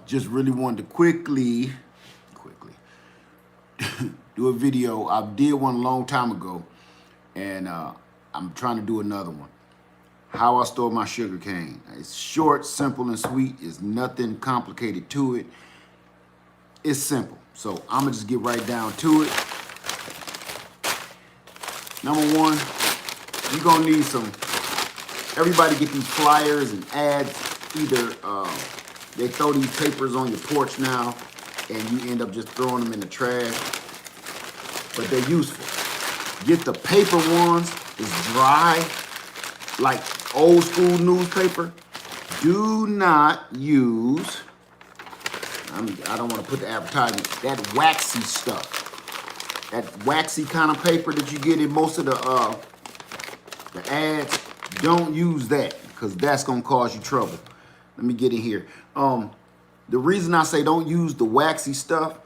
Just really wanted to quickly do a video. I did one a long time ago, and I'm trying to do another one. How I store my sugar cane. It's short, simple, and sweet. It's nothing complicated to it. It's simple. So I'm gonna just get right down to it. Number one, you're gonna need some. Everybody get these flyers and ads. Either they throw these papers on your porch now, and you end up just throwing them in the trash. But they're useful. Get the paper ones. It's dry, like old school newspaper. Do not use. I don't want to put the advertisement. That waxy stuff. That waxy kind of paper that you get in most of the ads. Don't use that because that's gonna cause you trouble. Let me get in here. The reason I say don't use the waxy stuff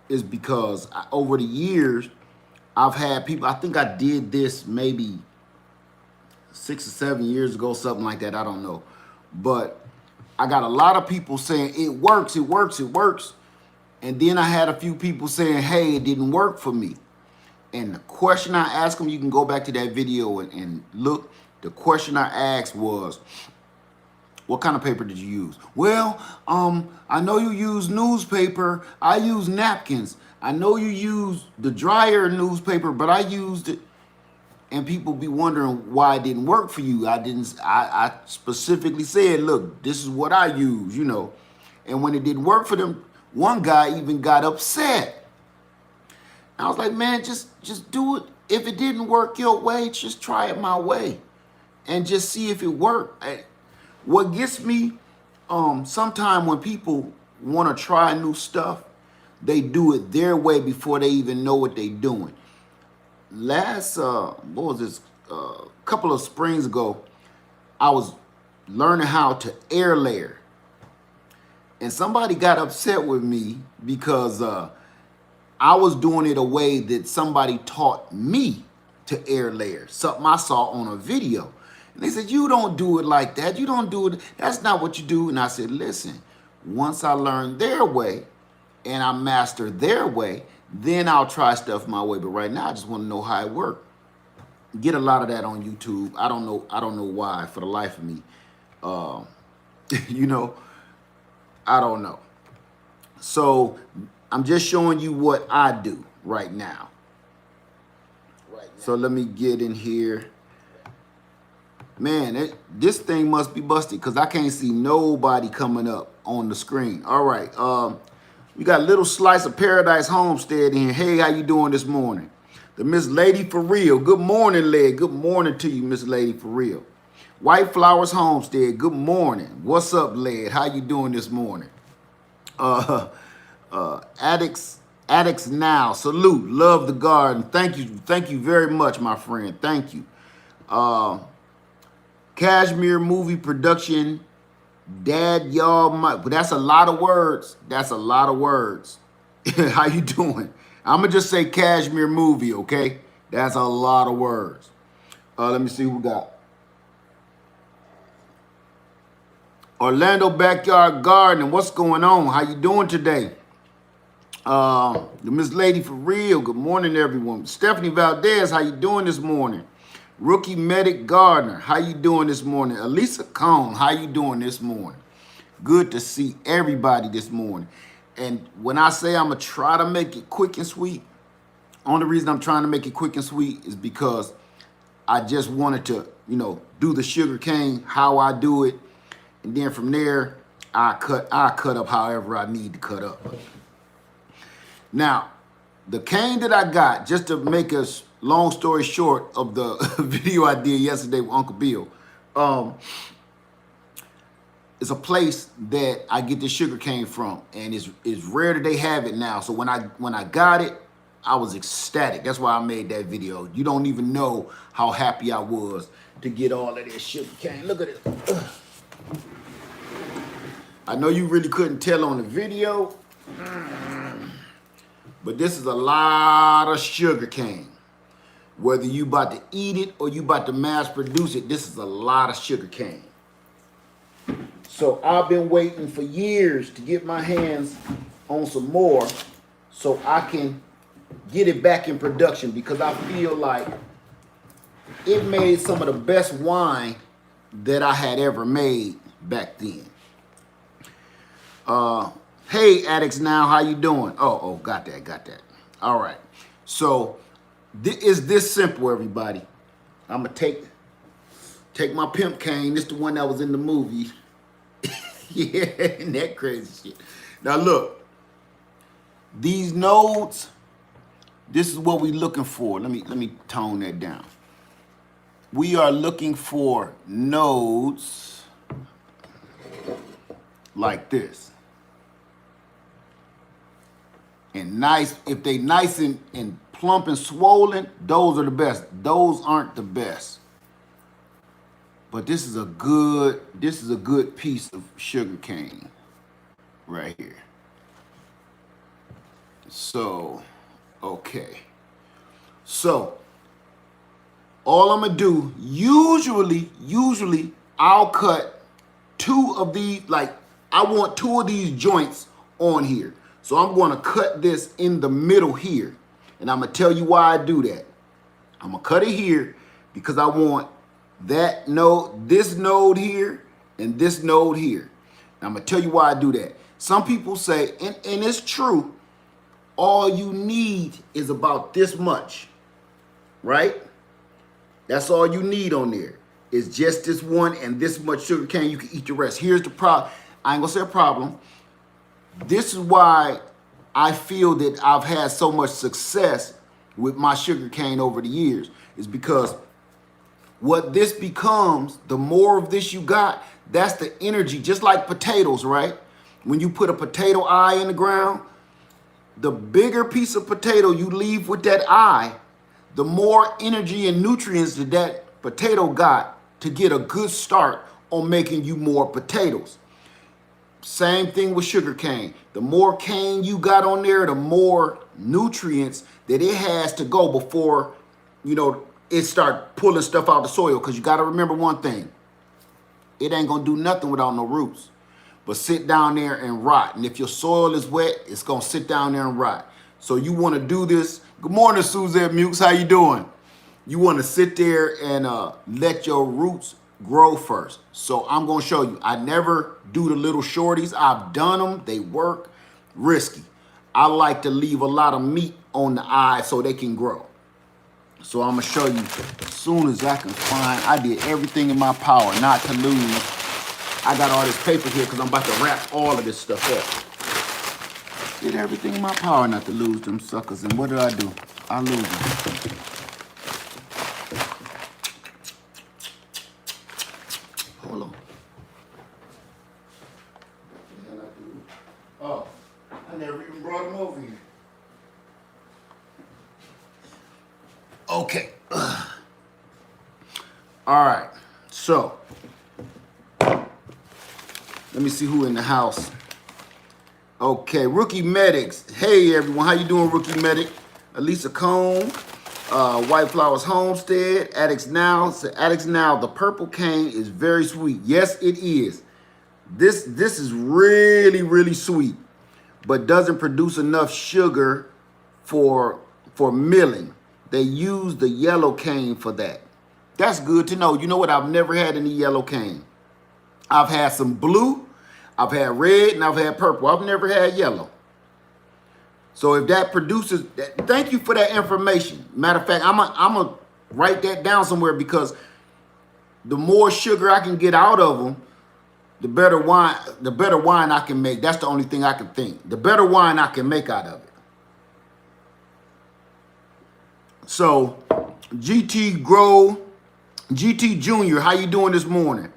is because over the years, I've had people, I think I did this maybe 6 or 7 years ago, something like that, I don't know. But I got a lot of people saying, it works, it works, it works. And then I had a few people saying, hey, it didn't work for me. And the question I asked them, you can go back to that video and look. The question I asked was, what kind of paper did you use? Well, I know you use newspaper. I use napkins. I know you use the drier newspaper, but I used it. And people be wondering why it didn't work for you. I specifically said, look, this is what I use, you know. And when it didn't work for them, one guy even got upset. I was like, man, just do it. If it didn't work your way, just try it my way. And just see if it worked. What gets me, sometime when people want to try new stuff, they do it their way before they even know what they're doing. What was this? Couple of springs ago, I was learning how to air layer. And somebody got upset with me because I was doing it a way that somebody taught me to air layer. Something I saw on a video. And they said, you don't do it like that. You don't do it. That's not what you do. And I said, listen, once I learn their way and I master their way, then I'll try stuff my way. But right now, I just want to know how it works. Get a lot of that on YouTube. I don't know why, for the life of me. You know, I don't know. So I'm just showing you what I do right now. So let me get in here. Man, this thing must be busted because I can't see nobody coming up on the screen. All right. We got Little Slice of Paradise Homestead in here. Hey, how you doing this morning? The Miss Lady for Real. Good morning, Led. Good morning to you, Miss Lady for Real. White Flowers Homestead. Good morning. What's up, Led? How you doing this morning? Addicts Now. Salute. Love the garden. Thank you. Thank you very much, my friend. Thank you. Cashmere Movie Production. Dad, y'all, but that's a lot of words. That's a lot of words. How you doing? I'm gonna just say Cashmere Movie, okay? That's a lot of words. Let me see who we got. Orlando Backyard Gardening. What's going on? How you doing today? The Miss Lady for Real. Good morning, everyone. Stephanie Valdez. How you doing this morning? Rookie Medic Gardner, how you doing this morning? Elisa Cone, how you doing this morning? Good to see everybody this morning. And when I say I'm going to try to make it quick and sweet, only reason I'm trying to make it quick and sweet is because I just wanted to, you know, do the sugar cane, how I do it. And then from there, I cut up however I need to cut up. Now, the cane that I got, just to make us long story short of the video I did yesterday with Uncle Bill, it's a place that I get the sugar cane from, and it's rare that they have it now. So when I got it, I was ecstatic. That's why I made that video. You don't even know how happy I was to get all of this sugar cane. Look at it. I know you really couldn't tell on the video, but this is a lot of sugar cane. Whether you about to eat it or you about to mass produce it, this is a lot of sugar cane. So I've been waiting for years to get my hands on some more so I can get it back in production, because I feel like it made some of the best wine that I had ever made back then. Hey, Addicts Now, how you doing? Oh, got that. All right. So is this simple, everybody? I'm gonna take my pimp cane. This is the one that was in the movie. Yeah, and that crazy shit. Now look, these nodes, this is what we're looking for. Let me tone that down. We are looking for nodes like this. And nice, if they nice and plump and swollen, those are the best. Those aren't the best. But this is a good piece of sugar cane right here. So, okay. So, all I'm gonna do, usually I'll cut 2 of these, like I want 2 of these joints on here. So I'm gonna cut this in the middle here. And I'm gonna tell you why I do that. I'm gonna cut it here because I want that node, this node here, and this node here. And I'm gonna tell you why I do that. Some people say, and it's true, all you need is about this much, right? That's all you need on there. It's just this one and this much sugar cane. You can eat the rest. Here's the problem. I ain't gonna say a problem. This is why I feel that I've had so much success with my sugar cane over the years, is because what this becomes, the more of this you got, that's the energy, just like potatoes, right? When you put a potato eye in the ground, the bigger piece of potato you leave with that eye, the more energy and nutrients that that potato got to get a good start on making you more potatoes. Same thing with sugar cane. The more cane you got on there, the more nutrients that it has to go before, you know, it start pulling stuff out of the soil. Because you got to remember one thing. It ain't going to do nothing without no roots. But sit down there and rot. And if your soil is wet, it's going to sit down there and rot. So you want to do this. Good morning, Suzette Mukes. How you doing? You want to sit there and let your roots grow first. So I'm going to show you. I never do the little shorties. I've done them. They work. Risky. I like to leave a lot of meat on the eye so they can grow. So I'm going to show you as soon as I can find. I did everything in my power not to lose. I got all this paper here because I'm about to wrap all of this stuff up. Did everything in my power not to lose them suckers. And what did I do? I lose them. Hold on. Oh, I never even brought them over here. Okay. All right. So, let me see who in the house. Okay, Rookie Medics. Hey, everyone. How you doing, Rookie Medic? Elisa Cone, White Flowers Homestead, Addicts Now. So Addicts Now, the purple cane is very sweet. Yes, it is. This is really, really sweet, but doesn't produce enough sugar for milling. They use the yellow cane for that. That's good to know. You know what? I've never had any yellow cane. I've had some blue, I've had red, and I've had purple. I've never had yellow. So if that produces, thank you for that information. Matter of fact, I'm gonna write that down somewhere, because the more sugar I can get out of them, the better wine I can make. That's the only thing I can think. The better wine I can make out of it. So, GT Junior, how you doing this morning?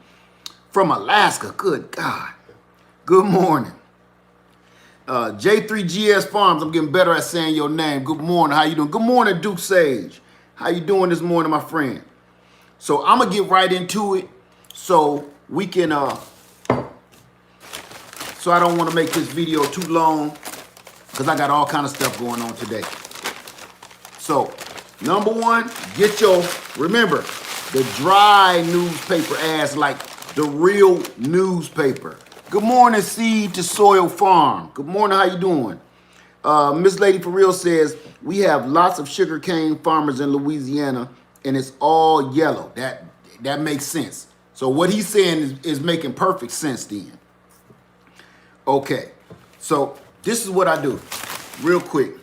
From Alaska, good God. Good morning. J3GS Farms, I'm getting better at saying your name. Good morning, how you doing? Good morning, Duke Sage. How you doing this morning, my friend? So I'm gonna get right into it so we can, so I don't wanna make this video too long, because I got all kind of stuff going on today. So, number one, remember, the dry newspaper ads like the real newspaper. Good morning, Seed to Soil Farm. Good morning, how you doing? Miss Lady for Real says, we have lots of sugarcane farmers in Louisiana and it's all yellow. That makes sense. So what he's saying is making perfect sense then. Okay, so this is what I do real quick.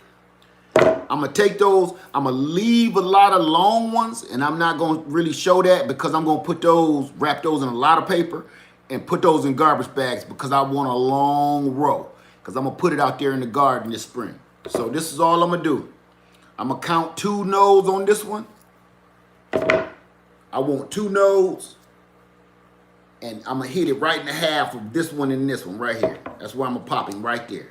I'm gonna take those, I'm gonna leave a lot of long ones and I'm not gonna really show that because I'm gonna put those, wrap those in a lot of paper and put those in garbage bags because I want a long row because I'm gonna put it out there in the garden this spring. So this is all I'm gonna do. I'm gonna count 2 nodes on this one. I want 2 nodes and I'm gonna hit it right in the half of this one and this one right here. That's where I'm gonna pop him right there.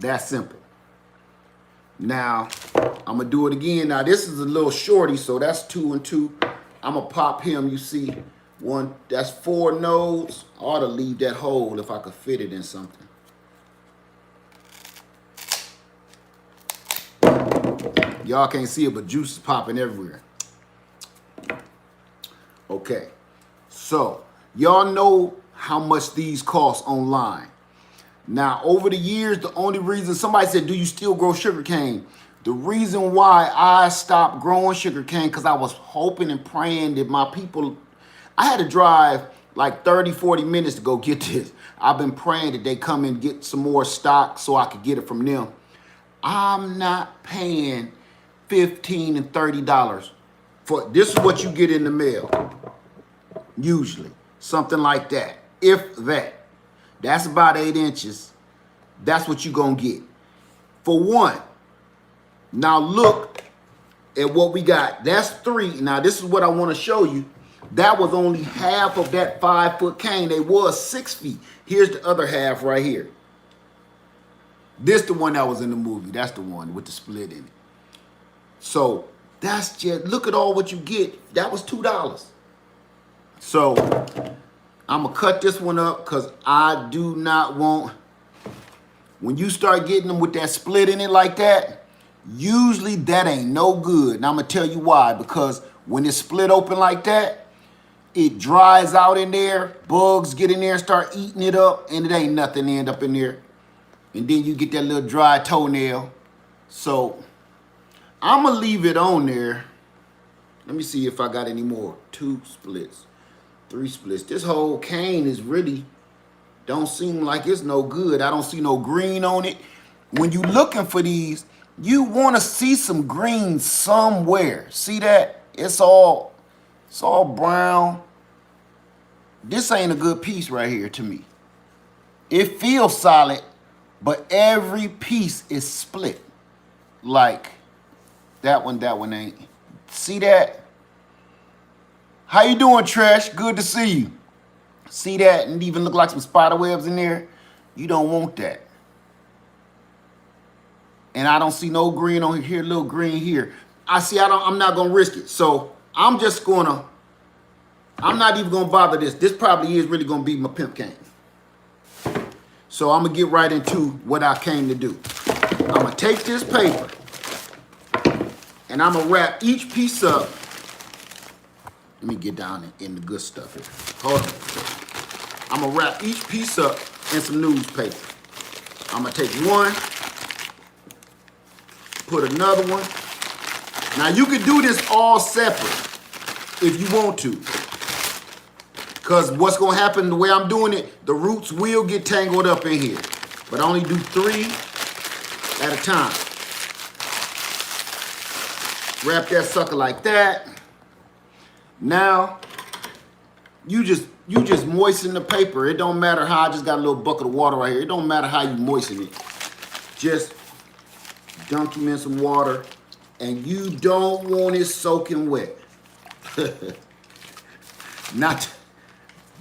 That's simple. Now, I'm gonna do it again. Now, this is a little shorty, so that's 2 and 2. I'm gonna pop him, you see, one, that's 4 nodes. I ought to leave that hole if I could fit it in something. Y'all can't see it, but juice is popping everywhere. Okay, so y'all know how much these cost online. Now, over the years, the only reason, somebody said, do you still grow sugarcane? The reason why I stopped growing sugarcane, because I was hoping and praying that my people, I had to drive like 30, 40 minutes to go get this. I've been praying that they come and get some more stock so I could get it from them. I'm not paying $15 and $30 for, this is what you get in the mail, usually, something like that, if that. That's about 8 inches. That's what you're going to get. For one, now look at what we got. That's 3. Now, this is what I want to show you. That was only half of that 5-foot cane. They was 6 feet. Here's the other half right here. This the one that was in the movie. That's the one with the split in it. So, that's just, look at all what you get. That was $2. So, I'm going to cut this one up because I do not want, when you start getting them with that split in it like that, usually that ain't no good. And I'm going to tell you why. Because when it's split open like that, it dries out in there, bugs get in there and start eating it up, and it ain't nothing end up in there. And then you get that little dry toenail. So I'm going to leave it on there. Let me see if I got any more. 2 splits. 3 splits. This whole cane is really, don't seem like it's no good. I don't see no green on it. When you looking for these, you want to see some green somewhere. See that? It's all brown. This ain't a good piece right here to me. It feels solid, but every piece is split. Like that one ain't. See that? How you doing, Trash? Good to see you. See that? And even look like some spider webs in there? You don't want that. And I don't see no green on here, little green here. I'm not gonna risk it. So I'm not even gonna bother this. This probably is really gonna be my pimp cane. So I'm gonna get right into what I came to do. I'm gonna take this paper and I'm gonna wrap each piece up. Let me get down in the good stuff here. Hold on. I'm gonna wrap each piece up in some newspaper. I'm gonna take one, put another one. Now you can do this all separate if you want to. Because what's gonna happen the way I'm doing it, the roots will get tangled up in here. But I only do 3 at a time. Wrap that sucker like that. Now, you just moisten the paper. It don't matter how, I just got a little bucket of water right here. It don't matter how you moisten it. Just dunk them in some water, and you don't want it soaking wet. You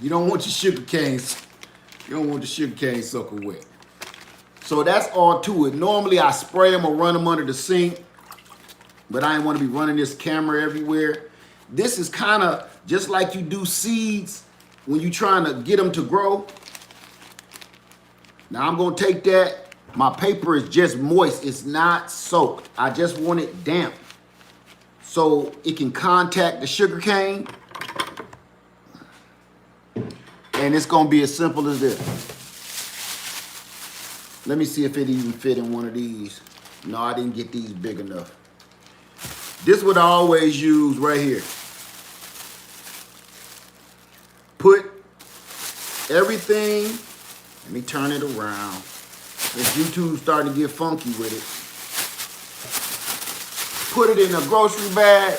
don't want your sugar canes. You don't want the sugar cane soaking wet. So that's all to it. Normally I spray them or run them under the sink, but I didn't want to be running this camera everywhere. This is kind of just like you do seeds when you're trying to get them to grow. Now I'm going to take that. My paper is just moist. It's not soaked. I just want it damp. so it can contact the sugar cane. And it's gonna be as simple as this. Let me see if it even fit in one of these. No, I didn't get these big enough. This is what I always use right here. Put everything, let me turn it around. This YouTube's starting to get funky with it. Put it in a grocery bag,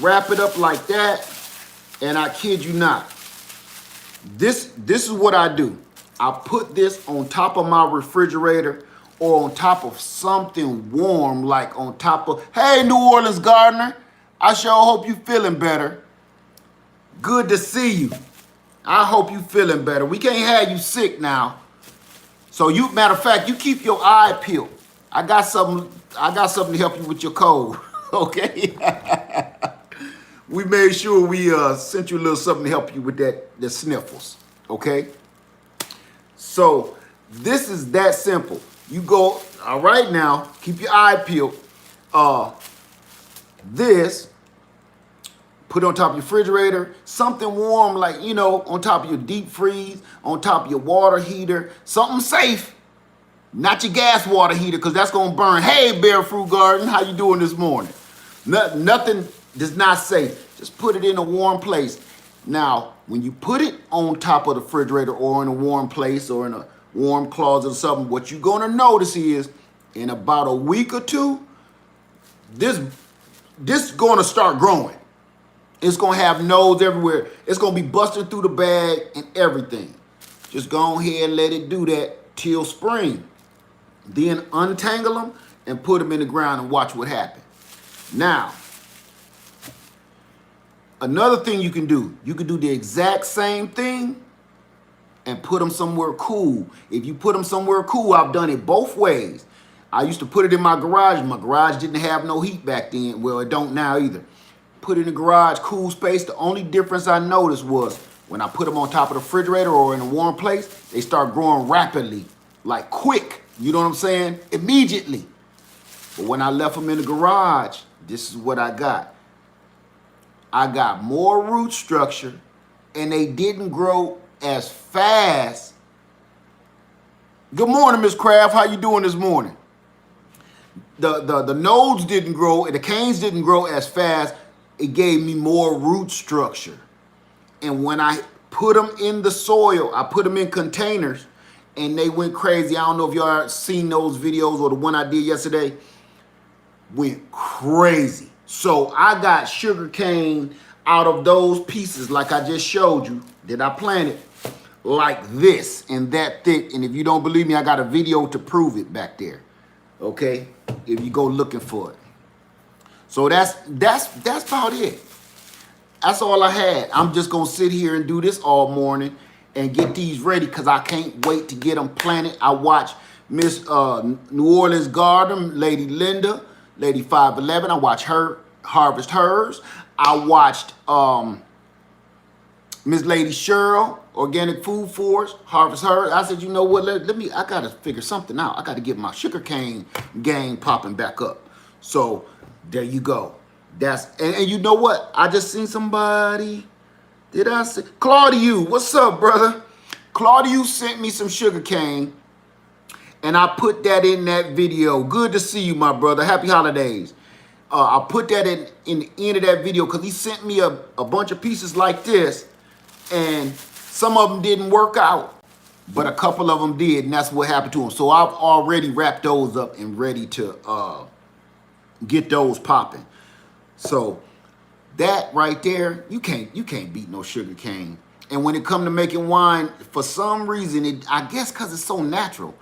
wrap it up like that, and I kid you not, this is what I do. I put this on top of my refrigerator or on top of something warm, like on top of, hey, New Orleans Gardener, I sure hope you feeling better. Good to see you. I hope you feeling better. We can't have you sick now. So you, matter of fact, you keep your eye peeled. I got something to help you with your cold, okay? We made sure we sent you a little something to help you with the sniffles, okay? So this is that simple. You go, all right now, keep your eye peeled. This, put it on top of your refrigerator, something warm like, you know, on top of your deep freeze, on top of your water heater, something safe. Not your gas water heater, because that's going to burn. Hey, Bear Fruit Garden, how you doing this morning? Nothing that's not safe. Just put it in a warm place. Now, when you put it on top of the refrigerator or in a warm place or in a warm closet or something, what you're going to notice is in about a week or two, this is going to start growing. It's going to have nodes everywhere. It's going to be busting through the bag and everything. Just go ahead and let it do that till spring. Then untangle them and put them in the ground and watch what happens. Now, another thing you can do the exact same thing and put them somewhere cool. If you put them somewhere cool, I've done it both ways. I used to put it in my garage. My garage didn't have no heat back then. Well, it don't now either. Put it in the garage, cool space. The only difference I noticed was when I put them on top of the refrigerator or in a warm place, they start growing rapidly, like quick. You know what I'm saying? Immediately. But when I left them in the garage, this is what I got. I got more root structure, and they didn't grow as fast. Good morning, Miss Craft. How you doing this morning? The nodes didn't grow, and the canes didn't grow as fast. It gave me more root structure. And when I put them in the soil, I put them in containers, and they went crazy. I don't know if y'all seen those videos or the one I did yesterday. Went crazy. So I got sugar cane out of those pieces like I just showed you that I planted like this and that thick. And if you don't believe me, I got a video to prove it back there. Okay? If you go looking for it. So that's about it. That's all I had. I'm just going to sit here and do this all morning and get these ready because I can't wait to get them planted. I watched Miss New Orleans Garden, Lady Linda, Lady 511. I watched her harvest hers. I watched Miss Lady Cheryl, Organic Food Force, harvest hers. I said, you know what, I got to figure something out. I got to get my sugarcane gang popping back up. So there you go. And you know what? I just seen somebody. Did I see? Claudia, what's up, brother? Claudia sent me some sugar cane, and I put that in that video. Good to see you, my brother. Happy holidays. I put that in the end of that video because he sent me a bunch of pieces like this, and some of them didn't work out, but a couple of them did, and that's what happened to them. So I've already wrapped those up and ready to get those popping. So that right there, you can't beat no sugar cane. And when it comes to making wine, for some reason, I guess because it's so natural,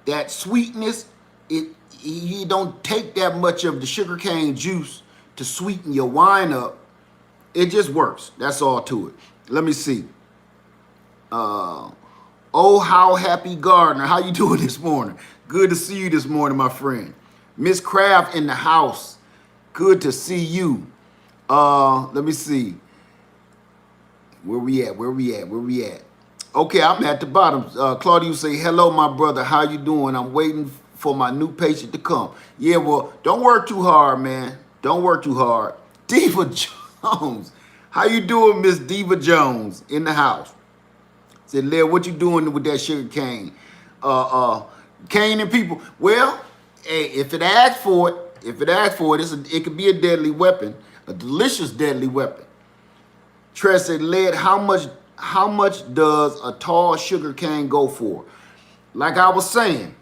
that sweetness, you don't take that much of the sugar cane juice to sweeten your wine up. It just works. That's all to it. Let me see. Oh, how happy gardener. How you doing this morning? Good to see you this morning, my friend. Miss Craft in the house. Good to see you. Let me see. Where we at? Okay, I'm at the bottom. Claudia say, hello, my brother. How you doing? I'm waiting for my new patient to come. Yeah, well, don't work too hard, man. Don't work too hard. Diva Jones. How you doing, Miss Diva Jones in the house? Said, Leah, what you doing with that sugar cane? Caning people. Well, hey, if it asks for it, it could be a deadly weapon, a delicious deadly weapon. Tress said, Lead, how much does a tall sugar cane go for? Like I was saying,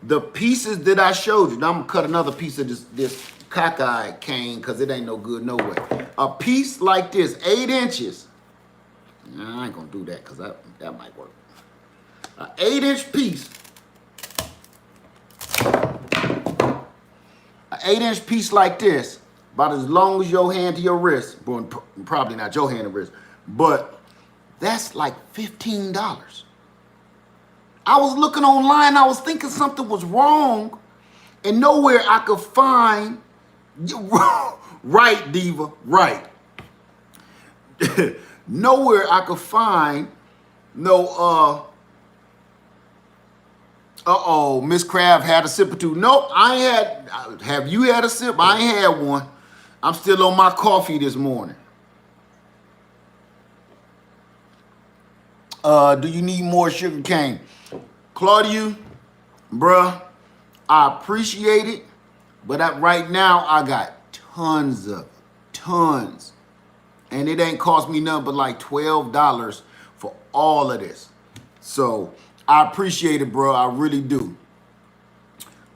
the pieces that I showed you, now I'm gonna cut another piece of this cockeyed cane because it ain't no good no way. A piece like this, 8 inches. Nah, I ain't gonna do that because that might work. An 8-inch piece. An 8-inch piece like this, about as long as your hand to your wrist. Well, probably not your hand to wrist, but that's like $15. I was looking online, I was thinking something was wrong, and nowhere I could find, right, Diva, right. Nowhere I could find no, Miss Crab had a sip or two. Nope, I ain't had, have you had a sip? I ain't had one. I'm still on my coffee this morning. Do you need more sugar cane? Claudia, bruh, I appreciate it, but right now I got tons of it, tons. And it ain't cost me nothing but like $12 for all of this. So I appreciate it, bro. I really do.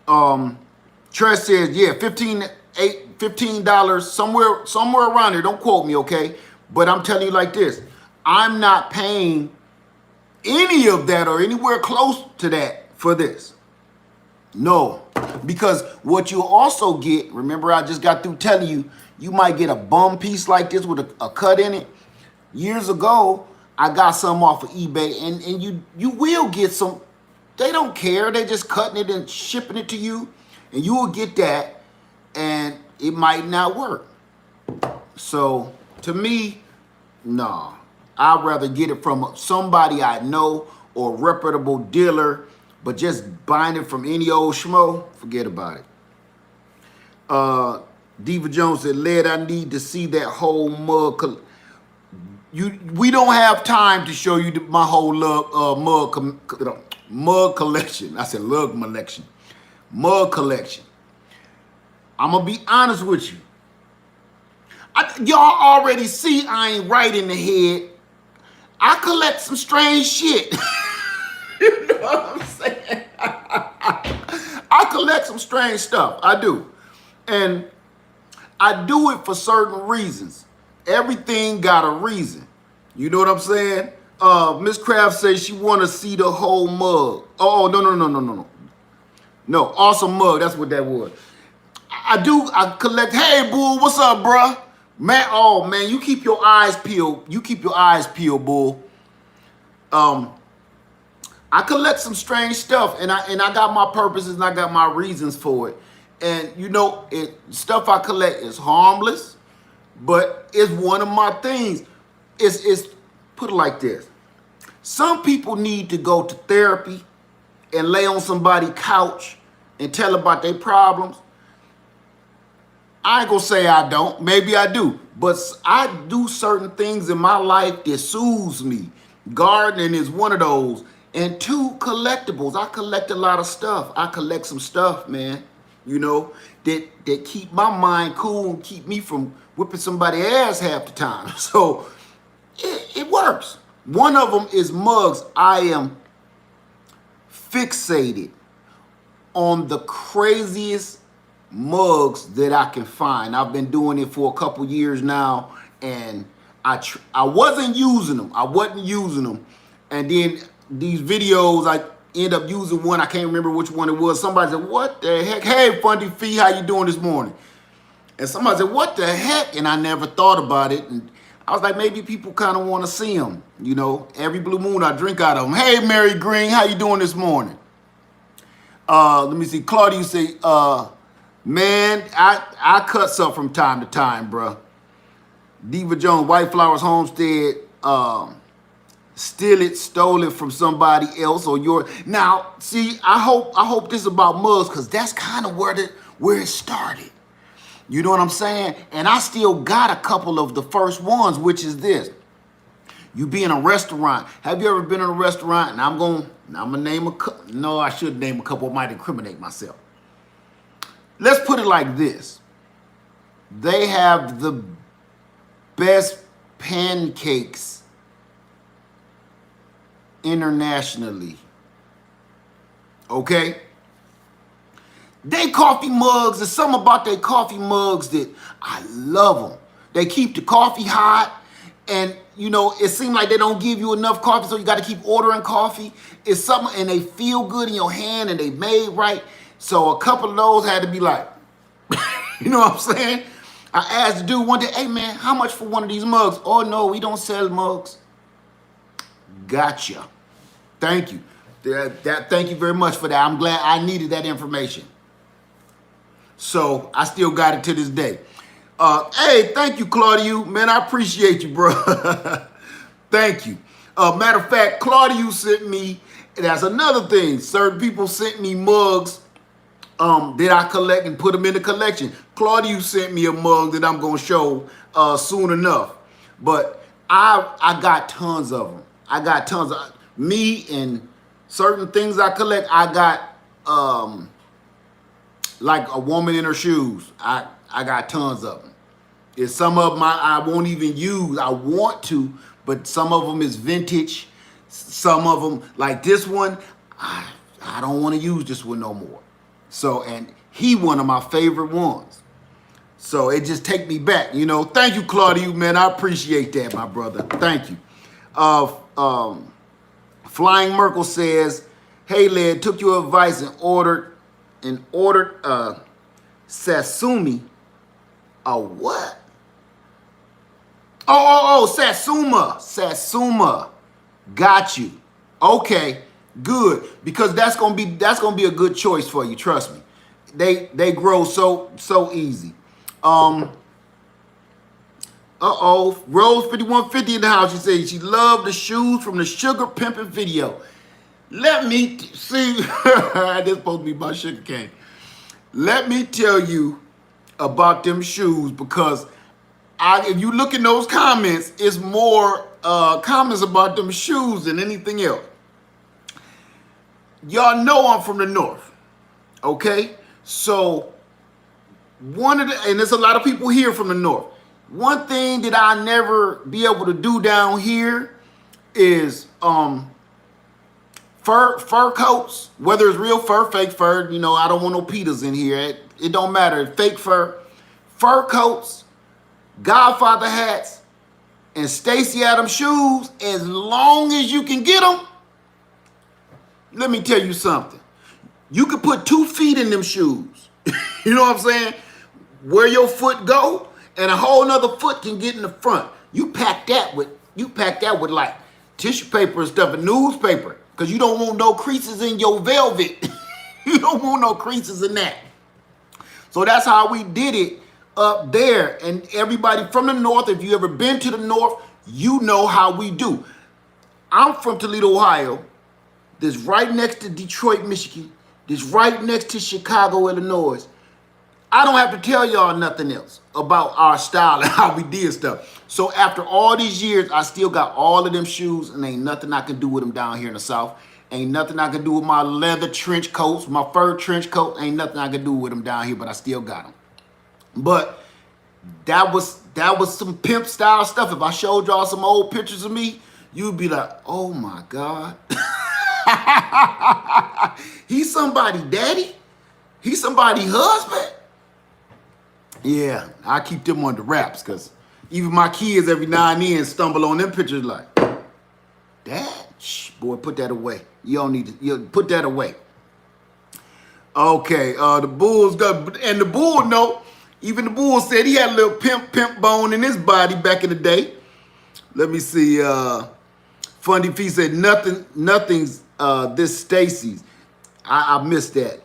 Tress says, yeah, $15, somewhere around there. Don't quote me, okay? But I'm telling you like this. I'm not paying any of that or anywhere close to that for this. No, because what you also get, remember I just got through telling you, you might get a bum piece like this with a cut in it. Years ago, I got some off of eBay, and you will get some. They don't care. They're just cutting it and shipping it to you, and you will get that, and it might not work. So to me, no. I'd rather get it from somebody I know or a reputable dealer, but just buying it from any old schmo, forget about it. Diva Jones said, Led, I need to see that whole mug. We don't have time to show you my whole mug collection. I said lug collection. Mug collection. I'm going to be honest with you. Y'all already see I ain't right in the head. I collect some strange shit. You know what I'm saying? I collect some strange stuff. I do. And I do it for certain reasons. Everything got a reason. You know what I'm saying? Miss Craft says she want to see the whole mug. Oh, no. No, awesome mug. That's what that was. I collect. Hey, Bull, what's up, bruh? Man, oh, man, you keep your eyes peeled. You keep your eyes peeled, Bull. I collect some strange stuff, and I got my purposes and I got my reasons for it. And you know, stuff I collect is harmless, but it's one of my things. It's put it like this. Some people need to go to therapy and lay on somebody's couch and tell about their problems. I ain't gonna say I don't, maybe I do, but I do certain things in my life that soothes me. Gardening is one of those. And 2, collectibles. I collect a lot of stuff. I collect some stuff, man, you know, that keep my mind cool and keep me from whipping somebody's ass half the time. So it works. One of them is mugs. I am fixated on the craziest mugs that I can find. I've been doing it for a couple years now, and I wasn't using them. And then these videos, I end up using one. I can't remember which one it was. Somebody said, what the heck? Hey, Fundy Fee, how you doing this morning? And somebody said, what the heck? And I never thought about it. And I was like, maybe people kind of want to see them. You know, every blue moon I drink out of them. Hey, Mary Green, how you doing this morning? Let me see. Claudia say, man, I cut stuff from time to time, bruh. Diva Jones, White Flowers Homestead, steal it, stole it from somebody else or your. Now, see, I hope this is about mugs, because that's kind of where it started. You know what I'm saying? And I still got a couple of the first ones, which is this. You be in a restaurant. Have you ever been in a restaurant? And I'm gonna name a couple. No, I should name a couple. I might incriminate myself. Let's put it like this. They have the best pancakes internationally. Okay? They coffee mugs, there's something about their coffee mugs that I love them. They keep the coffee hot, and you know, it seems like they don't give you enough coffee, so you got to keep ordering coffee. It's something, and they feel good in your hand, and they made right. So a couple of those had to be like, you know what I'm saying? I asked the dude one day, hey man, how much for one of these mugs? Oh no, we don't sell mugs. Gotcha. Thank you. Thank you very much for that. I'm glad I needed that information. So I still got it to this day. Hey, thank you, Claudio. Man, I appreciate you, bro. Thank you. Matter of fact, Claudio sent me, that's another thing. Certain people sent me mugs that I collect and put them in the collection. Claudio sent me a mug that I'm going to show soon enough. But I got tons of them. I got tons of me and certain things I collect. I got like a woman in her shoes. I got tons of them. It's some of them I won't even use. I want to, but some of them is vintage. Some of them, like this one, I don't want to use this one no more. So, and he one of my favorite ones. So it just take me back, you know. Thank you, Claudio, man. I appreciate that, my brother. Thank you. Flying Merkel says, hey, Led, took your advice and ordered sashimi. A what? Oh, Satsuma. Satsuma. Got you. Okay, good. Because that's gonna be a good choice for you, trust me. They grow so easy. Rose 5150 in the house. She said she loved the shoes from the Sugar Pimpin' video. Let me see. This supposed to be my sugar cane. Let me tell you about them shoes, because if you look in those comments, it's more comments about them shoes than anything else. Y'all know I'm from the north, okay? So and there's a lot of people here from the north. One thing that I never be able to do down here is fur coats, whether it's real fur, fake fur. You know, I don't want no Peters in here. It don't matter. Fake fur coats, Godfather hats, and Stacey Adams shoes. As long as you can get them, let me tell you something. You could put 2 feet in them shoes. You know what I'm saying? Where your foot go, and a whole nother foot can get in the front. You pack that with like tissue paper and stuff, and newspaper, because you don't want no creases in your velvet. You don't want no creases in that. So that's how we did it up there. And everybody from the north, if you ever been to the north, you know how we do. I'm from Toledo, Ohio. That's right next to Detroit, Michigan. That's right next to Chicago, Illinois. I don't have to tell y'all nothing else about our style and how we did stuff. So after all these years, I still got all of them shoes, and ain't nothing I can do with them down here in the South. Ain't nothing I can do with my leather trench coats, my fur trench coat. Ain't nothing I can do with them down here, but I still got them. But that was some pimp style stuff. If I showed y'all some old pictures of me, you'd be like, oh my God. He's somebody daddy? He's somebody husband? Yeah, I keep them under wraps, because even my kids every now and then stumble on them pictures like, Dad, shh, boy, put that away. You don't need to, you put that away. Okay, the Bulls got, and the Bull, no, even the Bull said he had a little pimp bone in his body back in the day. Let me see, Fundy Fee said nothing's this Stacy's. I missed that.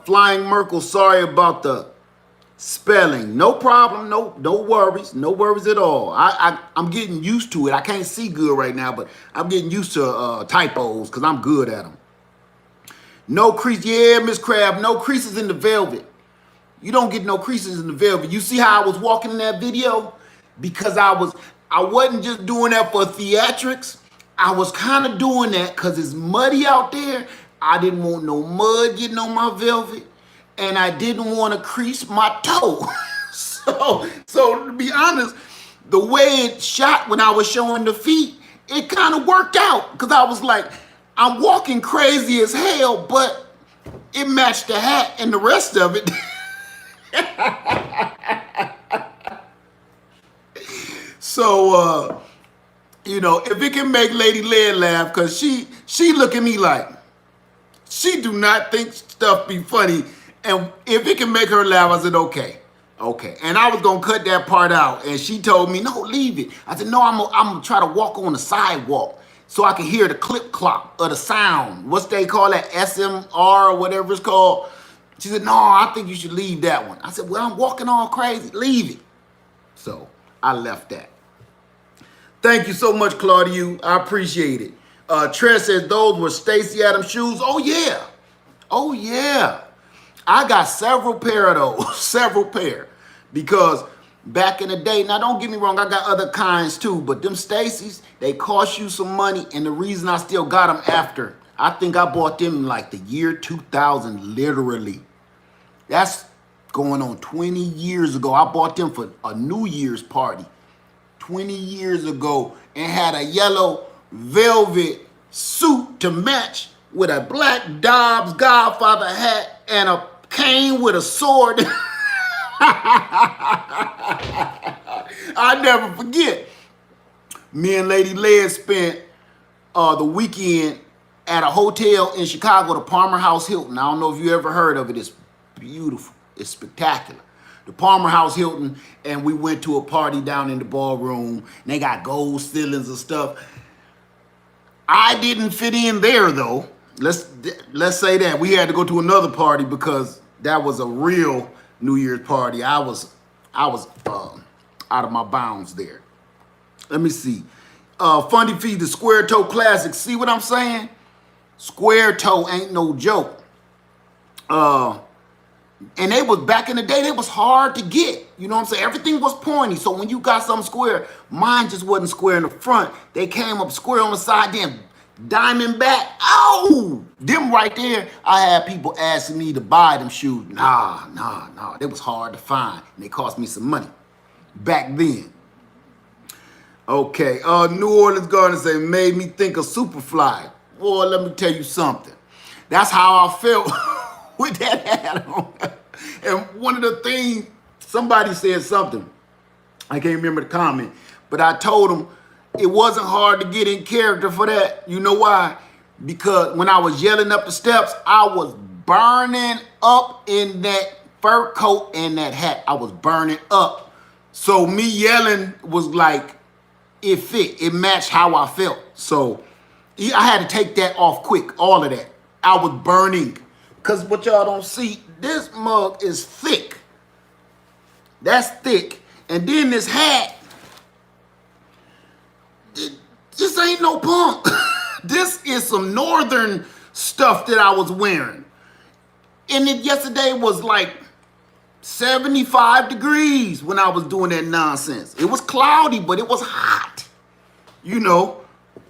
Flying Merkel, sorry about the Spelling, no problem, no worries, no worries at all. I'm getting used to it. I can't see good right now, but I'm getting used to typos because I'm good at them. No crease, yeah, Miss Crab, no creases in the velvet. You don't get no creases in the velvet. You see how I was walking in that video? Because I wasn't just doing that for theatrics. I was kind of doing that because it's muddy out there. I didn't want no mud getting on my velvet, and I didn't want to crease my toe. so to be honest, the way it shot when I was showing the feet, it kind of worked out because I was like, I'm walking crazy as hell, but it matched the hat and the rest of it. So, you know, if it can make Lady Lead laugh, because she look at me like, she do not think stuff be funny. And if it can make her laugh, I said, okay. Okay. And I was going to cut that part out. And she told me, no, leave it. I said, no, I'm going to try to walk on the sidewalk so I can hear the clip clop of the sound. What's they call that? SMR or whatever it's called. She said, no, I think you should leave that one. I said, well, I'm walking all crazy. Leave it. So I left that. Thank you so much, Claudia. I appreciate it. Tress says those were Stacey Adams shoes. Oh, yeah. Oh, yeah. I got several pair of those. Several pair. Because back in the day, now don't get me wrong, I got other kinds too, but them Stacey's, they cost you some money, and the reason I still got them after, I think I bought them in like the year 2000, literally. That's going on 20 years ago. I bought them for a New Year's party 20 years ago and had a yellow velvet suit to match with a black Dobbs Godfather hat and a cane with a sword. I never forget. Me and Lady Lead spent the weekend at a hotel in Chicago, the Palmer House Hilton. I don't know if you ever heard of it. It's beautiful. It's spectacular. The Palmer House Hilton, and we went to a party down in the ballroom. And they got gold ceilings and stuff. I didn't fit in there though. Let's say that we had to go to another party because that was a real New Year's party. I was out of my bounds there. Let me see. Fundy Feed, the Square Toe Classic. See what I'm saying? Square toe ain't no joke. And they was, back in the day, they was hard to get. You know what I'm saying? Everything was pointy. So when you got something square, mine just wasn't square in the front. They came up square on the side, then diamond back. Oh! Them right there, I had people asking me to buy them shoes. Nah. They was hard to find. And they cost me some money back then. Okay. New Orleans Garden say, made me think of Superfly. Boy, let me tell you something. That's how I felt with that hat on. And one of the things, somebody said something, I can't remember the comment, but I told them it wasn't hard to get in character for that. You know why? Because when I was yelling up the steps, I was burning up in that fur coat and that hat. I was burning up. So me yelling was like, it fit. It matched how I felt. So I had to take that off quick, all of that. I was burning. Because what y'all don't see, this mug is thick. That's thick. And then this hat, this ain't no punk. This is some northern stuff that I was wearing. And yesterday was like 75 degrees when I was doing that nonsense. It was cloudy, but it was hot. You know,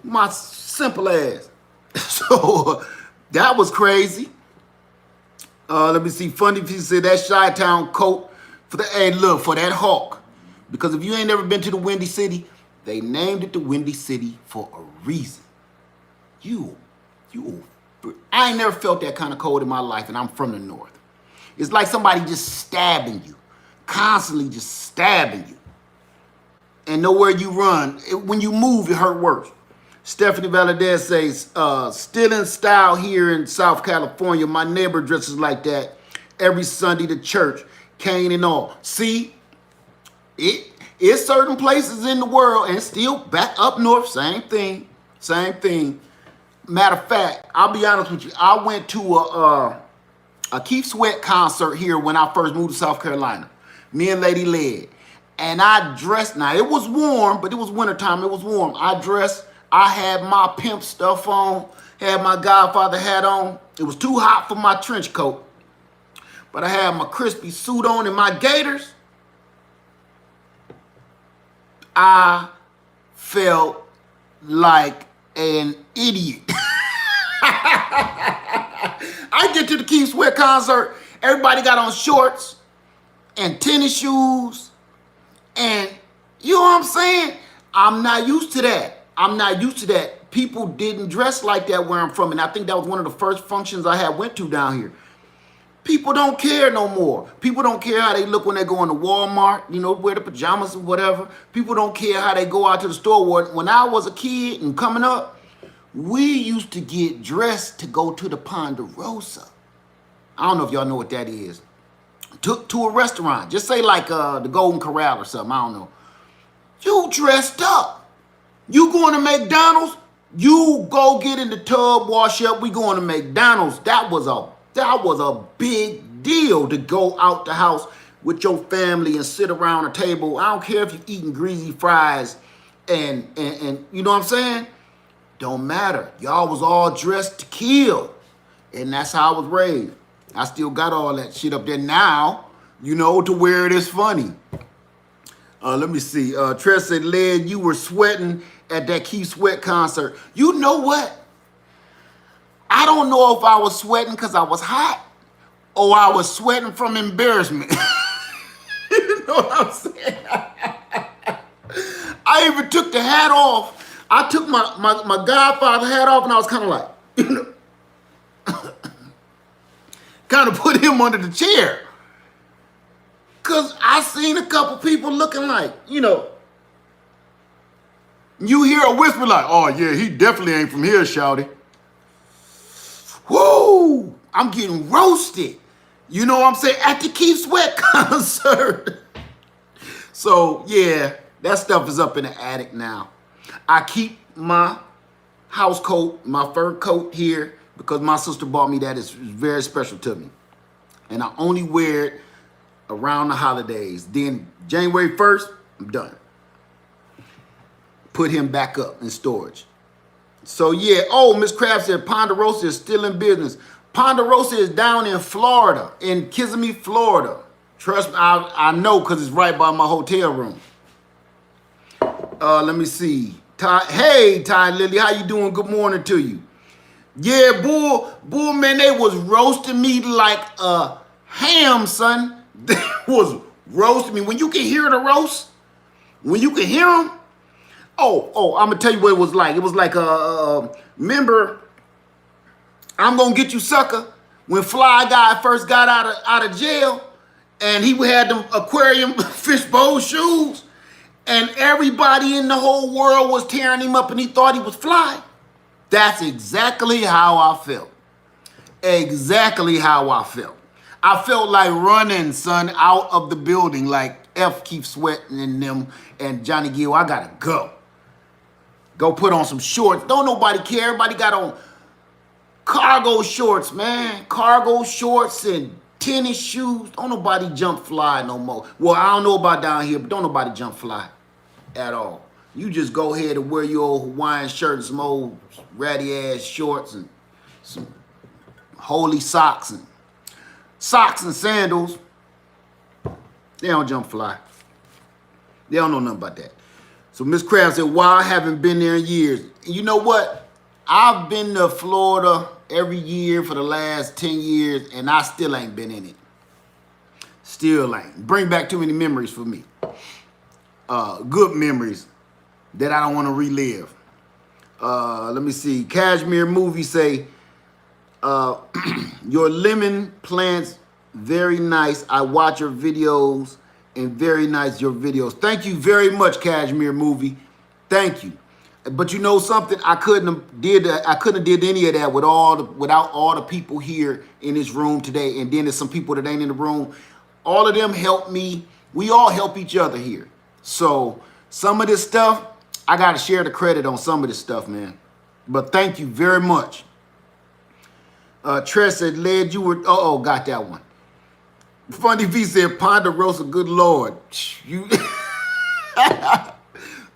my simple ass. So that was crazy. Let me see. Funny if you said that Chi-Town coat for the, hey, look, for that hawk. Because if you ain't never been to the Windy City, they named it the Windy City for a reason. I ain't never felt that kind of cold in my life, and I'm from the north. It's like somebody just stabbing you, constantly just stabbing you. And nowhere you run. When you move, it hurt worse. Stephanie Valadez says, still in style here in South California. My neighbor dresses like that every Sunday to church, cane and all. See, it's certain places in the world, and still back up north, same thing. Matter of fact, I'll be honest with you. I went to a Keith Sweat concert here when I first moved to South Carolina. Me and Lady Led. And I dressed, now it was warm, but it was wintertime, it was warm. I dressed, I had my pimp stuff on, had my Godfather hat on. It was too hot for my trench coat, but I had my crispy suit on and my gaiters. I felt like an idiot. I get to the Keith Sweat concert, everybody got on shorts and tennis shoes, and you know what I'm saying? I'm not used to that. I'm not used to that. People didn't dress like that where I'm from, and I think that was one of the first functions I had went to down here. People don't care no more. People don't care how they look when they go into Walmart, you know, wear the pajamas or whatever. People don't care how they go out to the store. When I was a kid and coming up, we used to get dressed to go to the Ponderosa. I don't know if y'all know what that is. To a restaurant. Just say like the Golden Corral or something. I don't know. You dressed up. You going to McDonald's? You go get in the tub, wash up. We going to McDonald's. That was a big deal to go out the house with your family and sit around a table. I don't care if you're eating greasy fries and you know what I'm saying? Don't matter. Y'all was all dressed to kill. And that's how I was raised. I still got all that shit up there now, you know, to where it is funny. Let me see. Tress said, Led, you were sweating at that Keith Sweat concert. You know what? I don't know if I was sweating because I was hot or I was sweating from embarrassment. You know what I'm saying? I even took the hat off. I took my Godfather hat off and I was kind of like, you know, kind of put him under the chair. Because I seen a couple people looking like, you know, you hear a whisper like, oh yeah, he definitely ain't from here, shouty. Woo! I'm getting roasted. You know what I'm saying? At the Keith Sweat concert. So yeah, that stuff is up in the attic now. I keep my house coat, my fur coat here because my sister bought me that. It's very special to me. And I only wear it around the holidays. Then January 1st, I'm done. Put him back up in storage. So yeah, oh, Miss Crab said Ponderosa is still in business. Ponderosa is down in Florida, in Kissimmee, Florida. Trust me, I know because it's right by my hotel room. Let me see. Hey, Ty Lily, how you doing? Good morning to you. Yeah, bull, man, they was roasting me like a ham, son. They was roasting me. When you can hear the roast, when you can hear them, oh, I'm gonna tell you what it was like. It was like remember, I'm gonna get you, sucker. When Fly Guy first got out of jail, and he had them aquarium fishbowl shoes, and everybody in the whole world was tearing him up, and he thought he was Fly. That's exactly how I felt. Exactly how I felt. I felt like running, son, out of the building, like F Keith Sweating and them and Johnny Gill. I gotta go. Go put on some shorts. Don't nobody care. Everybody got on cargo shorts, man. Cargo shorts and tennis shoes. Don't nobody jump Fly no more. Well, I don't know about down here, but don't nobody jump Fly at all. You just go ahead and wear your old Hawaiian shirt and some old ratty ass shorts and some holy socks and sandals. They don't jump Fly. They don't know nothing about that. So Miss Crab said, well, I haven't been there in years. And you know what? I've been to Florida every year for the last 10 years, and I still ain't been in it. Still ain't. Bring back too many memories for me. Good memories that I don't want to relive. Let me see. Cashmere Movie say, your lemon plants, very nice. I watch your videos and very nice your videos. Thank you very much, Cashmere Movie. Thank you. But you know something? I couldn't have did any of that without all the people here in this room today. And then there's some people that ain't in the room. All of them help me. We all help each other here. So some of this stuff, I got to share the credit on some of this stuff, man. But thank you very much. Tress said, Led, you were, got that one. Funny V said Ponderosa, good Lord. You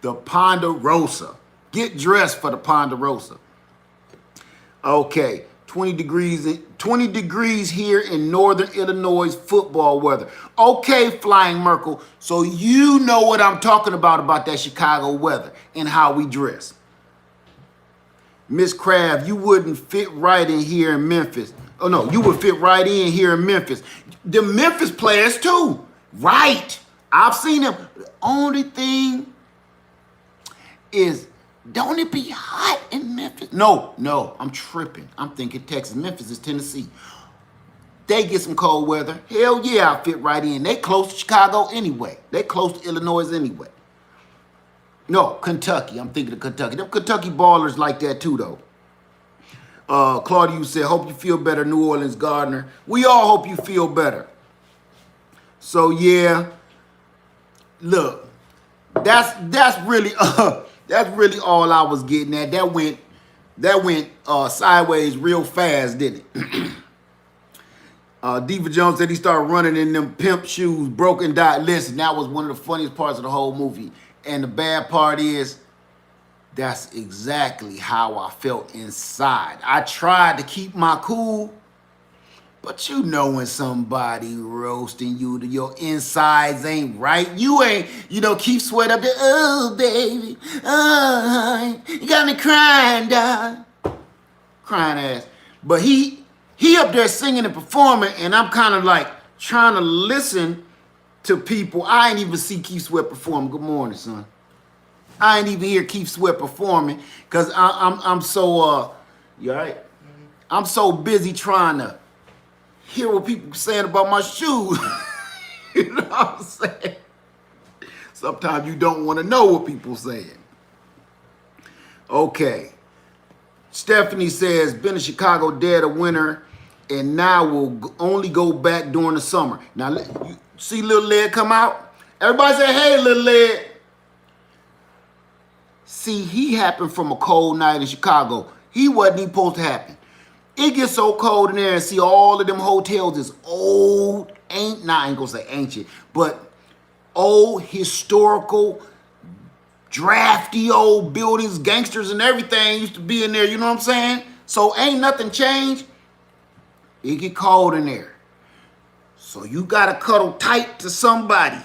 the Ponderosa. Get dressed for the Ponderosa. Okay, 20 degrees here in northern Illinois football weather. Okay, Flying Merkel, so you know what I'm talking about that Chicago weather and how we dress. Miss Craft, you wouldn't fit right in here in Memphis. Oh no, you would fit right in here in Memphis. The Memphis players too, right? I've seen them. The only thing is, don't it be hot in Memphis? No, I'm tripping. I'm thinking Texas. Memphis is Tennessee. They get some cold weather. Hell yeah, I fit right in. They close to Chicago anyway. They close to Illinois anyway. No, Kentucky. I'm thinking of Kentucky. Them Kentucky ballers like that too, though. Claudius said, hope you feel better, New Orleans Gardner. We all hope you feel better. So, yeah. Look, that's really all I was getting at. That went sideways real fast, didn't it? Diva Jones said he started running in them pimp shoes, broken dot. Listen, that was one of the funniest parts of the whole movie. And the bad part is, that's exactly how I felt inside. I tried to keep my cool, but you know when somebody roasting you, your insides ain't right. You ain't, Keith Sweat up there, oh, baby, oh, you got me crying, dog. Crying ass. But he up there singing and performing, and I'm kind of like trying to listen to people. I ain't even see Keith Sweat perform. Good morning, son. I ain't even hear Keith Sweat performing because I'm so you all right? I'm so busy trying to hear what people saying about my shoes. You know what I'm saying? Sometimes you don't want to know what people saying. Okay. Stephanie says, been in Chicago dead of winter, and now we'll only go back during the summer. Now, you see Little Led come out? Everybody say, hey, Little Led. See, he happened from a cold night in Chicago. He wasn't even supposed to happen. It gets so cold in there, and see all of them hotels is old, I ain't gonna say ancient, but old, historical, drafty old buildings, gangsters and everything used to be in there, you know what I'm saying? So ain't nothing changed. It get cold in there. So you gotta cuddle tight to somebody.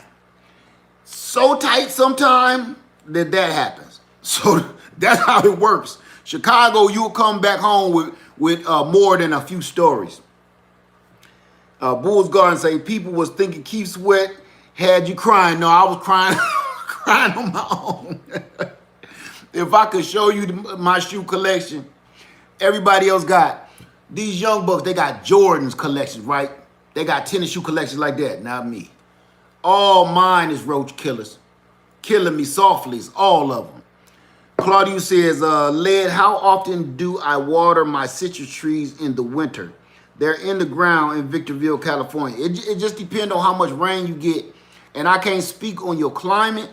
So tight sometime that happens. So that's how it works. Chicago, you'll come back home with more than a few stories. Bulls Garden say people was thinking Keith Sweat had you crying. No, I was crying, crying on my own. If I could show you my shoe collection, everybody else got these young bucks. They got Jordan's collections, right? They got tennis shoe collections like that. Not me. All mine is roach killers, killing me softly. It's all of them. Claudius says, Led, how often do I water my citrus trees in the winter? They're in the ground in Victorville, California. It just depends on how much rain you get. And I can't speak on your climate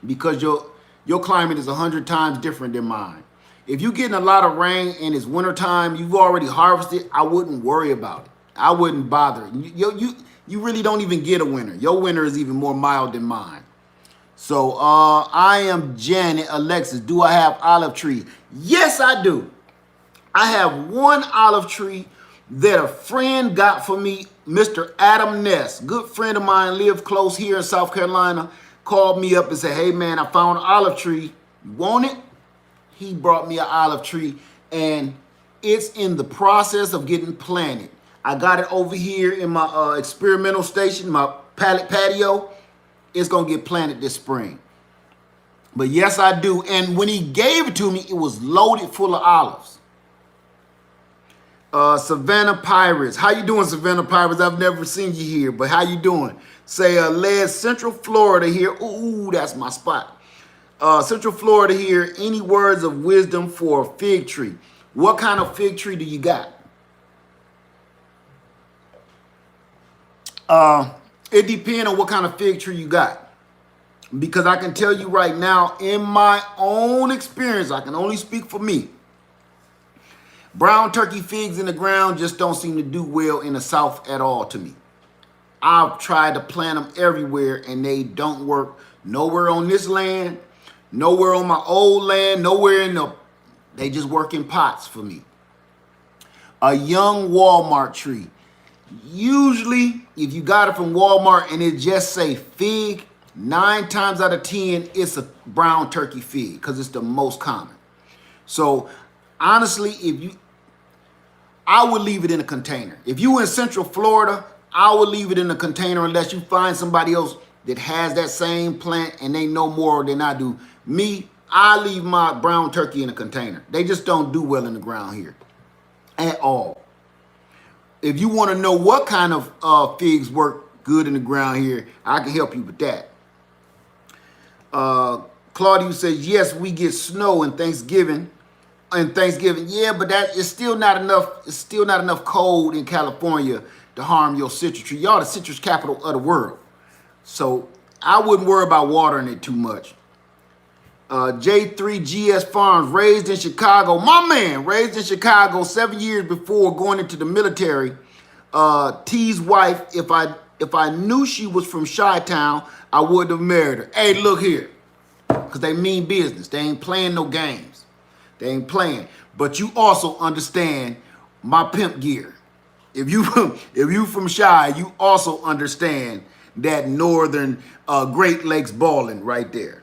because your climate is 100 times different than mine. If you're getting a lot of rain and it's wintertime, you've already harvested, I wouldn't worry about it. I wouldn't bother. You really don't even get a winter. Your winter is even more mild than mine. So I am Janet Alexis. Do I have olive trees? Yes, I do. I have one olive tree that a friend got for me, Mr. Adam Ness. Good friend of mine, lived close here in South Carolina. Called me up and said, hey man, I found an olive tree. You want it? He brought me an olive tree and it's in the process of getting planted. I got it over here in my experimental station, my pallet patio. It's going to get planted this spring. But yes, I do. And when he gave it to me, it was loaded full of olives. Savannah Pirates. How you doing, Savannah Pirates? I've never seen you here, but how you doing? Say, Led, Central Florida here. Ooh, that's my spot. Central Florida here. Any words of wisdom for a fig tree? What kind of fig tree do you got? It depends on what kind of fig tree you got. Because I can tell you right now, in my own experience, I can only speak for me. Brown turkey figs in the ground just don't seem to do well in the South at all to me. I've tried to plant them everywhere and they don't work. Nowhere on this land, nowhere on my old land, nowhere in the, they just work in pots for me. A young Walmart tree. Usually, if you got it from Walmart and it just say fig, 9 times out of 10, it's a brown turkey fig because it's the most common. So honestly, I would leave it in a container. If you in Central Florida, I would leave it in a container unless you find somebody else that has that same plant and they know more than I do. Me, I leave my brown turkey in a container. They just don't do well in the ground here at all. If you want to know what kind of figs work good in the ground here, I can help you with that. Claudia says, yes, we get snow in Thanksgiving. Yeah, but that is still not enough. It's still not enough cold in California to harm your citrus tree. Y'all the citrus capital of the world. So I wouldn't worry about watering it too much. J3GS Farms, raised in Chicago. My man, raised in Chicago 7 years before going into the military. T's wife, if I knew she was from Chi-Town, I wouldn't have married her. Hey, look here. Because they mean business. They ain't playing no games. They ain't playing. But you also understand my pimp gear. If you from Chi, you also understand that northern Great Lakes balling right there.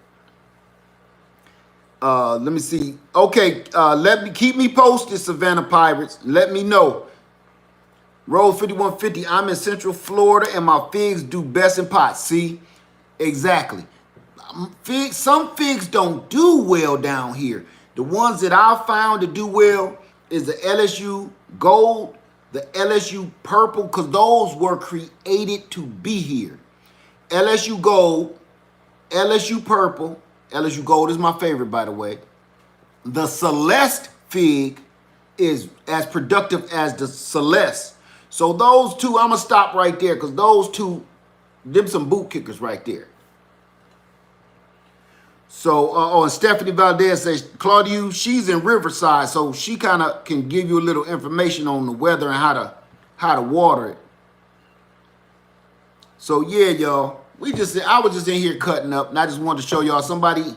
Let me see. Okay, keep me posted, Savannah Pirates. Let me know. Road 5150. I'm in Central Florida and my figs do best in pots. See, exactly. Some figs don't do well down here. The ones that I found to do well is the LSU Gold, the LSU Purple, because those were created to be here. LSU Gold, LSU Purple. LSU Gold is my favorite, by the way. The Celeste fig is as productive as the Celeste. So those two, I'm going to stop right there because those two, them some boot kickers right there. So, and Stephanie Valdez says, Claudia, she's in Riverside, so she kind of can give you a little information on the weather and how to water it. So, yeah, y'all. I was just in here cutting up, and I just wanted to show y'all somebody,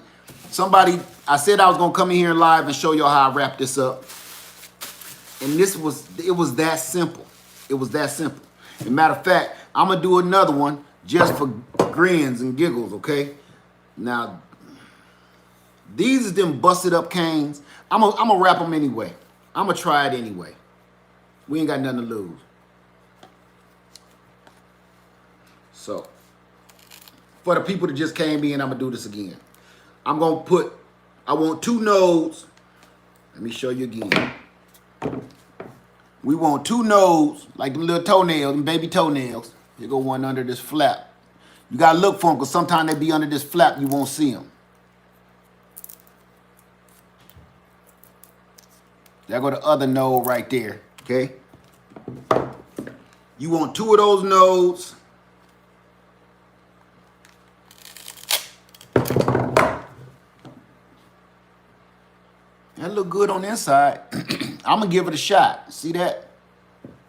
I said I was going to come in here live and show y'all how I wrap this up. And it was that simple. It was that simple. As a matter of fact, I'm going to do another one just for grins and giggles, okay? Now, these is them busted up canes. I'm going to wrap them anyway. I'm going to try it anyway. We ain't got nothing to lose. So, for the people that just came in, I'm going to do this again. I'm going to I want 2 nodes. Let me show you again. We want 2 nodes, like them little toenails, them baby toenails. Here go one under this flap. You got to look for them because sometimes they be under this flap. You won't see them. There go the other node right there, okay? You want 2 of those nodes. That look good on the inside. I'm going to give it a shot. See that?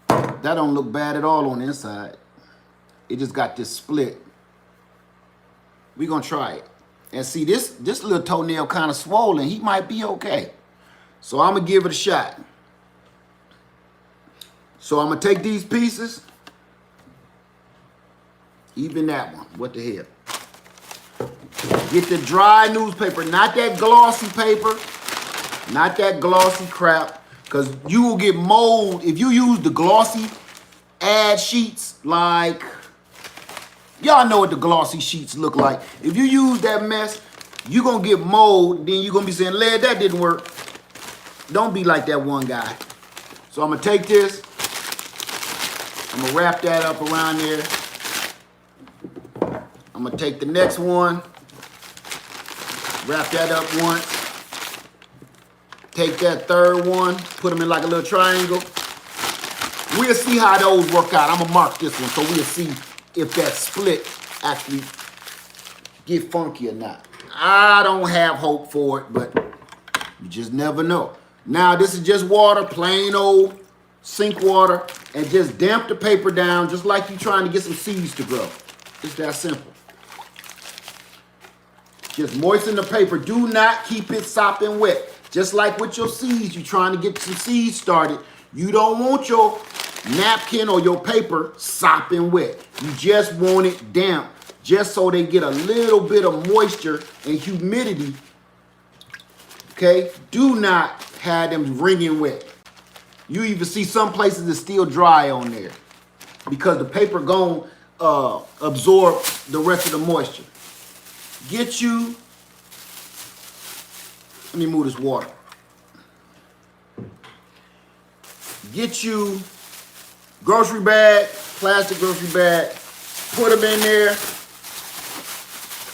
That don't look bad at all on the inside. It just got this split. We're going to try it. And see, this little toenail kind of swollen. He might be okay. So I'm going to give it a shot. So I'm going to take these pieces. Even that one. What the hell? Get the dry newspaper, not that glossy paper. Not that glossy crap. Because you will get mold. If you use the glossy ad sheets, like, y'all know what the glossy sheets look like. If you use that mess, you're going to get mold. Then you're going to be saying, Lad, that didn't work. Don't be like that one guy. So I'm going to take this. I'm going to wrap that up around there. I'm going to take the next one. Wrap that up once. Take that third one. Put them in like a little triangle. We'll see how those work out. I'm going to mark this one so we'll see if that split actually get funky or not. I don't have hope for it, but you just never know. Now, this is just water, plain old sink water, and just damp the paper down just like you're trying to get some seeds to grow. It's that simple. Just moisten the paper. Do not keep it sopping wet. Just like with your seeds, you're trying to get some seeds started. You don't want your napkin or your paper sopping wet. You just want it damp, just so they get a little bit of moisture and humidity. Okay? Do not have them wringing wet. You even see some places it's still dry on there because the paper gonna absorb the rest of the moisture. Get you, let me move this water. Get you grocery bag, plastic grocery bag, put them in there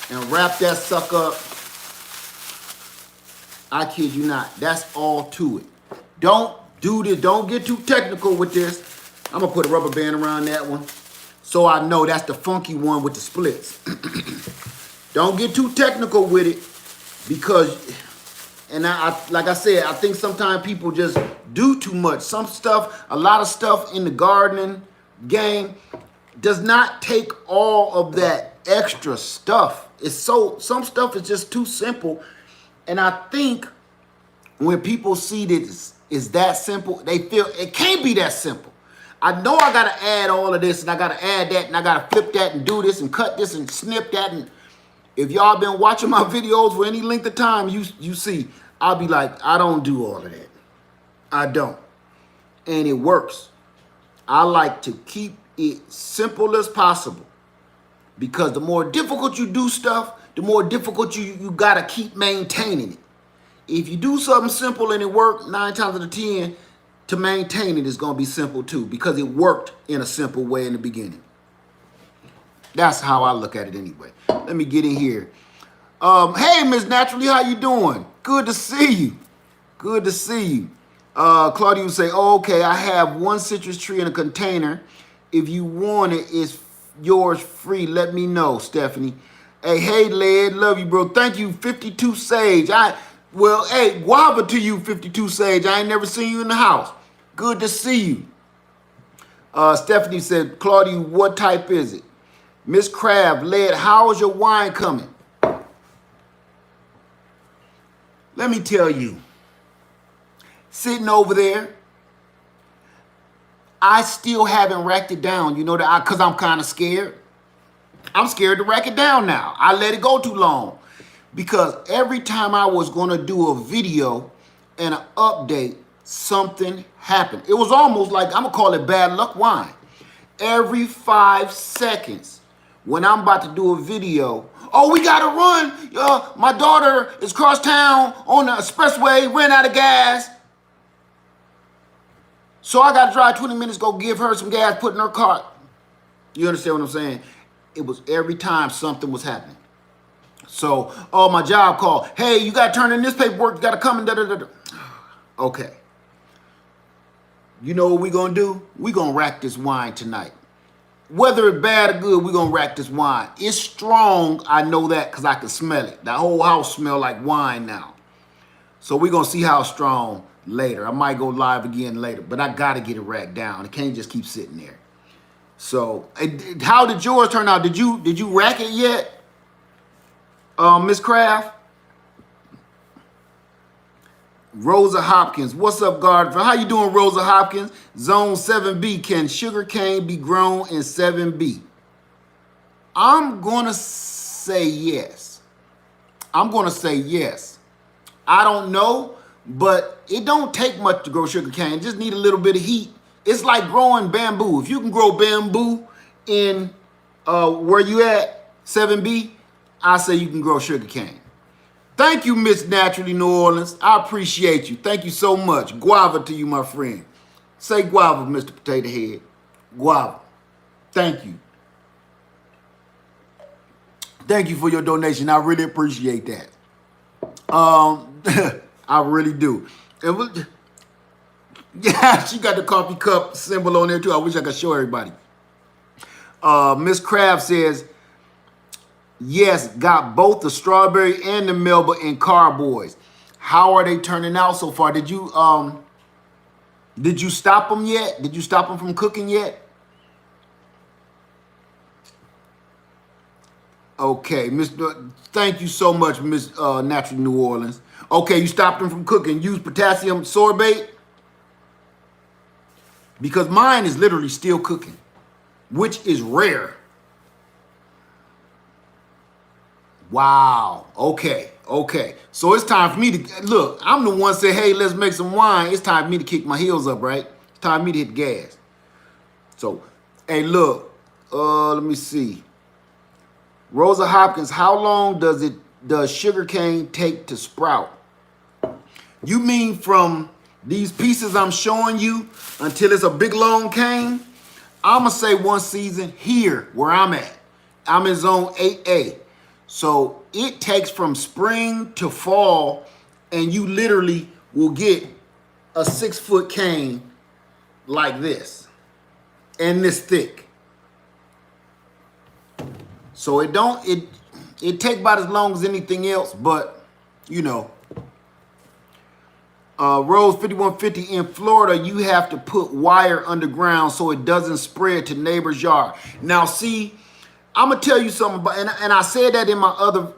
and wrap that sucker up. I kid you not, that's all to it. Don't do this, don't get too technical with this. I'm gonna put a rubber band around that one so I know that's the funky one with the splits. Don't get too technical with it because, and I like I said, I think sometimes people just do too much. Some stuff, a lot of stuff in the gardening game does not take all of that extra stuff. It's so, some stuff is just too simple. And I think when people see this is that simple, they feel it can't be that simple. I know I gotta add all of this and I gotta add that and I gotta flip that and do this and cut this and snip that. And if y'all been watching my videos for any length of time, you see, I'll be like, I don't do all of that. I don't. And it works. I like to keep it simple as possible because the more difficult you do stuff, the more difficult you gotta keep maintaining it. If you do something simple and it worked, 9 times out of 10, to maintain it is gonna be simple too because it worked in a simple way in the beginning. That's how I look at it anyway. Let me get in here. Hey, Miss Naturally, how you doing? Good to see you. Good to see you. Claudia would say, oh, okay, I have one citrus tree in a container. If you want it, it's yours free. Let me know, Stephanie. Hey, Led, love you, bro. Thank you, 52 Sage. Well, hey, guava to you, 52 Sage. I ain't never seen you in the house. Good to see you. Stephanie said, Claudia, what type is it? Miss Crab, Led, how is your wine coming? Let me tell you, sitting over there, I still haven't racked it down, you know, that because I'm kind of scared. I'm scared to rack it down now. I let it go too long because every time I was going to do a video and an update, something happened. It was almost like, I'm going to call it bad luck wine. Every 5 seconds when I'm about to do a video, oh, we got to run. My daughter is cross town on the expressway, ran out of gas. So I got to drive 20 minutes, go give her some gas, put in her car. You understand what I'm saying? It was every time something was happening. So, oh, my job call. Hey, you got to turn in this paperwork. You got to come and da-da-da-da. Okay. You know what we're going to do? We're going to rack this wine tonight. Whether it's bad or good, we're going to rack this wine. It's strong. I know that because I can smell it. The whole house smells like wine now. So we're going to see how strong later. I might go live again later, but I got to get it racked down. It can't just keep sitting there. So how did yours turn out? Did you rack it yet, Miss Craft? Rosa Hopkins, what's up, Guard? How you doing, Rosa Hopkins? Zone 7B, can sugarcane be grown in 7B? I'm gonna say yes. I'm gonna say yes. I don't know, but it don't take much to grow sugarcane. It just need a little bit of heat. It's like growing bamboo. If you can grow bamboo in where you at, 7B, I say you can grow sugarcane. Thank you, Miss Naturally New Orleans. I appreciate you. Thank you so much. Guava to you, my friend. Say guava, Mr. Potato Head. Guava. Thank you. Thank you for your donation. I really appreciate that. I really do. Yeah, she got the coffee cup symbol on there too. I wish I could show everybody. Miss Crab says, yes, got both the strawberry and the Melba in carboys. How are they turning out so far? Did you Did you stop them yet? Did you stop them from cooking yet? Okay, thank you so much, Miss Natural New Orleans. Okay, you stopped them from cooking. Use potassium sorbate? Because mine is literally still cooking, which is rare. Wow. Okay. Okay. So it's time for me to look. I'm the one say, hey, let's make some wine. It's time for me to kick my heels up, right? It's time for me to hit the gas. So, hey, look. Let me see. Rosa Hopkins, how long does sugarcane take to sprout? You mean from these pieces I'm showing you until it's a big long cane? I'ma say one season here where I'm at. I'm in zone 8A. So it takes from spring to fall, and you literally will get a 6-foot cane like this and this thick. So it take about as long as anything else, but you know. Rose 5150 in Florida, you have to put wire underground so it doesn't spread to neighbor's yard. Now see, I'm gonna tell you something about, and I said that in my other,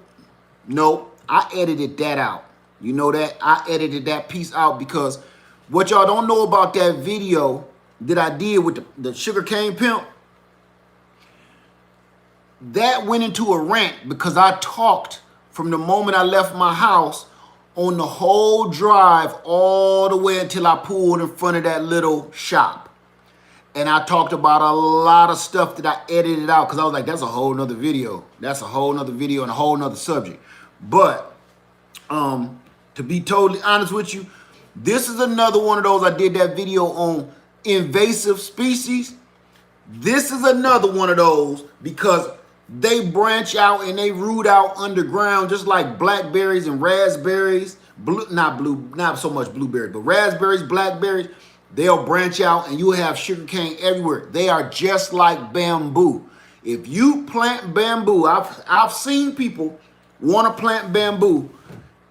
no, I edited that out. You know that? I edited that piece out because what y'all don't know about that video that I did with the sugarcane pimp, that went into a rant because I talked from the moment I left my house on the whole drive all the way until I pulled in front of that little shop. And I talked about a lot of stuff that I edited out because I was like, that's a whole nother video. That's a whole nother video and a whole nother subject. But to be totally honest with you, this is another one of those. I did that video on invasive species. This is another one of those because they branch out and they root out underground just like blackberries and raspberries. Not so much blueberries, but raspberries, blackberries. They'll branch out and you'll have sugarcane everywhere. They are just like bamboo. If you plant bamboo, I've seen people want to plant bamboo,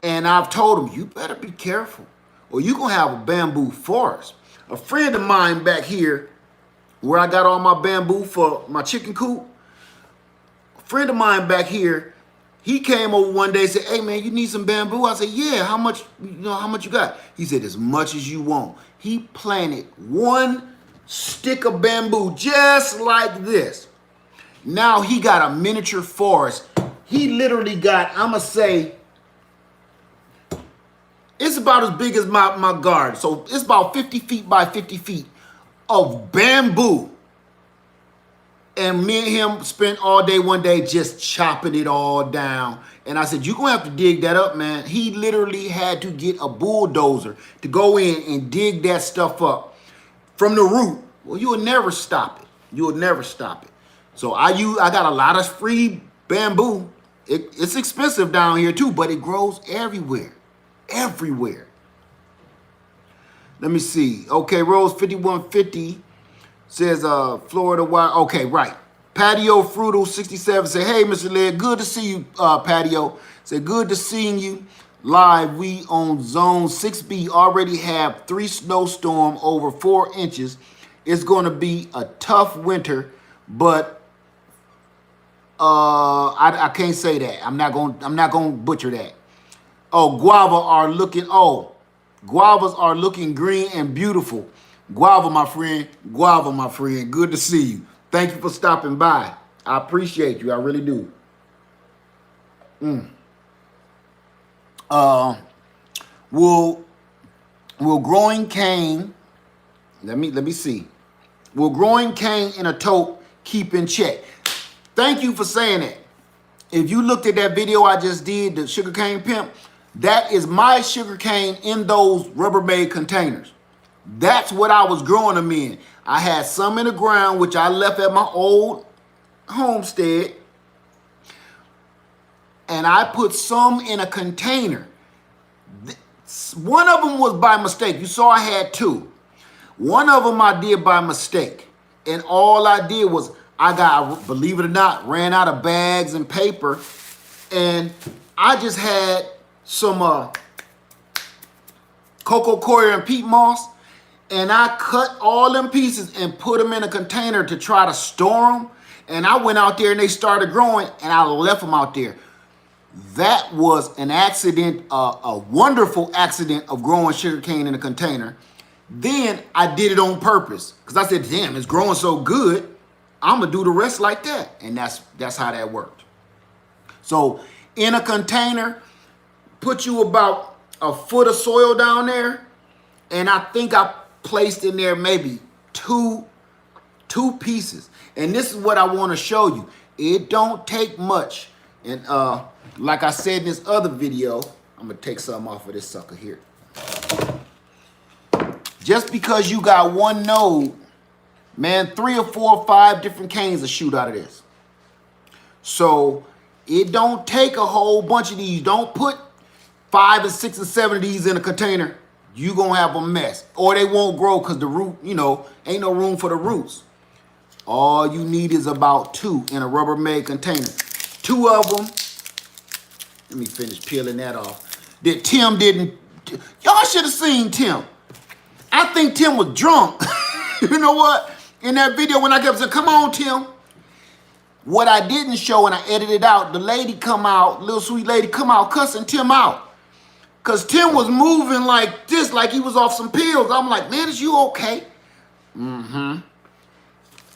and I've told them, you better be careful or you're going to have a bamboo forest. A friend of mine back here, where I got all my bamboo for my chicken coop, a friend of mine back here, he came over one day and said, hey man, you need some bamboo? I said, yeah, how much you got? He said, as much as you want. He planted one stick of bamboo just like this. Now he got a miniature forest. He literally got, I'ma say, it's about as big as my garden. So it's about 50 feet by 50 feet of bamboo. And me and him spent all day one day just chopping it all down. And I said, you're going to have to dig that up, man. He literally had to get a bulldozer to go in and dig that stuff up from the root. Well, you will never stop it. You will never stop it. So I got a lot of free bamboo. It's expensive down here too, but it grows everywhere. Everywhere. Let me see. Okay, Rose 5150 says Florida Wild. Okay, right. Patio Frutal 67 say, hey, Mr. Led, good to see you, Patio. Say, good to seeing you live. We on zone 6B already have 3 snowstorm over 4 inches. It's going to be a tough winter, but I can't say that. I'm not going to butcher that. Oh, guavas are looking green and beautiful. Guava, my friend. Guava, my friend. Good to see you. Thank you for stopping by. I appreciate you. I really do. Will growing cane, let me see. Will growing cane in a tote keep in check? Thank you for saying that. If you looked at that video I just did, the sugarcane pimp, that is my sugarcane in those Rubbermaid containers. That's what I was growing them in. I had some in the ground, which I left at my old homestead. And I put some in a container. One of them was by mistake. You saw I had 2. One of them I did by mistake. And all I did was I got, believe it or not, ran out of bags and paper. And I just had some cocoa coir and peat moss. And I cut all them pieces and put them in a container to try to store them. And I went out there and they started growing and I left them out there. That was an accident, a wonderful accident of growing sugarcane in a container. Then I did it on purpose because I said, damn, it's growing so good. I'm going to do the rest like that. And that's how that worked. So in a container, put you about a foot of soil down there. And I think I placed in there maybe two pieces. And this is what I want to show you. It don't take much. And like I said in this other video, I'm going to take some off of this sucker here. Just because you got one node, man, 3 or 4 or 5 different canes will shoot out of this. So it don't take a whole bunch of these. Don't put 5 and 6 and 7 of these in a container. You gonna have a mess. Or they won't grow because the root, you know, ain't no room for the roots. All you need is about 2 in a Rubbermaid container. 2 of them. Let me finish peeling that off. That Tim didn't. Y'all should have seen Tim. I think Tim was drunk. You know what? In that video when I kept saying, come on, Tim. What I didn't show and I edited out, the lady come out, little sweet lady come out cussing Tim out. Because Tim was moving like this, like he was off some pills. I'm like, man, is you okay? Mm-hmm.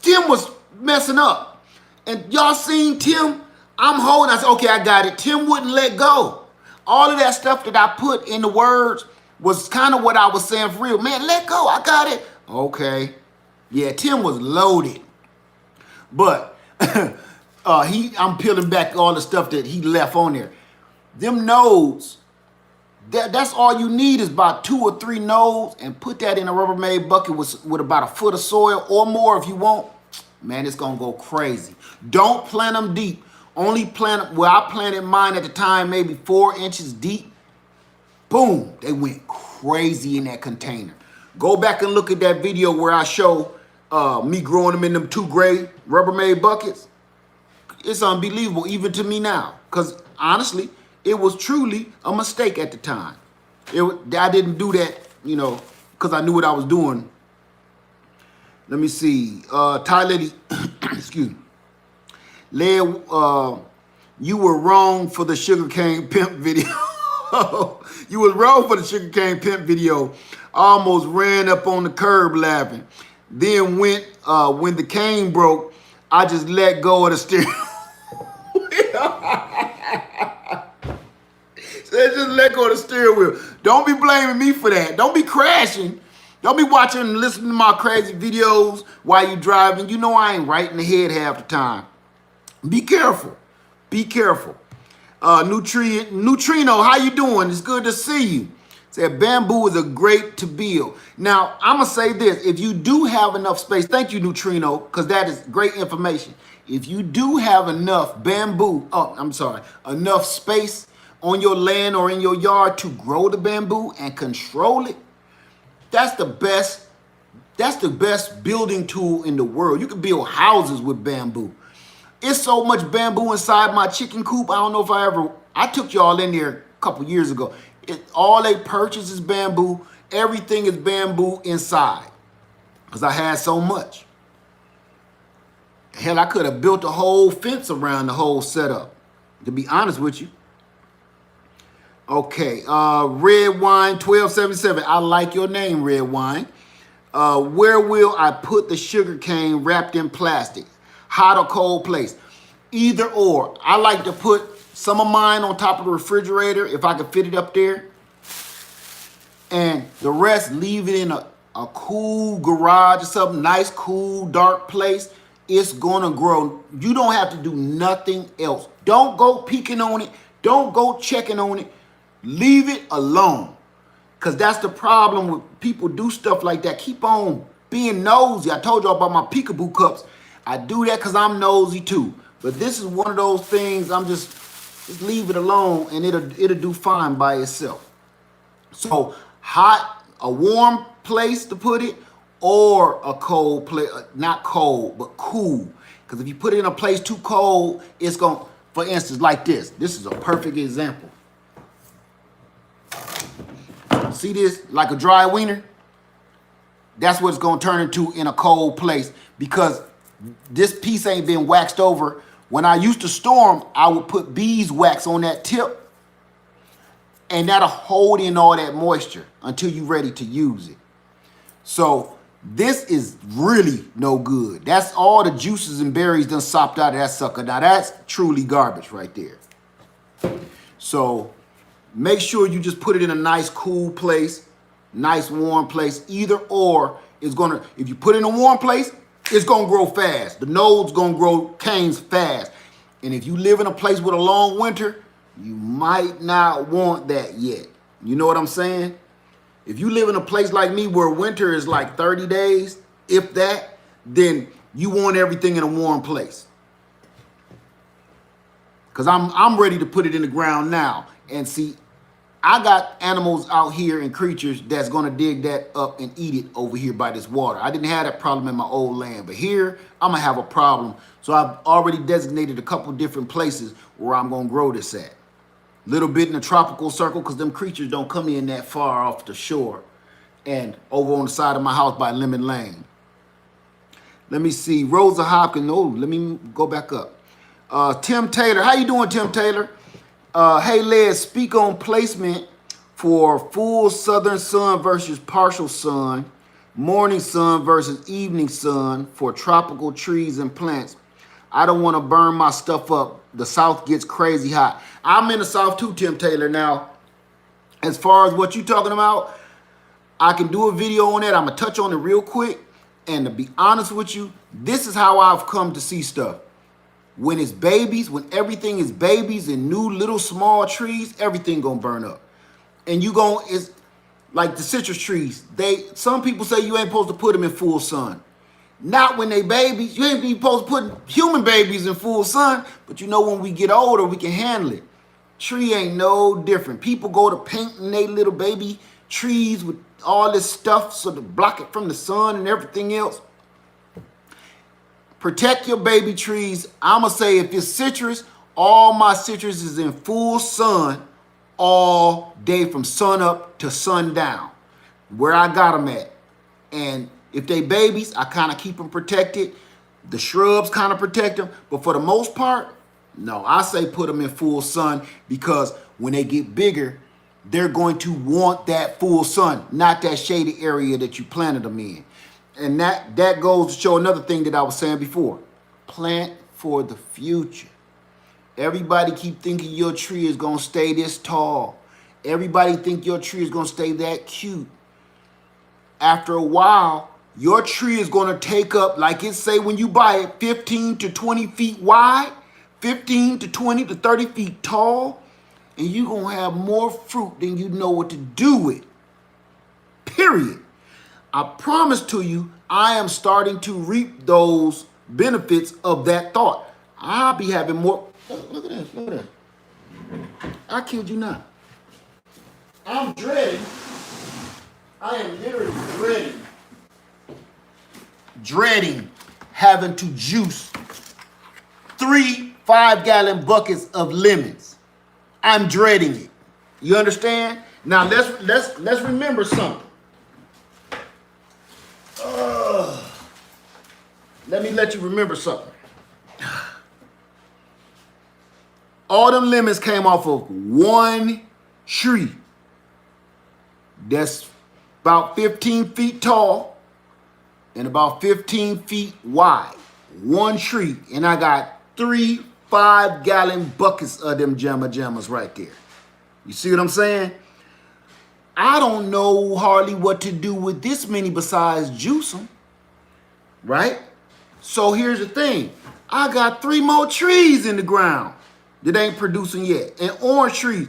Tim was messing up. And y'all seen Tim? I'm holding. I said, okay, I got it. Tim wouldn't let go. All of that stuff that I put in the words was kind of what I was saying for real. Man, let go. I got it. Okay. Yeah, Tim was loaded. But I'm peeling back all the stuff that he left on there. Them nodes, that's all you need is about 2 or 3 nodes, and put that in a Rubbermaid bucket with about a foot of soil or more if you want. Man, it's going to go crazy. Don't plant them deep. Only plant them, well, I planted mine at the time maybe 4 inches deep. Boom, they went crazy in that container. Go back and look at that video where I show me growing them in them 2 gray Rubbermaid buckets. It's unbelievable even to me now, because honestly, it was truly a mistake at the time. I didn't do that, you know, because I knew what I was doing. Let me see. Ty Lady, excuse me. Leia, you were wrong for the Sugarcane Pimp video. You was wrong for the Sugarcane Pimp video. I almost ran up on the curb laughing. Then when the cane broke, I just let go of the steering. Just let go of the steering wheel. Don't be blaming me for that. Don't be crashing. Don't be watching and listening to my crazy videos while you're driving. You know I ain't right in the head half the time. Be careful. Be careful. Neutrino, how you doing? It's good to see you. Said bamboo is a great to build. Now, I'm going to say this. If you do have enough space, thank you, Neutrino, because that is great information. If you do have enough bamboo, enough space on your land or in your yard to grow the bamboo and control it, that's the best building tool in the world. You can build houses with bamboo. It's so much bamboo inside my chicken coop. I don't know if I took y'all in there a couple years ago. All they purchase is bamboo. Everything is bamboo inside because I had so much. Hell, I could have built a whole fence around the whole setup, to be honest with you. Okay, Red Wine 1277. I like your name, Red Wine. Where will I put the sugar cane wrapped in plastic? Hot or cold place? Either or. I like to put some of mine on top of the refrigerator if I can fit it up there. And the rest, leave it in a cool garage or something, nice, cool, dark place. It's gonna grow. You don't have to do nothing else. Don't go peeking on it. Don't go checking on it. Leave it alone. Because that's the problem with people do stuff like that. Keep on being nosy. I told y'all about my peekaboo cups. I do that because I'm nosy too. But this is one of those things I'm just leave it alone and it'll do fine by itself. So a warm place to put it, or a cold place, not cold, but cool. Because if you put it in a place too cold, it's going to, for instance, like this. This is a perfect example. See this? Like a dry wiener? That's what it's going to turn into in a cold place, because this piece ain't been waxed over. When I used to store them, I would put beeswax on that tip, and that'll hold in all that moisture until you're ready to use it. So this is really no good. That's all the juices and berries done sopped out of that sucker. Now that's truly garbage right there. So make sure you just put it in a nice cool place, nice warm place. Either or is gonna, if you put it in a warm place, it's gonna grow fast. The nodes gonna grow canes fast. And if you live in a place with a long winter, you might not want that yet. You know what I'm saying? If you live in a place like me where winter is like 30 days, if that, then you want everything in a warm place. Because I'm ready to put it in the ground now. And see, I got animals out here and creatures that's going to dig that up and eat it over here by this water. I didn't have that problem in my old land, but here I'm going to have a problem. So I've already designated a couple different places where I'm going to grow this at. Little bit in the tropical circle, because them creatures don't come in that far off the shore. And over on the side of my house by Lemon Lane. Let me see. Rosa Hopkins. Oh, let me go back up. Tim Taylor. How you doing, Tim Taylor? Hey, Les, speak on placement for full southern sun versus partial sun, morning sun versus evening sun for tropical trees and plants. I don't want to burn my stuff up. The South gets crazy hot. I'm in the South too, Tim Taylor. Now, as far as what you're talking about, I can do a video on that. I'm going to touch on it real quick. And to be honest with you, this is how I've come to see stuff. When it's babies, when everything is babies and new little small trees, everything going to burn up. And it's like the citrus trees. Some people say you ain't supposed to put them in full sun. Not when they babies. You ain't supposed to put human babies in full sun. But you know, when we get older, we can handle it. Tree ain't no different. People go to painting their little baby trees with all this stuff so to block it from the sun and everything else. Protect your baby trees. I'm going to say if it's citrus, all my citrus is in full sun all day from sun up to sundown, where I got them at. And if they babies, I kind of keep them protected. The shrubs kind of protect them. But for the most part, no, I say put them in full sun, because when they get bigger, they're going to want that full sun, not that shaded area that you planted them in. And that goes to show another thing that I was saying before. Plant for the future. Everybody keep thinking your tree is going to stay this tall. Everybody think your tree is going to stay that cute. After a while, your tree is going to take up, like it say when you buy it, 15 to 20 feet wide, 15 to 20 to 30 feet tall, and you're going to have more fruit than you know what to do with. Period. I promise to you, I am starting to reap those benefits of that thought. I'll be having more. Look at this. Look at that. I killed you not. I'm dreading. I am literally dreading having to juice 3 5-gallon buckets of lemons. I'm dreading it. You understand? Now let's remember something. Let me let you remember something. All them lemons came off of one tree that's about 15 feet tall and about 15 feet wide. One tree. And I got 3 5-gallon buckets of them jammas right there. You see what I'm saying? I don't know hardly what to do with this many besides juice them. Right? So here's the thing. I got 3 more trees in the ground that ain't producing yet. And orange trees.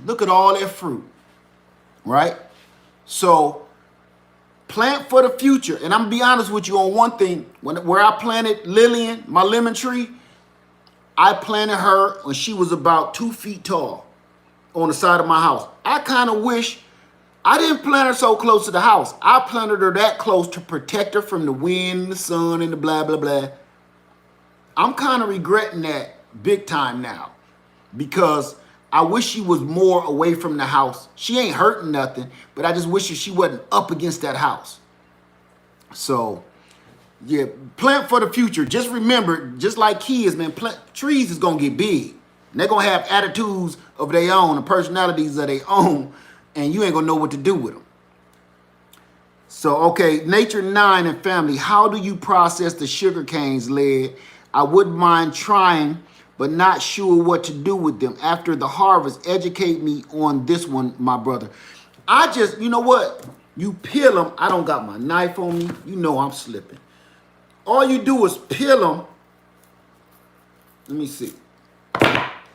Look at all that fruit. Right? So plant for the future. And I'm going to be honest with you on one thing. Where I planted Lillian, my lemon tree, I planted her when she was about 2 feet tall on the side of my house. I kind of wish I didn't plant her so close to the house. I planted her that close to protect her from the wind, the sun, and the blah, blah, blah. I'm kind of regretting that big time now, because I wish she was more away from the house. She ain't hurting nothing, but I just wish she wasn't up against that house. So yeah, plant for the future. Just remember, just like kids, man, trees is gonna get big. And they're gonna have attitudes of their own and personalities of their own, and you ain't gonna know what to do with them. So, okay, Nature 9 and family, how do you process the sugar canes, Led? I wouldn't mind trying, but not sure what to do with them. After the harvest, educate me on this one, my brother. I just, you know what? You peel them. I don't got my knife on me. You know I'm slipping. All you do is peel them. Let me see.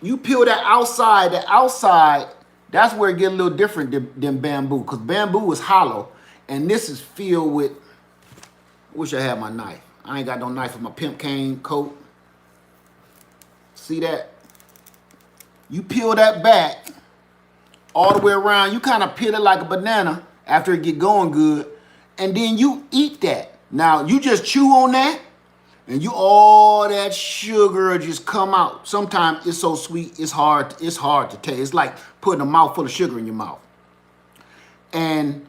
You peel that outside. The outside, that's where it get a little different than bamboo, because bamboo is hollow, and this is filled with, I wish I had my knife. I ain't got no knife for my pimp cane coat. See that? You peel that back all the way around. You kind of peel it like a banana after it get going good, and then you eat that. Now, you just chew on that, and all that sugar will just come out. Sometimes it's so sweet, it's hard to taste. It's like putting a mouthful of sugar in your mouth. And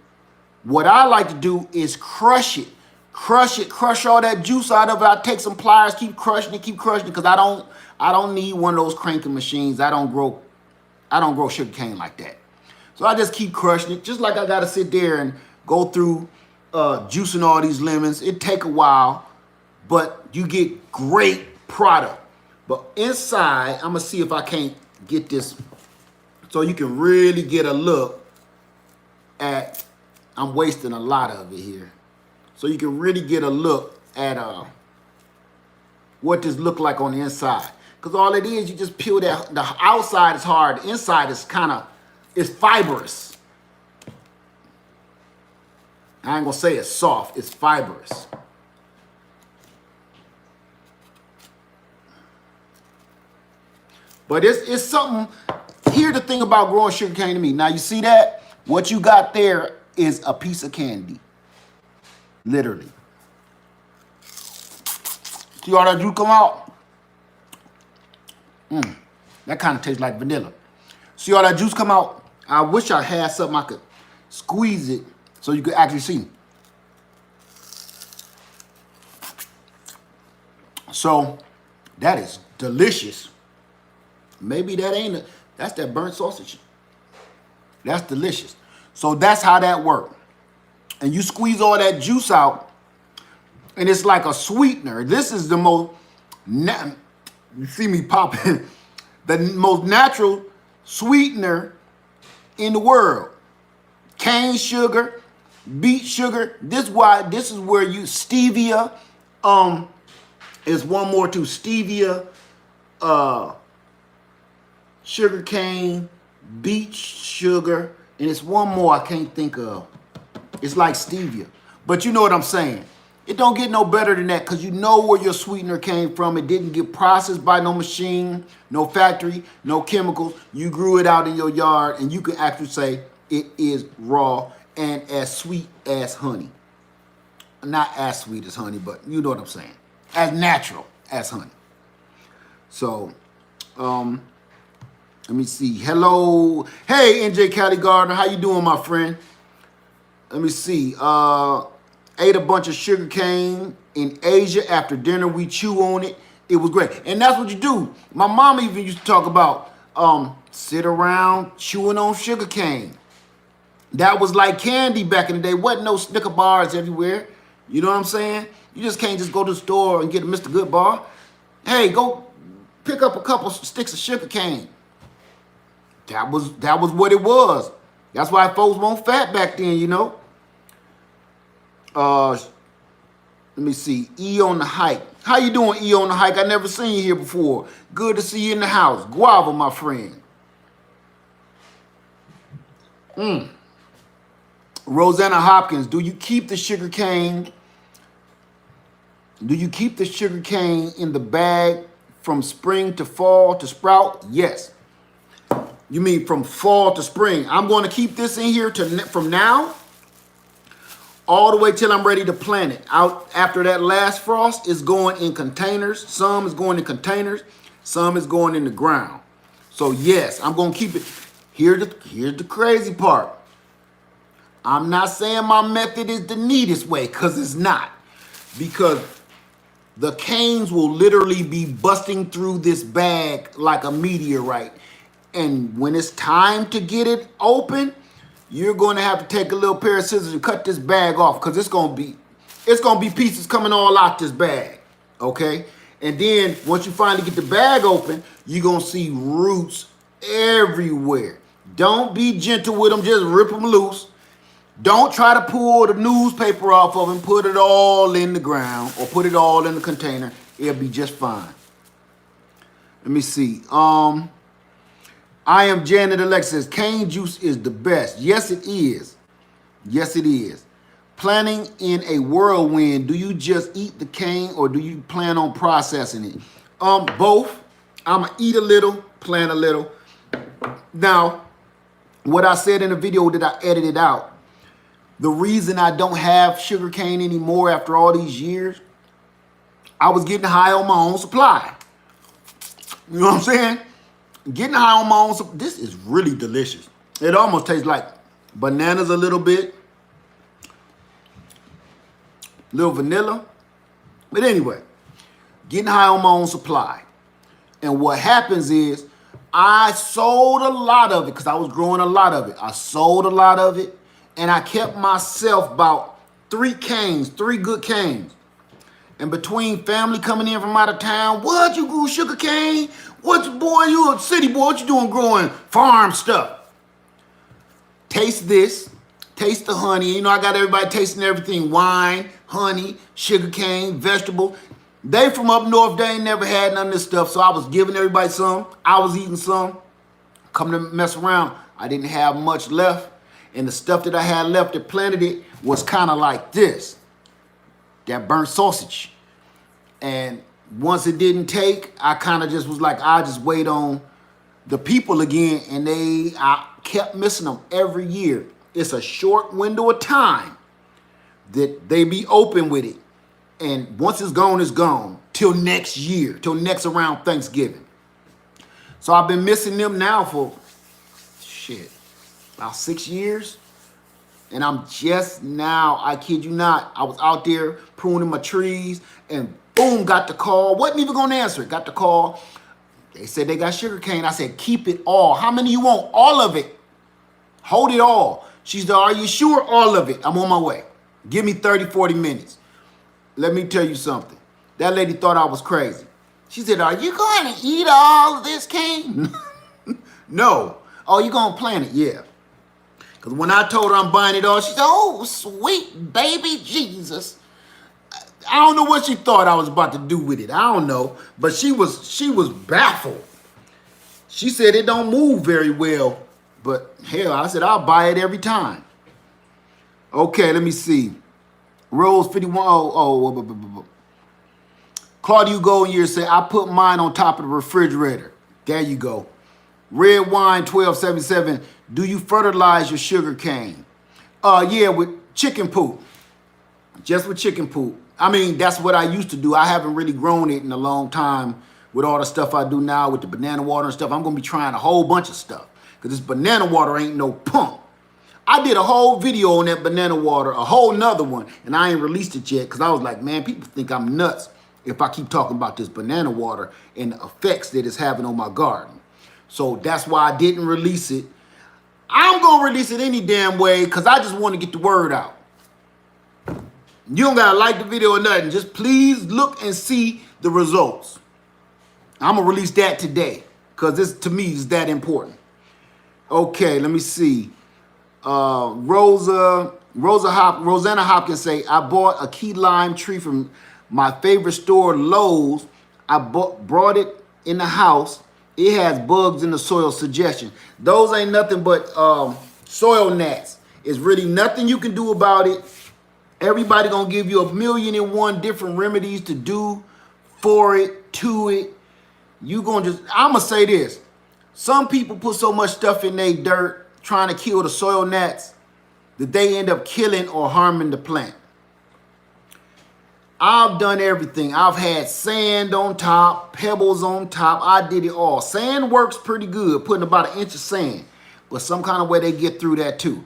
what I like to do is crush it. Crush all that juice out of it. I take some pliers, keep crushing it, because I don't need one of those cranking machines. I don't grow sugar cane like that. So I just keep crushing it, just like I gotta sit there and go through juicing all these lemons. It take a while, but you get great product. But inside, I'm gonna see if I can't get this so you can really get a look at, I'm wasting a lot of it here. So you can really get a look at what this look like on the inside. Because all it is, you just peel that, the outside is hard, the inside is it's fibrous. I ain't gonna say it's soft, it's fibrous. But it's something. Here's the thing about growing sugar cane to me. Now you see that? What you got there is a piece of candy. Literally. See all that juice come out? That kind of tastes like vanilla. See all that juice come out? I wish I had something I could squeeze it so you could actually see. So that is delicious. Maybe that ain't that's that burnt sausage. That's delicious. So that's how that works. And you squeeze all that juice out, and it's like a sweetener. This is the most, you see me popping, the most natural sweetener in the world. Cane sugar, beet sugar. This is where you, stevia, is one more too. Stevia, sugar cane, beet sugar, and it's one more I can't think of. It's like stevia, but you know what I'm saying. It don't get no better than that, because you know where your sweetener came from. It didn't get processed by no machine, no factory, no chemicals. You grew it out in your yard, and you can actually say it is raw and as sweet as honey. Not as sweet as honey, but you know what I'm saying. As natural as honey. So, let me see. Hello. Hey, NJ Cali Gardner. How you doing, my friend? Let me see. Ate a bunch of sugar cane in Asia. After dinner, we chew on it. It was great. And that's what you do. My mom even used to talk about sit around chewing on sugar cane. That was like candy back in the day. Wasn't no Snicker bars everywhere. You know what I'm saying? You just can't just go to the store and get a Mr. Good bar. Hey, go pick up a couple sticks of sugar cane. That was what it was. That's why folks weren't fat back then, you know. Let me see. E on the hike. How you doing, E on the hike? I never seen you here before. Good to see you in the house. Guava, my friend. Rosanna Hopkins, do you keep the sugar cane? Do you keep the sugar cane in the bag from spring to fall to sprout? Yes. You mean from fall to spring? I'm going to keep this in here from now all the way till I'm ready to plant it. Out after that last frost, it's going in containers. Some is going in containers. Some is going in the ground. So yes, I'm going to keep it. Here's the crazy part. I'm not saying my method is the neatest way, because it's not. Because the canes will literally be busting through this bag like a meteorite. And when it's time to get it open, you're going to have to take a little pair of scissors and cut this bag off, because it's going to be pieces coming all out this bag. Okay? And then once you finally get the bag open, you're going to see roots everywhere. Don't be gentle with them. Just rip them loose. Don't try to pull the newspaper off of them. Put it all in the ground or put it all in the container. It'll be just fine. Let me see. I am Janet Alexis. Cane juice is the best. Yes, it is. Yes, it is. Planning in a whirlwind. Do you just eat the cane or do you plan on processing it? Both. I'ma eat a little, plan a little. Now, what I said in the video that I edited out, the reason I don't have sugar cane anymore after all these years, I was getting high on my own supply. You know what I'm saying? Getting high on my own supply. This is really delicious. It almost tastes like bananas a little bit. Little vanilla. But anyway, getting high on my own supply. And what happens is I sold a lot of it because I was growing a lot of it. I sold a lot of it. And I kept myself about 3 canes, 3 good canes. And between family coming in from out of town, what you grew sugar cane? What, boy, you a city boy, what you doing growing farm stuff? Taste this, taste the honey. You know, I got everybody tasting everything, wine, honey, sugar cane, vegetable. They from up north, they ain't never had none of this stuff. So I was giving everybody some. I was eating some. Coming to mess around, I didn't have much left. And the stuff that I had left that planted it was kind of like this. That burnt sausage. And once it didn't take, I kind of just was like, I'll just wait on the people again. And I kept missing them every year. It's a short window of time that they be open with it. And once it's gone till next year, till next around Thanksgiving. So I've been missing them now for, about 6 years. And I'm just now, I kid you not, I was out there pruning my trees and boom, got the call. Wasn't even going to answer it. Got the call. They said they got sugar cane. I said, keep it all. How many you want? All of it. Hold it all. She said, are you sure? All of it. I'm on my way. Give me 30, 40 minutes. Let me tell you something. That lady thought I was crazy. She said, are you going to eat all of this cane? No. Oh, you going to plant it? Yeah. Because when I told her I'm buying it all, she said, oh, sweet baby Jesus. I don't know what she thought I was about to do with it. I don't know. But she was baffled. She said it don't move very well. But hell, I said, I'll buy it every time. Okay, let me see. Rose 51. Claudia Golden say, I put mine on top of the refrigerator. There you go. Red Wine 1277. Do you fertilize your sugar cane? Yeah, with chicken poop. Just with chicken poop. I mean, that's what I used to do. I haven't really grown it in a long time with all the stuff I do now with the banana water and stuff. I'm going to be trying a whole bunch of stuff because this banana water ain't no pump. I did a whole video on that banana water, a whole nother one, and I ain't released it yet because I was like, man, people think I'm nuts if I keep talking about this banana water and the effects that it's having on my garden. So that's why I didn't release it. I'm going to release it any damn way because I just want to get the word out. You don't got to like the video or nothing. Just please look and see the results. I'm going to release that today because this, to me, is that important. Okay, let me see. Rosanna Hopkins say, I bought a key lime tree from my favorite store, Lowe's. I brought it in the house. It has bugs in the soil. Suggestion. Those ain't nothing but soil gnats. It's really nothing you can do about it. Everybody gonna give you 1,000,001 different remedies to do for it, to it. You gonna just, I'm gonna say this. Some people put so much stuff in their dirt trying to kill the soil gnats that they end up killing or harming the plant. I've done everything. I've had sand on top, pebbles on top. I did it all. Sand works pretty good, putting about 1 inch of sand. But some kind of way they get through that too.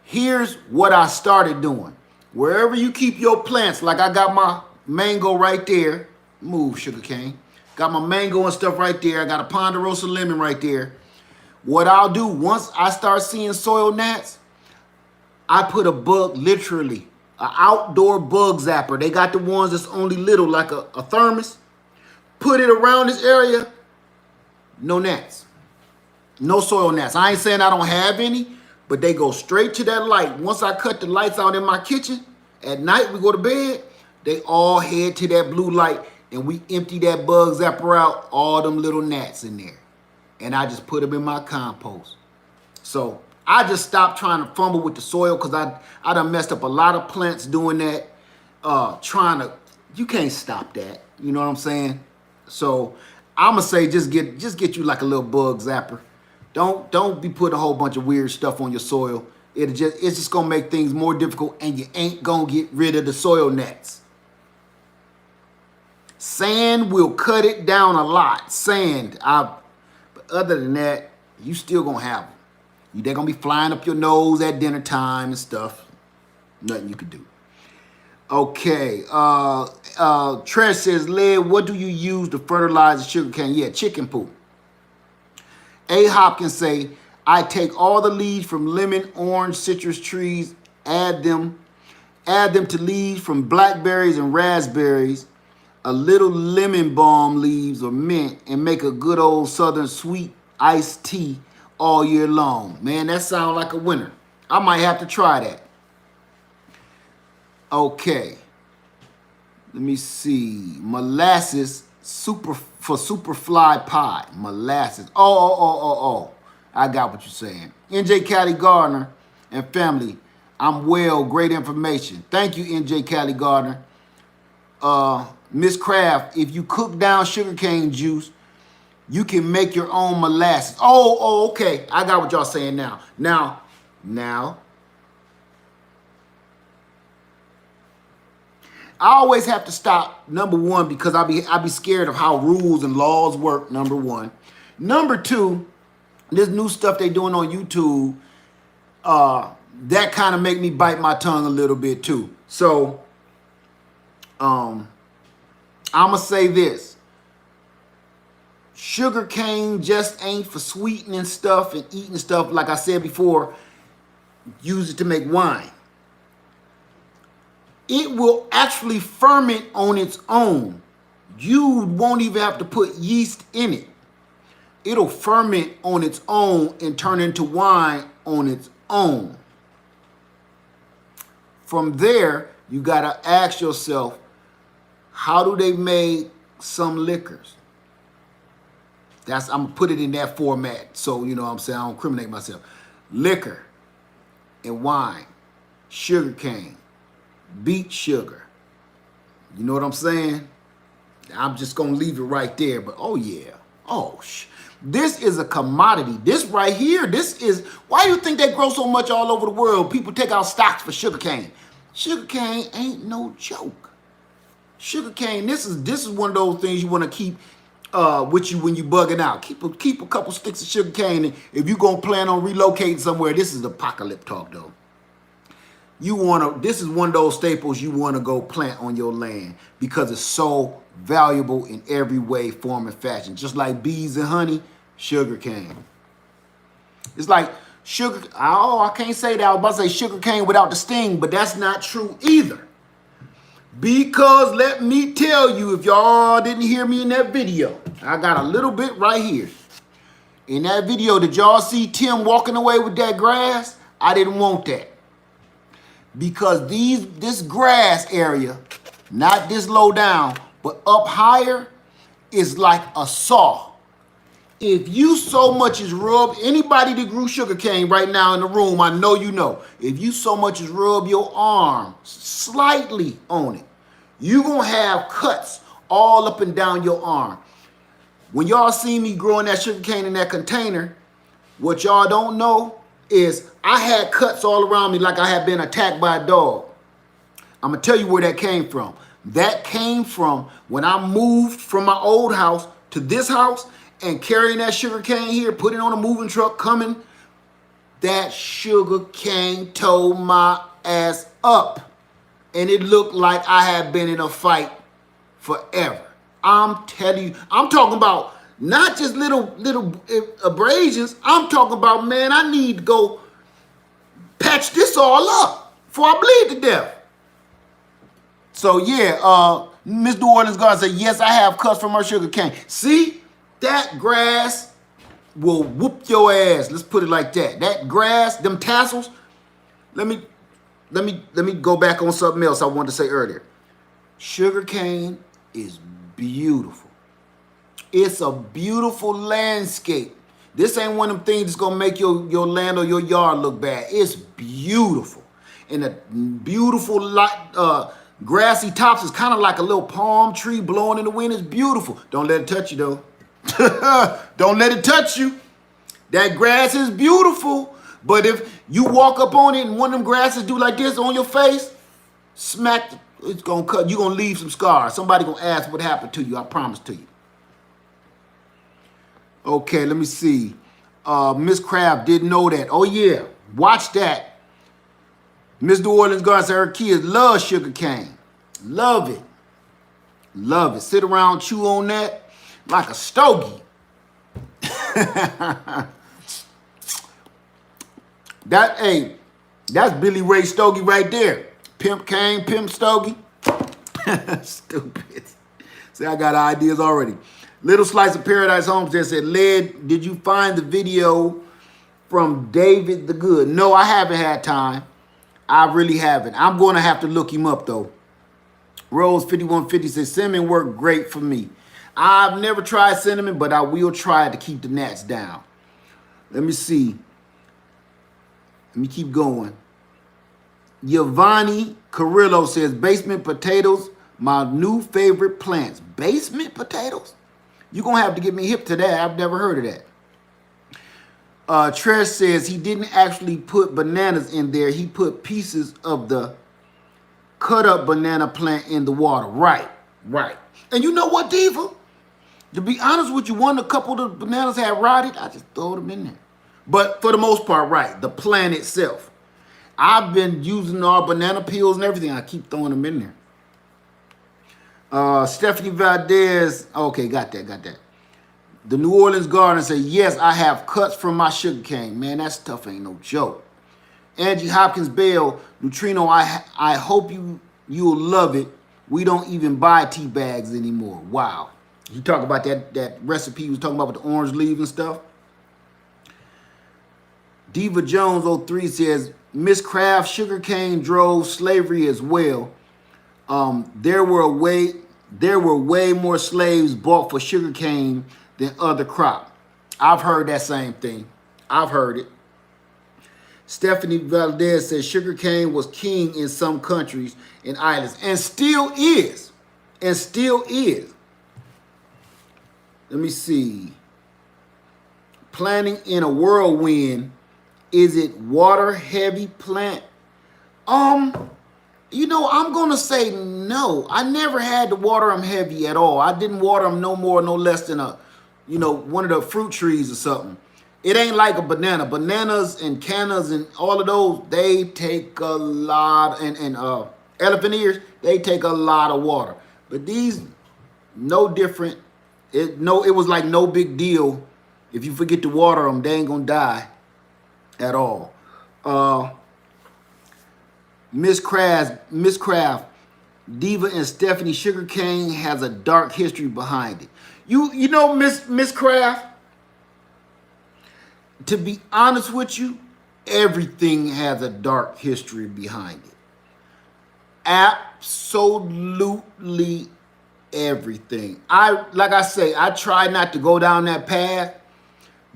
Here's what I started doing. Wherever you keep your plants, like I got my mango right there. Move, sugarcane. Got my mango and stuff right there. I got a ponderosa lemon right there. What I'll do, once I start seeing soil gnats, I put a bug, literally, an outdoor bug zapper. They got the ones that's only little, like a thermos. Put it around this area, no gnats. No soil gnats. I ain't saying I don't have any, but they go straight to that light. Once I cut the lights out in my kitchen, at night we go to bed, they all head to that blue light, and we empty that bug zapper out, all them little gnats in there. And I just put them in my compost. So I just stopped trying to fumble with the soil because I done messed up a lot of plants doing that. You can't stop that. You know what I'm saying? So I'm gonna say just get you like a little bug zapper. Don't be putting a whole bunch of weird stuff on your soil. It's just gonna make things more difficult, and you ain't gonna get rid of the soil gnats. Sand will cut it down a lot. But other than that, you still gonna have them. They're gonna be flying up your nose at dinner time and stuff. Nothing you can do. Okay. Tresh says, Led, what do you use to fertilize the sugarcane? Yeah, chicken poop. A. Hopkins say, I take all the leaves from lemon, orange, citrus trees, add them to leaves from blackberries and raspberries, a little lemon balm leaves or mint, and make a good old southern sweet iced tea all year long. Man, that sounds like a winner. I might have to try that. Okay. Let me see. Molasses for superfly pie. Molasses. Oh. I got what you're saying. NJ Cali Gardner and family. I'm well. Great information. Thank you, NJ Cali Gardner. Miss Craft, if you cook down sugarcane juice, you can make your own molasses. Oh, okay. I got what y'all saying now. Now. I always have to stop, number one, because I be scared of how rules and laws work, number one. Number two, this new stuff they doing on YouTube, that kind of make me bite my tongue a little bit too. So, I'm going to say this. Sugar cane just ain't for sweetening stuff and eating stuff. Like I said before, use it to make wine. It will actually ferment on its own. You won't even have to put yeast in it. It'll ferment on its own and turn into wine on its own. From there, you got to ask yourself, how do they make some liquors? I'm going to put it in that format. So, you know what I'm saying? I don't incriminate myself. Liquor and wine, sugar cane, beet sugar. You know what I'm saying? I'm just going to leave it right there. But, oh, yeah. This is a commodity. This right here, this is, why do you think they grow so much all over the world? People take out stocks for sugarcane. Sugarcane ain't no joke. Sugarcane, this is one of those things you want to keep with you when you bugging out. Keep a couple sticks of sugarcane. And if you're going to plan on relocating somewhere, this is apocalypse talk, though. This is one of those staples you want to go plant on your land because it's so valuable in every way, form, and fashion. Just like bees and honey, sugarcane. It's like sugar. I can't say that. I was about to say sugarcane without the sting, but that's not true either. Because let me tell you, if y'all didn't hear me in that video, I got a little bit right here. In that video, did y'all see Tim walking away with that grass? I didn't want that. Because this grass area, not this low down, but up higher, is like a saw. If you so much as rub, anybody that grew sugarcane right now in the room, I know you know, if you so much as rub your arm slightly on it, you're going to have cuts all up and down your arm. When y'all see me growing that sugarcane in that container, what y'all don't know is I had cuts all around me like I had been attacked by a dog. I'm going to tell you where that came from. That came from when I moved from my old house to this house and carrying that sugar cane here, putting it on a moving truck, coming. that sugar cane tore my ass up. And it looked like I had been in a fight forever. I'm telling you, I'm talking about not just little abrasions. I'm talking about, man, I need to go patch this all up before I bleed to death. So yeah, Miss New Orleans God said, yes, I have cuts from her sugar cane. See, that grass will whoop your ass. Let's put it like that. That grass, them tassels. Let me go back on something else I wanted to say earlier. Sugar cane is beautiful. It's a beautiful landscape. This ain't one of them things that's gonna make your land or your yard look bad. It's beautiful. And the beautiful grassy tops is kind of like a little palm tree blowing in the wind. It's beautiful. Don't let it touch you though. Don't let it touch you. That grass is beautiful. But if you walk up on it and one of them grasses do like this on your face, smack, it's gonna cut. You're gonna leave some scars. Somebody gonna ask what happened to you. I promise to you. Okay, let me see. Miss Crab didn't know that. Oh yeah, watch that. Miss New Orleans God said her kids love sugar cane. Love it. Love it. Sit around, chew on that like a stogie. That's Billy Ray Stogie right there. Pimp Cane, Pimp Stogie. Stupid. See, I got ideas already. Little Slice of Paradise Homestead said, Led, did you find the video from David the Good? No, I haven't had time. I really haven't. I'm going to have to look him up, though. Rose 5150 says, cinnamon worked great for me. I've never tried cinnamon, but I will try to keep the gnats down. Let me see. Let me keep going. Giovanni Carrillo says, basement potatoes, my new favorite plants. Basement potatoes? You're going to have to get me hip to that. I've never heard of that. Tresh says he didn't actually put bananas in there. He put pieces of the cut up banana plant in the water. Right, right. And you know what, Diva? To be honest with you, a couple of the bananas had rotted. I just throw them in there. But for the most part, right, the plant itself. I've been using our banana peels and everything. I keep throwing them in there. Stephanie Valdez, okay, got that. The New Orleans Garden said, yes, I have cuts from my sugar cane. Man, that stuff ain't no joke. Angie Hopkins Bell, Neutrino, I hope you'll love it. We don't even buy tea bags anymore. Wow. You talk about that recipe you was talking about with the orange leaves and stuff. Diva Jones 03 says, Miss Craft, sugarcane drove slavery as well. There were way more slaves bought for sugarcane than other crop. I've heard that same thing. I've heard it. Stephanie Valdez says sugarcane was king in some countries and islands, and still is. And still is. Let me see. Planting in a whirlwind. Is it water heavy plant? You know, I'm going to say no. I never had to water them heavy at all. I didn't water them no more, no less than one of the fruit trees or something. It ain't like a banana. Bananas and cannas and all of those, they take a lot, and elephant ears, they take a lot of water. But these, no different. It was like no big deal. If you forget to water them, they ain't going to die at all. Miss Craft, Diva and Stephanie, sugarcane has a dark history behind it. You know, Miss Craft, to be honest with you, everything has a dark history behind it. Absolutely everything. Like I say, I try not to go down that path,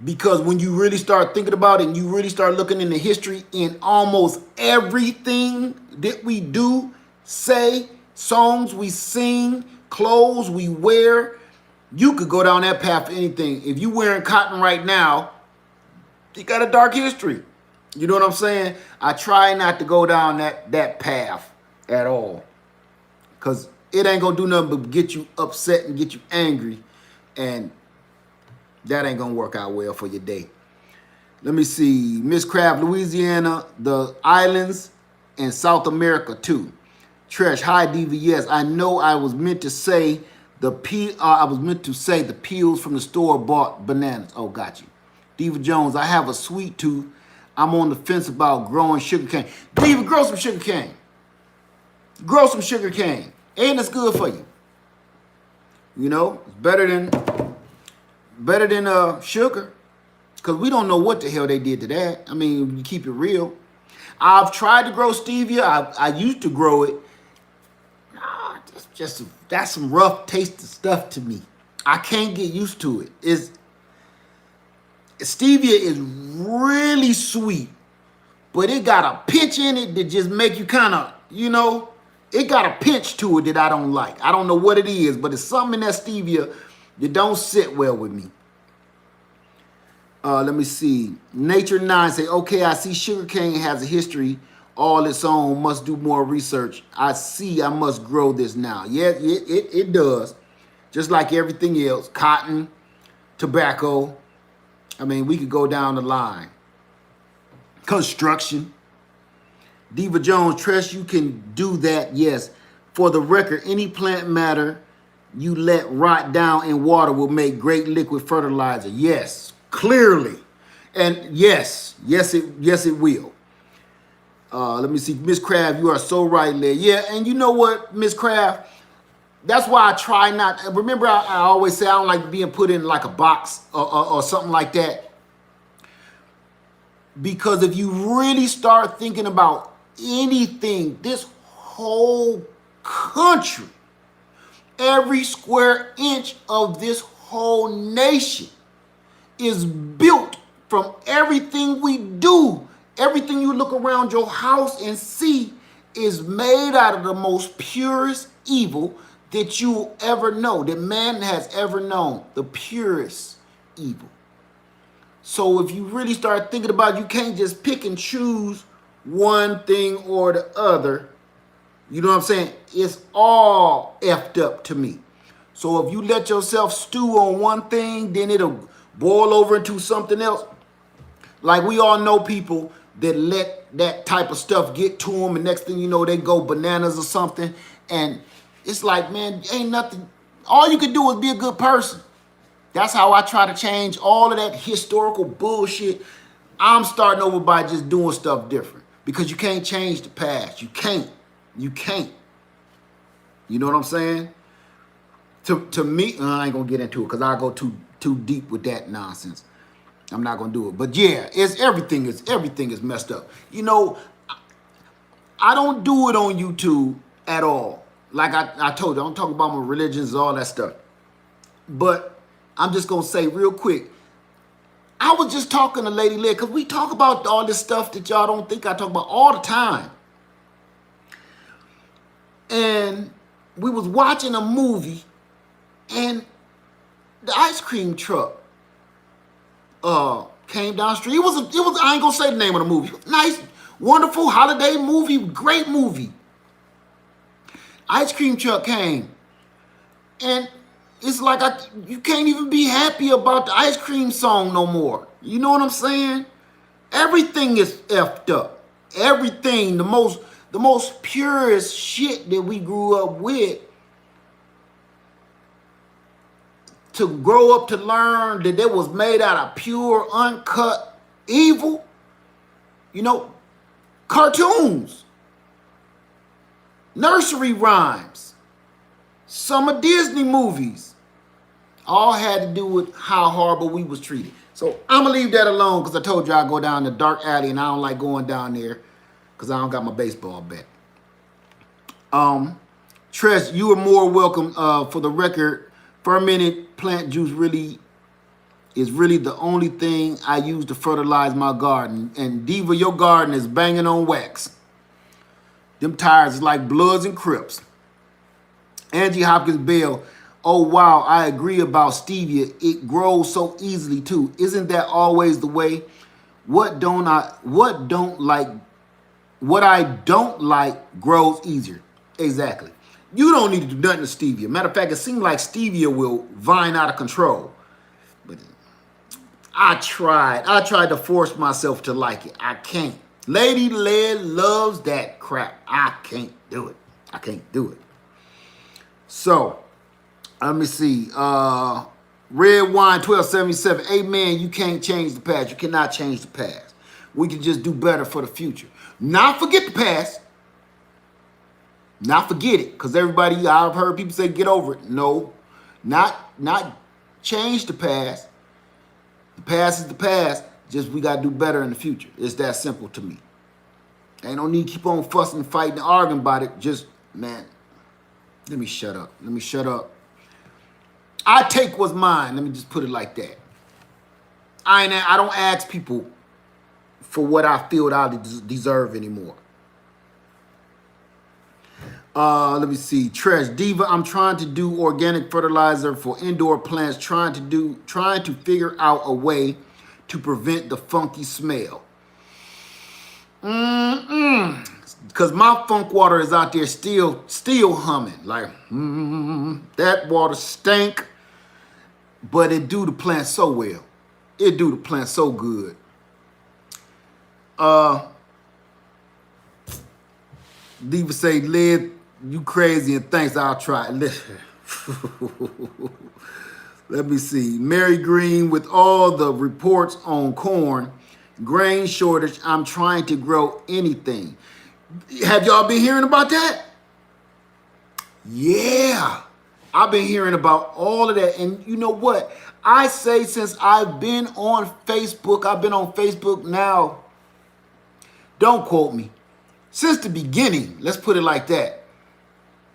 because when you really start thinking about it and you really start looking into history, in almost everything that we do, say, songs we sing, clothes we wear, you could go down that path for anything. If you're wearing cotton right now, you got a dark history. You know what I'm saying? I try not to go down that path at all, because it ain't going to do nothing but get you upset and get you angry, and that ain't going to work out well for your day. Let me see. Miss Craft, Louisiana, the islands, and South America too. Tresh, hi Diva. Yes, I know. I was meant to say I was meant to say the peels from the store bought bananas. Oh, got you. Diva Jones, I have a sweet tooth. I'm on the fence about growing sugar cane. Diva, grow some sugar cane. Grow some sugar cane. And it's good for you. You know, it's better than sugar. Because we don't know what the hell they did to that. I mean, you keep it real. I've tried to grow stevia. I used to grow it. Nah, that's some rough tasting stuff to me. I can't get used to it. Stevia is really sweet, but it got a pinch in it that just make you kind of, it got a pinch to it that I don't like. I don't know what it is, but it's something in that stevia that don't sit well with me. Let me see. Nature 9 say, okay, I see sugarcane has a history all its own. Must do more research. I see I must grow this now. Yeah, it does. Just like everything else. Cotton, tobacco. I mean, we could go down the line. Construction. Diva Jones, Tresh, you can do that, yes. For the record, any plant matter you let rot down in water will make great liquid fertilizer. Yes, clearly. And yes, it will. Let me see. Miss Craft, you are so right there. Yeah, and you know what, Miss Craft? That's why I try not. Remember, I always say I don't like being put in like a box or something like that. Because if you really start thinking about anything, this whole country, every square inch of this whole nation is built from everything we do. Everything you look around your house and see is made out of the most purest evil that you ever know, that man has ever known, the purest evil. So if you really start thinking about it, you can't just pick and choose one thing or the other. You know what I'm saying? It's all effed up to me. So if you let yourself stew on one thing, then it'll boil over into something else. Like we all know people that let that type of stuff get to them, and next thing you know, they go bananas or something. And it's like, man, ain't nothing. All you can do is be a good person. That's how I try to change all of that historical bullshit. I'm starting over by just doing stuff different. Because you can't change the past. You can't. You can't. You know what I'm saying? To me, I ain't gonna get into it because I go too deep with that nonsense. I'm not gonna do it. But yeah, everything is messed up. You know, I don't do it on YouTube at all. Like I told you, I don't talk about my religions and all that stuff. But I'm just gonna say real quick, I was just talking to Lady Lead, because we talk about all this stuff that y'all don't think I talk about all the time. And we was watching a movie, and the ice cream truck came down the street. It was I ain't gonna say the name of the movie. Nice, wonderful holiday movie, great movie. Ice cream truck came, and it's like you can't even be happy about the ice cream song no more. You know what I'm saying? Everything is effed up. Everything, the most purest shit that we grew up with, to grow up to learn that it was made out of pure, uncut evil. You know, cartoons, nursery rhymes, some of Disney movies, all had to do with how horrible we was treated. So I'm going to leave that alone because I told you I go down the dark alley and I don't like going down there because I don't got my baseball bat. Tresh, you are more welcome. For the record, fermented plant juice is really the only thing I use to fertilize my garden. And Diva, your garden is banging on wax. Them tires is like Bloods and Crips. Angie Hopkins Bell, oh wow, I agree about stevia. It grows so easily too. Isn't that always the way? What I don't like grows easier. Exactly. You don't need to do nothing to stevia. Matter of fact, it seems like stevia will vine out of control. But I tried to force myself to like it. I can't. Lady Lead loves that crap. I can't do it. I can't do it. So, let me see. Red Wine 1277. Amen. You can't change the past. You cannot change the past. We can just do better for the future. Not forget the past. Not forget it. Because everybody, I've heard people say get over it. No. Not change the past. The past is the past. Just we got to do better in the future. It's that simple to me. Ain't no need to keep on fussing, fighting, and arguing about it. Just, man, let me shut up. Let me shut up. I take what's mine. Let me just put it like that. I don't ask people for what I feel I deserve anymore. Let me see. Trash Diva, I'm trying to do organic fertilizer for indoor plants, trying to figure out a way to prevent the funky smell. Because my funk water is out there still humming. Like, that water stank, but it do the plant so well. It do the plant so good. Diva say, Lid, you crazy, and thanks, I'll try. Let me see. Mary Green, with all the reports on corn, grain shortage, I'm trying to grow anything. Have y'all been hearing about that? Yeah. I've been hearing about all of that. And you know what? I say since I've been on Facebook, I've been on Facebook now, don't quote me, since the beginning, let's put it like that.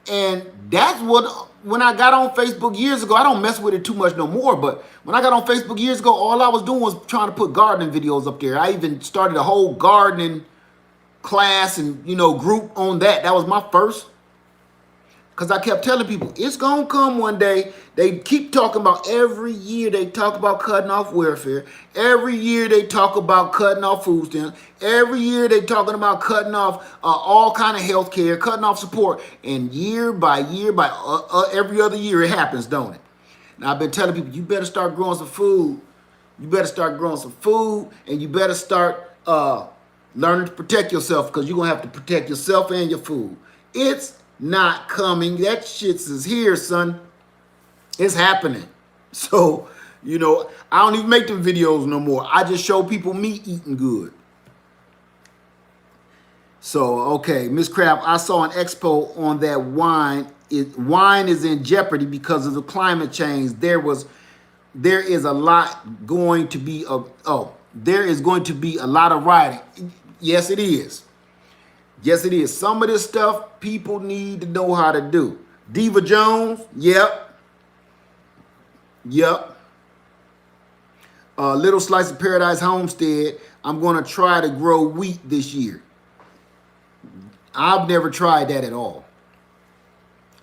And that's what, when I got on Facebook years ago, I don't mess with it too much no more, but when I got on Facebook years ago, all I was doing was trying to put gardening videos up there. I even started a whole gardening class and, group on that. That was my first. Because I kept telling people, it's going to come one day. They keep talking about every year they talk about cutting off welfare. Every year they talk about cutting off food stamps. Every year they talking about cutting off all kind of health care, cutting off support. And year by year, every other year it happens, don't it? Now I've been telling people, you better start growing some food. You better start growing some food, and you better start learning to protect yourself, because you're going to have to protect yourself and your food. It's not coming. That shit's is here, son. It's happening. So, I don't even make them videos no more. I just show people me eating good. So, okay, Miss Crab, I saw an expo on that wine. Wine is in jeopardy because of the climate change. There is a lot going to be there is going to be a lot of rioting. Yes, it is. Yes, it is. Some of this stuff people need to know how to do. Diva Jones, yep. Little Slice of Paradise Homestead, I'm going to try to grow wheat this year. I've never tried that at all.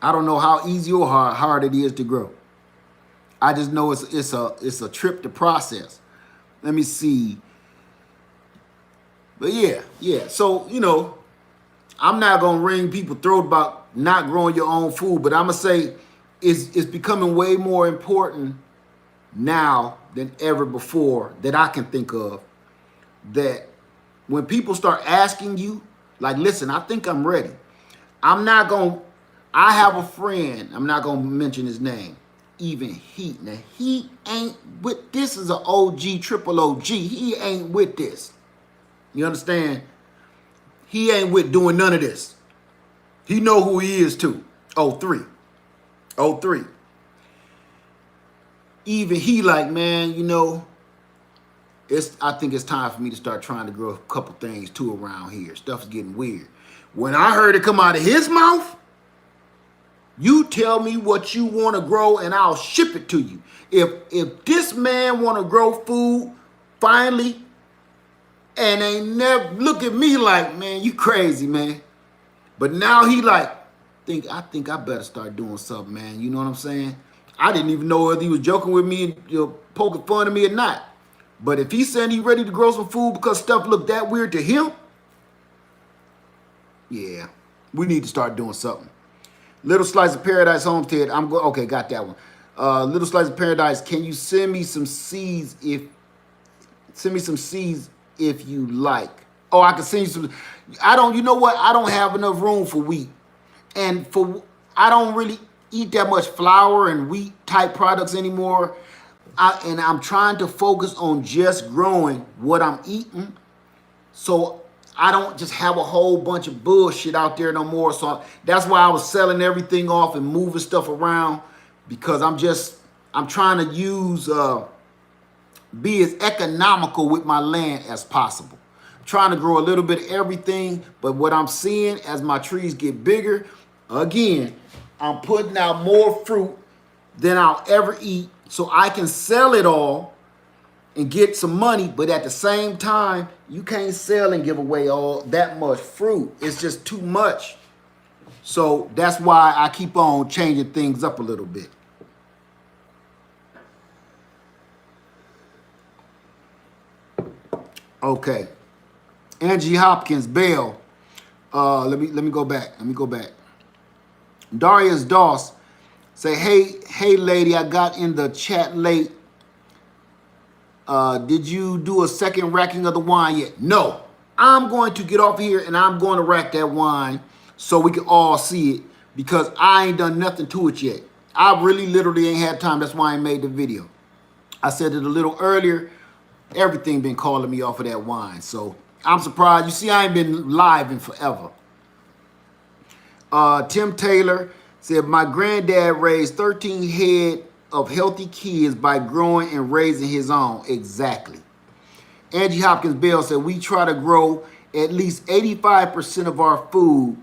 I don't know how easy or hard it is to grow. I just know it's a trip to process. Let me see. But yeah. So, I'm not going to ring people throat about not growing your own food, but I'm going to say it's becoming way more important now than ever before that I can think of, that when people start asking you, like, listen, I think I'm ready. I have a friend, I'm not going to mention his name, even Heat. Now, he ain't with this, is an OG, triple OG. He ain't with this. You understand? He ain't with doing none of this. He know who he is too. 03. Even he like, man, I think it's time for me to start trying to grow a couple things too around here. Stuff's getting weird. When I heard it come out of his mouth, you tell me what you want to grow and I'll ship it to you. If this man want to grow food finally, and ain't never look at me like, man, you crazy, man. But now he like, I think I better start doing something, man. You know what I'm saying? I didn't even know whether he was joking with me and poking fun at me or not. But if he's saying he's ready to grow some food because stuff looked that weird to him, yeah, we need to start doing something. Little Slice of Paradise Homestead, okay, got that one. Little Slice of Paradise, can you send me some seeds if Send me some seeds if you like. Oh, I can send you some. I don't. You know what? I don't have enough room for wheat, and I don't really eat that much flour and wheat type products anymore. And I'm trying to focus on just growing what I'm eating, so I don't just have a whole bunch of bullshit out there no more. So that's why I was selling everything off and moving stuff around, because I'm trying to be as economical with my land as possible. I'm trying to grow a little bit of everything, but what I'm seeing as my trees get bigger, again, I'm putting out more fruit than I'll ever eat, so I can sell it all and get some money. But at the same time, you can't sell and give away all that much fruit. It's just too much. So that's why I keep on changing things up a little bit. Okay. Angie Hopkins, Bell. Let me go back. Darius Doss say, hey lady, I got in the chat late. Did you do a second racking of the wine yet? No. I'm going to get off here and I'm going to rack that wine so we can all see it, because I ain't done nothing to it yet. I really literally ain't had time. That's why I made the video. I said it a little earlier. Everything been calling me off of that wine. So I'm surprised. You see, I ain't been live in forever. Tim Taylor said, my granddad raised 13 head of healthy kids by growing and raising his own. Exactly. Angie Hopkins Bell said, we try to grow at least 85% of our food.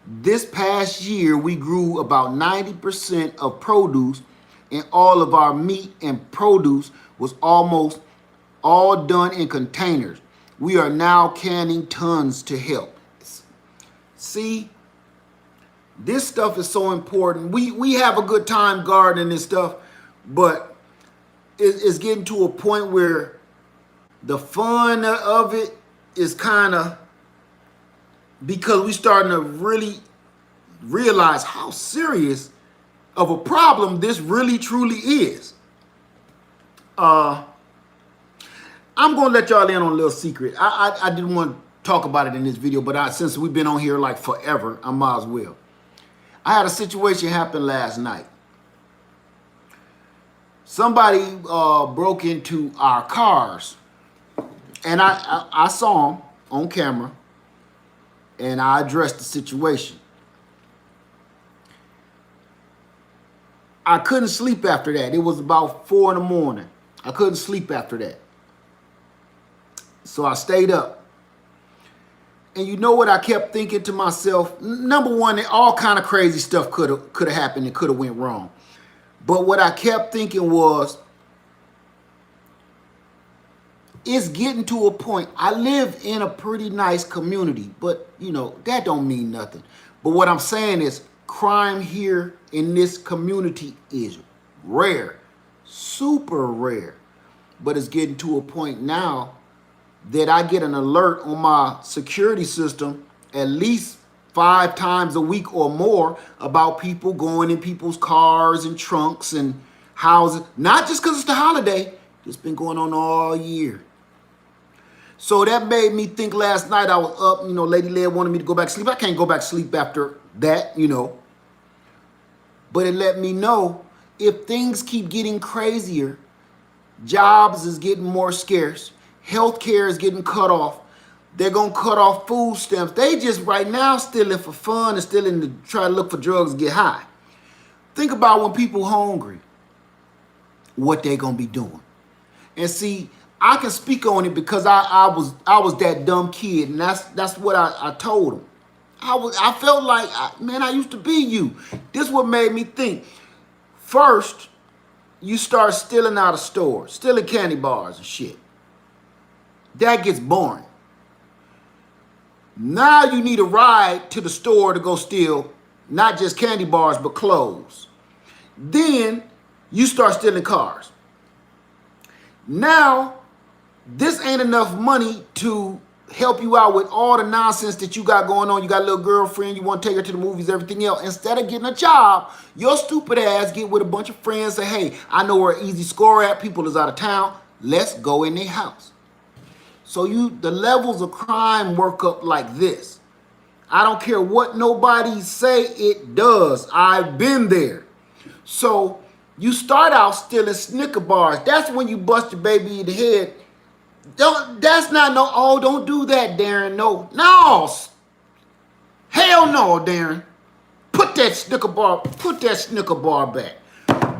This past year, we grew about 90% of produce, and all of our meat and produce was almost all done in containers. We are now canning tons to help. See, this stuff is so important. We have a good time gardening and stuff, but it's getting to a point where the fun of it is kind of, because we starting to really realize how serious of a problem this really truly is. I'm going to let y'all in on a little secret. I didn't want to talk about it in this video, but since we've been on here like forever, I might as well. I had a situation happen last night. Somebody broke into our cars, and I saw them on camera, and I addressed the situation. I couldn't sleep after that. It was about 4 in the morning. I couldn't sleep after that. So I stayed up. And you know what I kept thinking to myself? Number one, all kind of crazy stuff could have happened and could have went wrong. But what I kept thinking was, it's getting to a point. I live in a pretty nice community, but you know, that don't mean nothing. But what I'm saying is, crime here in this community is rare, super rare. But it's getting to a point now that I get an alert on my security system at least 5 times a week or more about people going in people's cars and trunks and houses. Not just because it's the holiday. It's been going on all year. So that made me think last night. I was up, you know, Lady Leia wanted me to go back to sleep. I can't go back to sleep after that, you know. But it let me know, if things keep getting crazier, jobs is getting more scarce, healthcare is getting cut off, they're going to cut off food stamps. They just right now still in for fun and still in to try to look for drugs and get high. Think about when people hungry, what they going to be doing. And see, I can speak on it because I was that dumb kid, and that's what I told him. I felt like, man, I used to be you. This is what made me think. First, you start stealing out of stores, stealing candy bars and shit. That gets boring. Now you need a ride to the store to go steal not just candy bars, but clothes. Then you start stealing cars. Now, this ain't enough money to help you out with all the nonsense that you got going on. You got a little girlfriend, you want to take her to the movies, everything else. Instead of getting a job, your stupid ass get with a bunch of friends, say, hey, I know where Easy Score at, people is out of town, let's go in their house. So the levels of crime work up like this. I don't care what nobody say, it does. I've been there. So you start out stealing Snicker bars. That's when you bust your baby in the head. That's not no, oh, don't do that, Darren. No. Hell no, Darren. Put that Snicker bar back.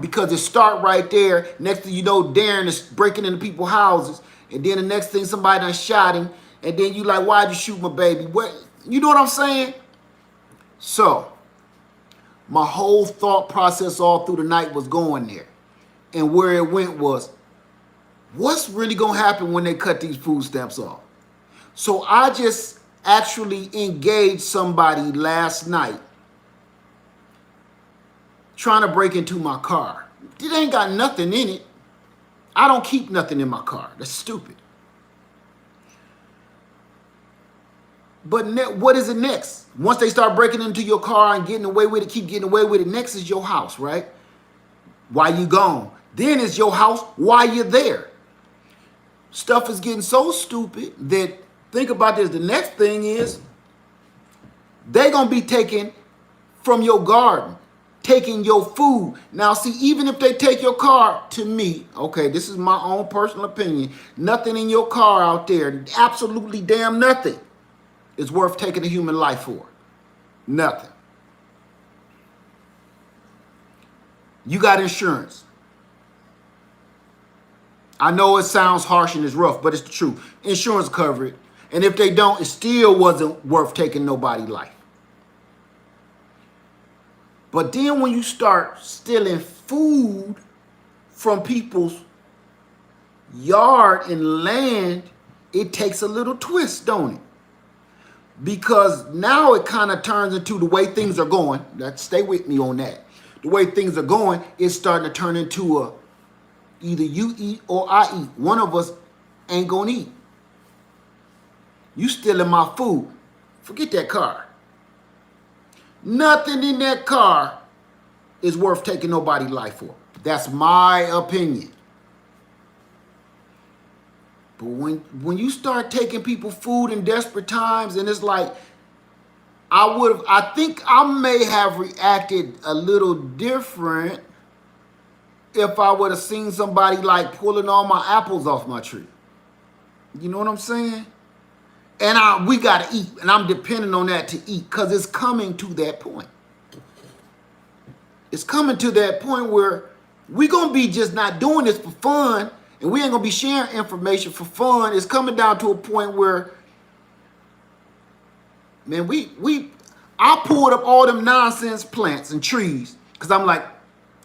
Because it start right there. Next thing you know, Darren is breaking into people's houses. And then the next thing, somebody done shot him. And then you like, why'd you shoot my baby? What? You know what I'm saying? So, my whole thought process all through the night was going there. And where it went was, what's really going to happen when they cut these food stamps off? So I just actually engaged somebody last night trying to break into my car. It ain't got nothing in it. I don't keep nothing in my car. That's stupid. But what is it next? Once they start breaking into your car and getting away with it, keep getting away with it, next is your house, right? While you gone. Then it's your house while you're there. Stuff is getting so stupid that, think about this, the next thing is they're going to be taking from your garden, taking your food. Now, see, even if they take your car, to me, okay, this is my own personal opinion, nothing in your car out there, absolutely damn nothing, is worth taking a human life for. Nothing. You got insurance. I know it sounds harsh and it's rough, but it's the truth. Insurance cover it. And if they don't, it still wasn't worth taking nobody's life. But then when you start stealing food from people's yard and land, it takes a little twist, don't it? Because now it kind of turns into the way things are going. Stay with me on that. The way things are going, it's starting to turn into a either you eat or I eat. One of us ain't gonna eat. You stealing my food. Forget that car. Nothing in that car is worth taking nobody's life for. That's my opinion. But when you start taking people food in desperate times, and it's like, I think I may have reacted a little different if I would have seen somebody like pulling all my apples off my tree. You know what I'm saying? And we got to eat, and I'm depending on that to eat, because it's coming to that point. It's coming to that point where we're going to be just not doing this for fun, and we ain't going to be sharing information for fun. It's coming down to a point where, man, I pulled up all them nonsense plants and trees, because I'm like,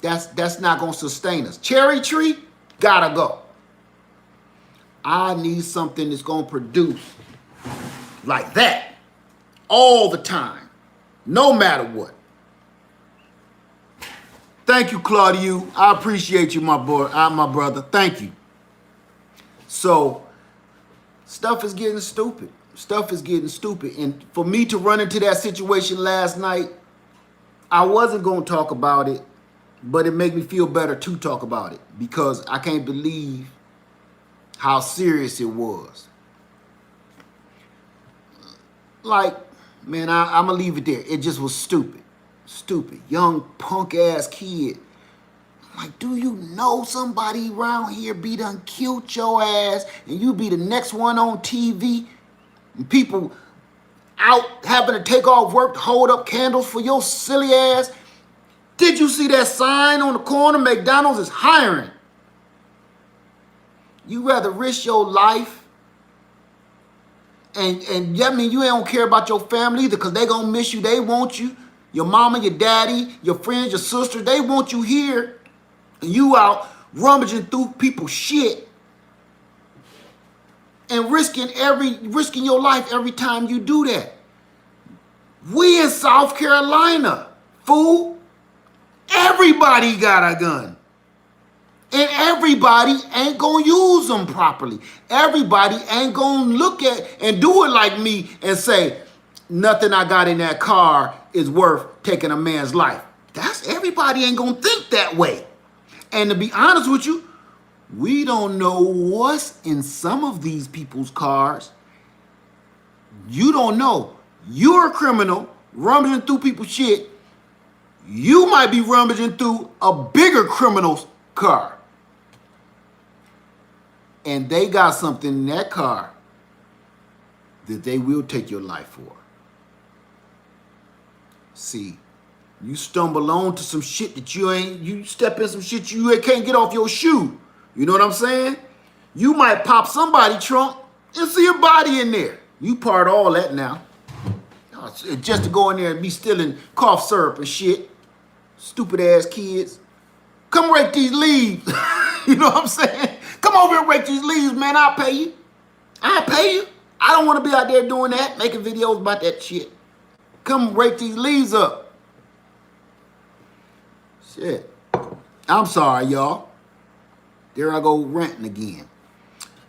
that's not going to sustain us. Cherry tree, gotta go. I need something that's going to produce like that all the time, no matter what. Thank you, Claudio. I appreciate you, my boy, my brother. Thank you. So, stuff is getting stupid. Stuff is getting stupid. And for me to run into that situation last night, I wasn't going to talk about it, but it made me feel better to talk about it, because I can't believe how serious it was. Like, man, I'm going to leave it there. It just was stupid. Stupid. Young punk-ass kid. Like, do you know somebody around here be done killed your ass, and you be the next one on TV? And people out having to take off work to hold up candles for your silly ass? Did you see that sign on the corner? McDonald's is hiring. You rather risk your life, and I mean, you don't care about your family either, because they gonna miss you. They want you. Your mama, your daddy, your friends, your sister, they want you here, and you out rummaging through people's shit and risking your life every time you do that. We in South Carolina, fool. Everybody got a gun. And everybody ain't gonna use them properly. Everybody ain't gonna look at and do it like me and say, nothing I got in that car is worth taking a man's life. Everybody ain't gonna think that way. And to be honest with you, We don't know what's in some of these people's cars. You don't know. You're a criminal rummaging through people's shit. You might be rummaging through a bigger criminal's car. And they got something in that car that they will take your life for. See, you stumble onto some shit that you step in some shit you can't get off your shoe. You know what I'm saying? You might pop somebody's trunk and see a body in there. You part all that now. Just to go in there and be stealing cough syrup and shit. Stupid ass kids. Come rake these leaves. You know what I'm saying? Come over here and rake these leaves, man. I'll pay you. I'll pay you. I don't want to be out there doing that, making videos about that shit. Come rake these leaves up. Shit. I'm sorry, y'all. There I go ranting again.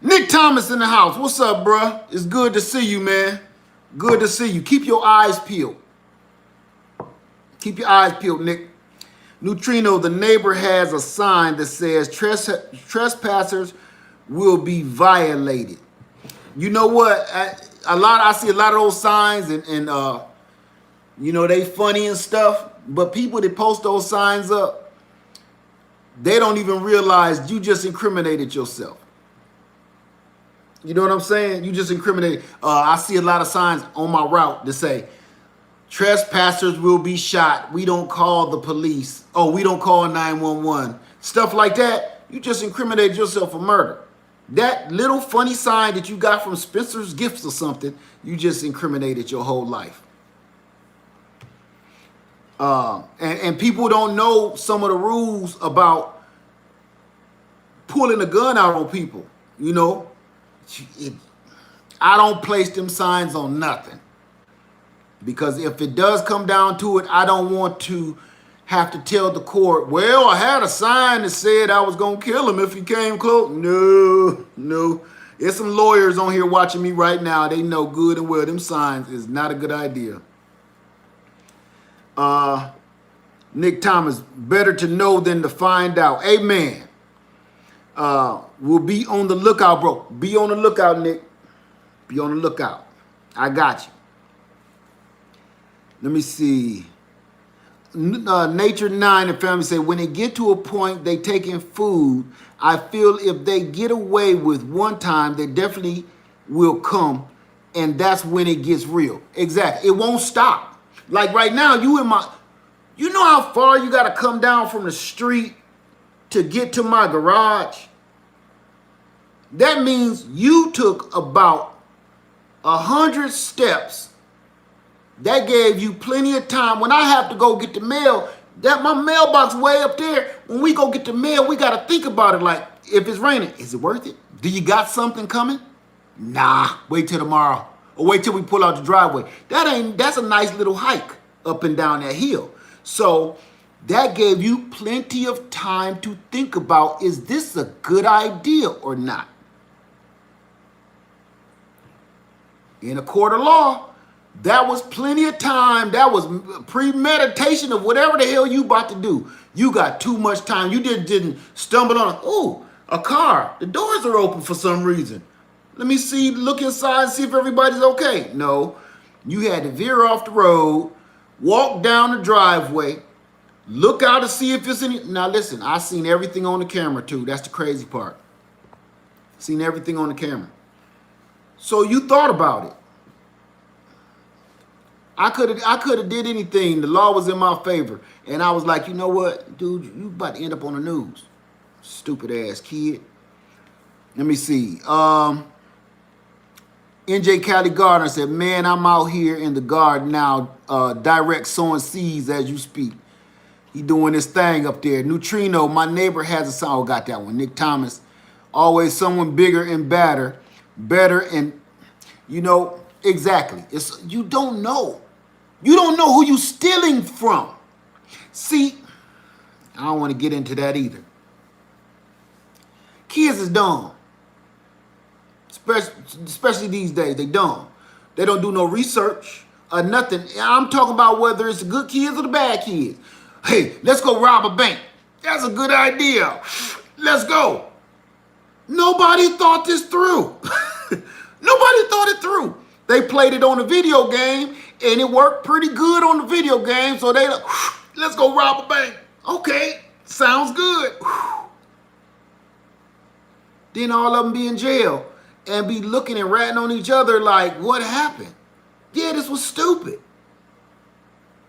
Nick Thomas in the house. What's up, bruh? It's good to see you, man. Good to see you. Keep your eyes peeled. Keep your eyes peeled, Nick. Neutrino, the neighbor has a sign that says trespassers will be violated. You know what? I see a lot of those signs and you know, they funny and stuff, but people that post those signs up, they don't even realize you just incriminated yourself. You know what I'm saying? You just incriminated. I see a lot of signs on my route that say, trespassers will be shot. We don't call the police. Oh, we don't call 911. Stuff like that. You just incriminated yourself for murder. That little funny sign that you got from Spencer's Gifts or something, you just incriminated your whole life. And people don't know some of the rules about pulling a gun out on people. You know, I don't place them signs on nothing. Because if it does come down to it, I don't want to have to tell the court, well, I had a sign that said I was going to kill him if he came close. No. There's some lawyers on here watching me right now. They know good and well them signs is not a good idea. Nick Thomas, better to know than to find out. Amen. We'll be on the lookout, bro. Be on the lookout, Nick. Be on the lookout. I got you. Let me see. Nature 9 and family say, when they get to a point they taking food, I feel if they get away with one time, they definitely will come, and that's when it gets real. Exactly. It won't stop. Like right now, you know how far you got to come down from the street to get to my garage? That means you took about 100 steps. That gave you plenty of time. When I have to go get the mail, that my mailbox way up there, when we go get the mail, we got to think about it like, if it's raining, is it worth it? Do you got something coming? Nah, wait till tomorrow. Or wait till we pull out the driveway. That's a nice little hike up and down that hill. So that gave you plenty of time to think about, is this a good idea or not? In a court of law, that was plenty of time. That was premeditation of whatever the hell you about to do. You got too much time. You didn't stumble on, a car. The doors are open for some reason. Let me see, look inside and see if everybody's okay. No, you had to veer off the road, walk down the driveway, look out to see if it's any. Now listen, I seen everything on the camera too. That's the crazy part. Seen everything on the camera. So you thought about it. I could have did anything. The law was in my favor. And I was like, you know what, dude, you about to end up on the news. Stupid ass kid. Let me see. NJ Cali Gardner said, man, I'm out here in the garden now, direct sowing seeds as you speak. He doing this thing up there. Neutrino, my neighbor has a song. Oh, got that one. Nick Thomas, always someone bigger and better and, you know, exactly. You don't know. You don't know who you stealing from. See, I don't want to get into that either. Kids is dumb. Especially these days, they dumb. They don't do no research or nothing. I'm talking about whether it's the good kids or the bad kids. Hey, let's go rob a bank. That's a good idea. Let's go. Nobody thought this through. Nobody thought it through. They played it on the video game, and it worked pretty good on the video game. So they like, let's go rob a bank. Okay, sounds good. Then all of them be in jail and be looking and ratting on each other like, what happened? Yeah, this was stupid.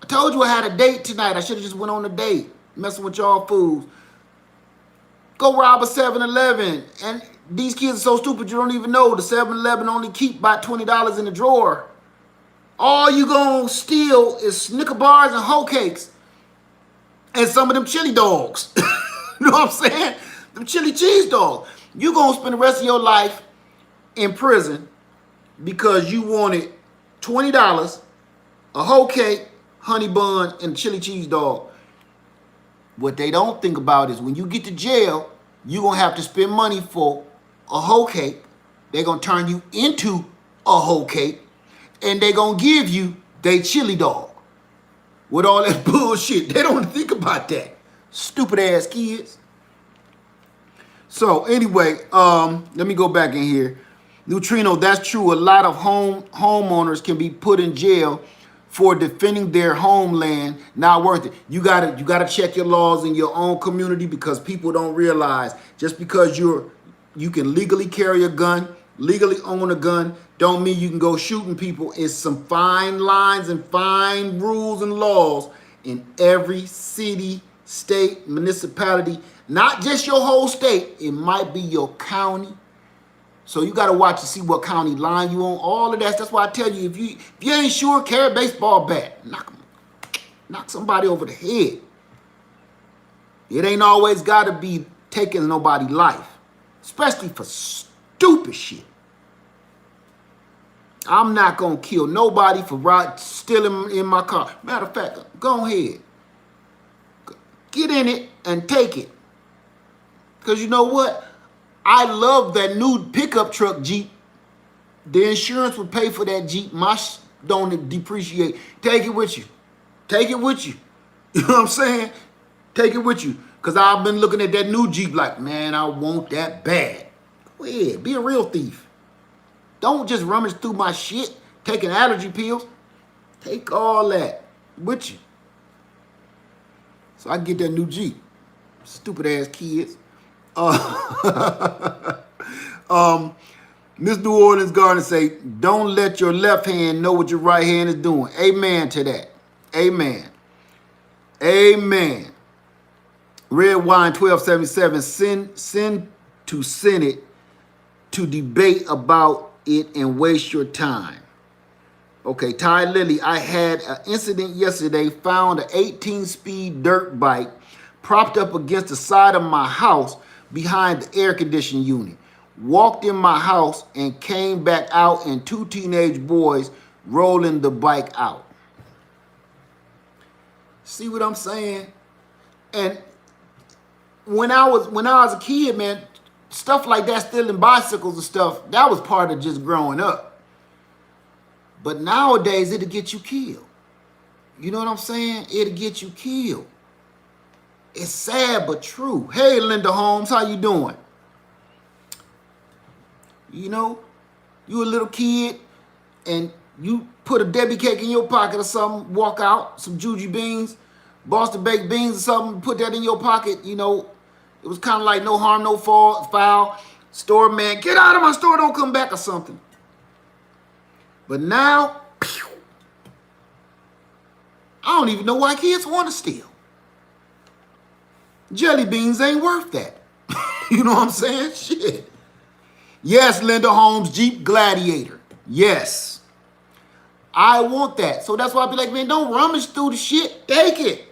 I told you I had a date tonight. I should have just went on a date, messing with y'all fools. Go rob a 7-Eleven. And these kids are so stupid you don't even know the 7-Eleven only keep about $20 in the drawer. All you gonna steal is Snicker bars and hoe cakes. And some of them chili dogs. You know what I'm saying? Them chili cheese dogs. You gonna spend the rest of your life in prison because you wanted $20, a whole cake, honey bun, and chili cheese dog. What they don't think about is when you get to jail, you're going to have to spend money for a whole cake. They're going to turn you into a whole cake. And they're going to give you their chili dog with all that bullshit. They don't think about that. Stupid ass kids. So anyway, let me go back in here. Neutrino, that's true. A lot of homeowners can be put in jail for defending their homeland. Not worth it. You gotta check your laws in your own community, because people don't realize just because you can legally carry a gun, legally own a gun, don't mean you can go shooting people. It's some fine lines and fine rules and laws in every city, state, municipality, not just your whole state. It might be your county. So you got to watch to see what county line you on. All of that. That's why I tell you, if you ain't sure, carry a baseball bat. Knock somebody over the head. It ain't always got to be taking nobody's life, especially for stupid shit. I'm not going to kill nobody for stealing in my car. Matter of fact, go ahead. Get in it and take it. Because you know what? I love that new pickup truck Jeep. The insurance would pay for that Jeep. My don't depreciate. Take it with you. Take it with you. You know what I'm saying? Take it with you. Because I've been looking at that new Jeep like, man, I want that bad. Go ahead. Be a real thief. Don't just rummage through my shit, taking allergy pills. Take all that with you. So I can get that new Jeep. Stupid ass kids. Miss New Orleans Garden say, don't let your left hand know what your right hand is doing. Amen to that. Amen. Amen. Red Wine 1277, send to Senate to debate about it and waste your time. Okay, Ty Lily, I had an incident yesterday, found an 18-speed dirt bike propped up against the side of my house behind the air conditioning unit. Walked in my house and came back out, and two teenage boys rolling the bike out. See what I'm saying? And when I was a kid, man, stuff like that, stealing bicycles and stuff, that was part of just growing up. But nowadays, it'll get you killed. You know what I'm saying? It'll get you killed. It's sad but true. Hey, Linda Holmes, how you doing? You know, you a little kid and you put a Debbie cake in your pocket or something, walk out, some Juju beans, Boston baked beans or something, put that in your pocket. You know, it was kind of like no harm, no foul. Store man, get out of my store, don't come back or something. But now, I don't even know why kids want to steal. Jelly beans ain't worth that. You know what I'm saying? Shit. Yes, Linda Holmes, Jeep Gladiator. Yes. I want that. So that's why I be like, man, don't rummage through the shit. Take it.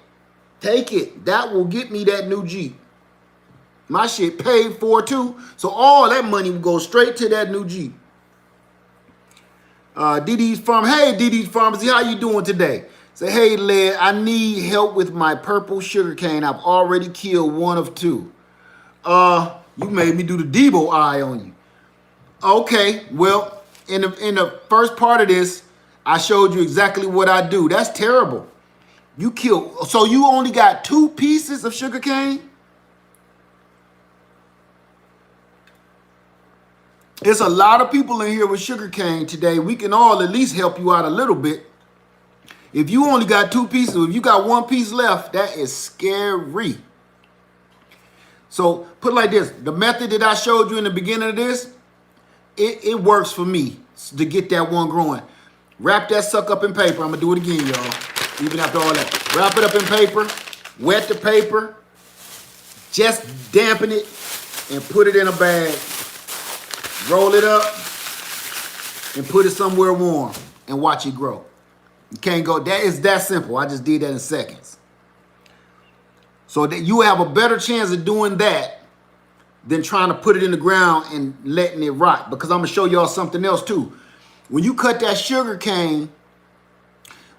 Take it. That will get me that new Jeep. My shit paid for too. So all that money will go straight to that new Jeep. DD's Farm. Hey, DD's Pharmacy, how you doing today? Say, hey, Led, I need help with my purple sugarcane. I've already killed one of two. You made me do the Debo eye on you. Okay, well, in the first part of this, I showed you exactly what I do. That's terrible. You killed, so you only got 2 pieces of sugarcane? It's a lot of people in here with sugarcane today. We can all at least help you out a little bit. If you only got 2 pieces, if you got 1 piece left, that is scary. So put it like this. The method that I showed you in the beginning of this, it works for me to get that one growing. Wrap that sucker up in paper. I'm going to do it again, y'all. Even after all that. Wrap it up in paper. Wet the paper. Just dampen it and put it in a bag. Roll it up and put it somewhere warm and watch it grow. You can't go. That is that simple. I just did that in seconds. So that you have a better chance of doing that than trying to put it in the ground and letting it rot. Because I'm going to show y'all something else too. When you cut that sugar cane,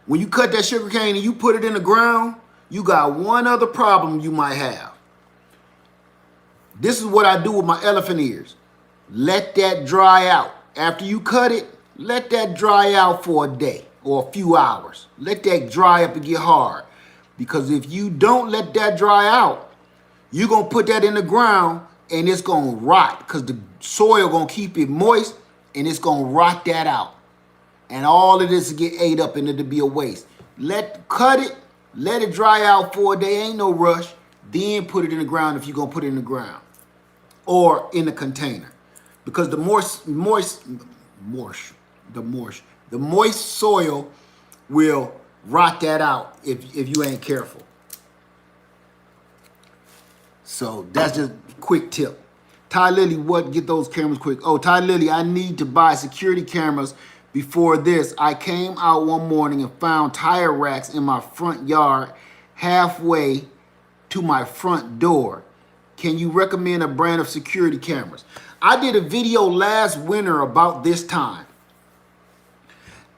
and you put it in the ground, you got one other problem you might have. This is what I do with my elephant ears. Let that dry out. After you cut it, let that dry out for a day or a few hours. Let that dry up and get hard. Because if you don't let that dry out, you're going to put that in the ground and it's going to rot because the soil going to keep it moist and it's going to rot that out. And all of this will get ate up and it'll be a waste. Cut it, let it dry out for a day. Ain't no rush. Then put it in the ground if you're going to put it in the ground or in a container. Because the moist soil will rot that out if you ain't careful. So that's just a quick tip. Ty Lily, what get those cameras quick? Oh, Ty Lily, I need to buy security cameras before this. I came out one morning and found tire racks in my front yard halfway to my front door. Can you recommend a brand of security cameras? I did a video last winter about this time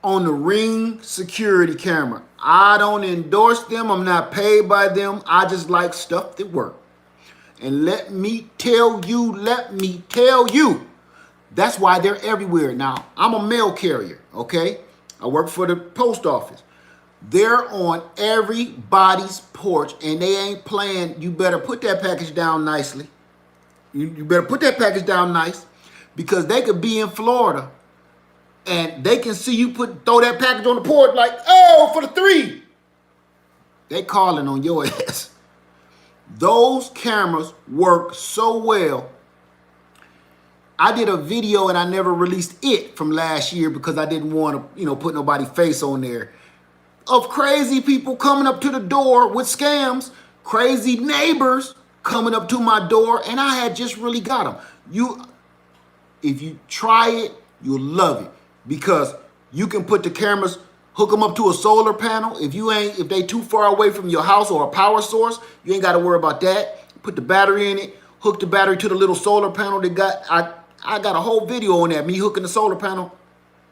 on the Ring security camera. I don't endorse them. I'm not paid by them. I just like stuff that works. And let me tell you, that's why they're everywhere. Now, I'm a mail carrier, okay? I work for the post office. They're on everybody's porch and they ain't playing. You better put that package down nicely. You better put that package down nice because they could be in Florida and they can see you throw that package on the porch like, oh, for the 3. They calling on your ass. Those cameras work so well. I did a video and I never released it from last year because I didn't want to, put nobody's face on there of crazy people coming up to the door with scams, crazy neighbors coming up to my door, and I had just really got them. If you try it, you'll love it because you can put the cameras, hook them up to a solar panel. If they too far away from your house or a power source, you ain't got to worry about that. Put the battery in it, hook the battery to the little solar panel they got. I got a whole video on that, me hooking the solar panel.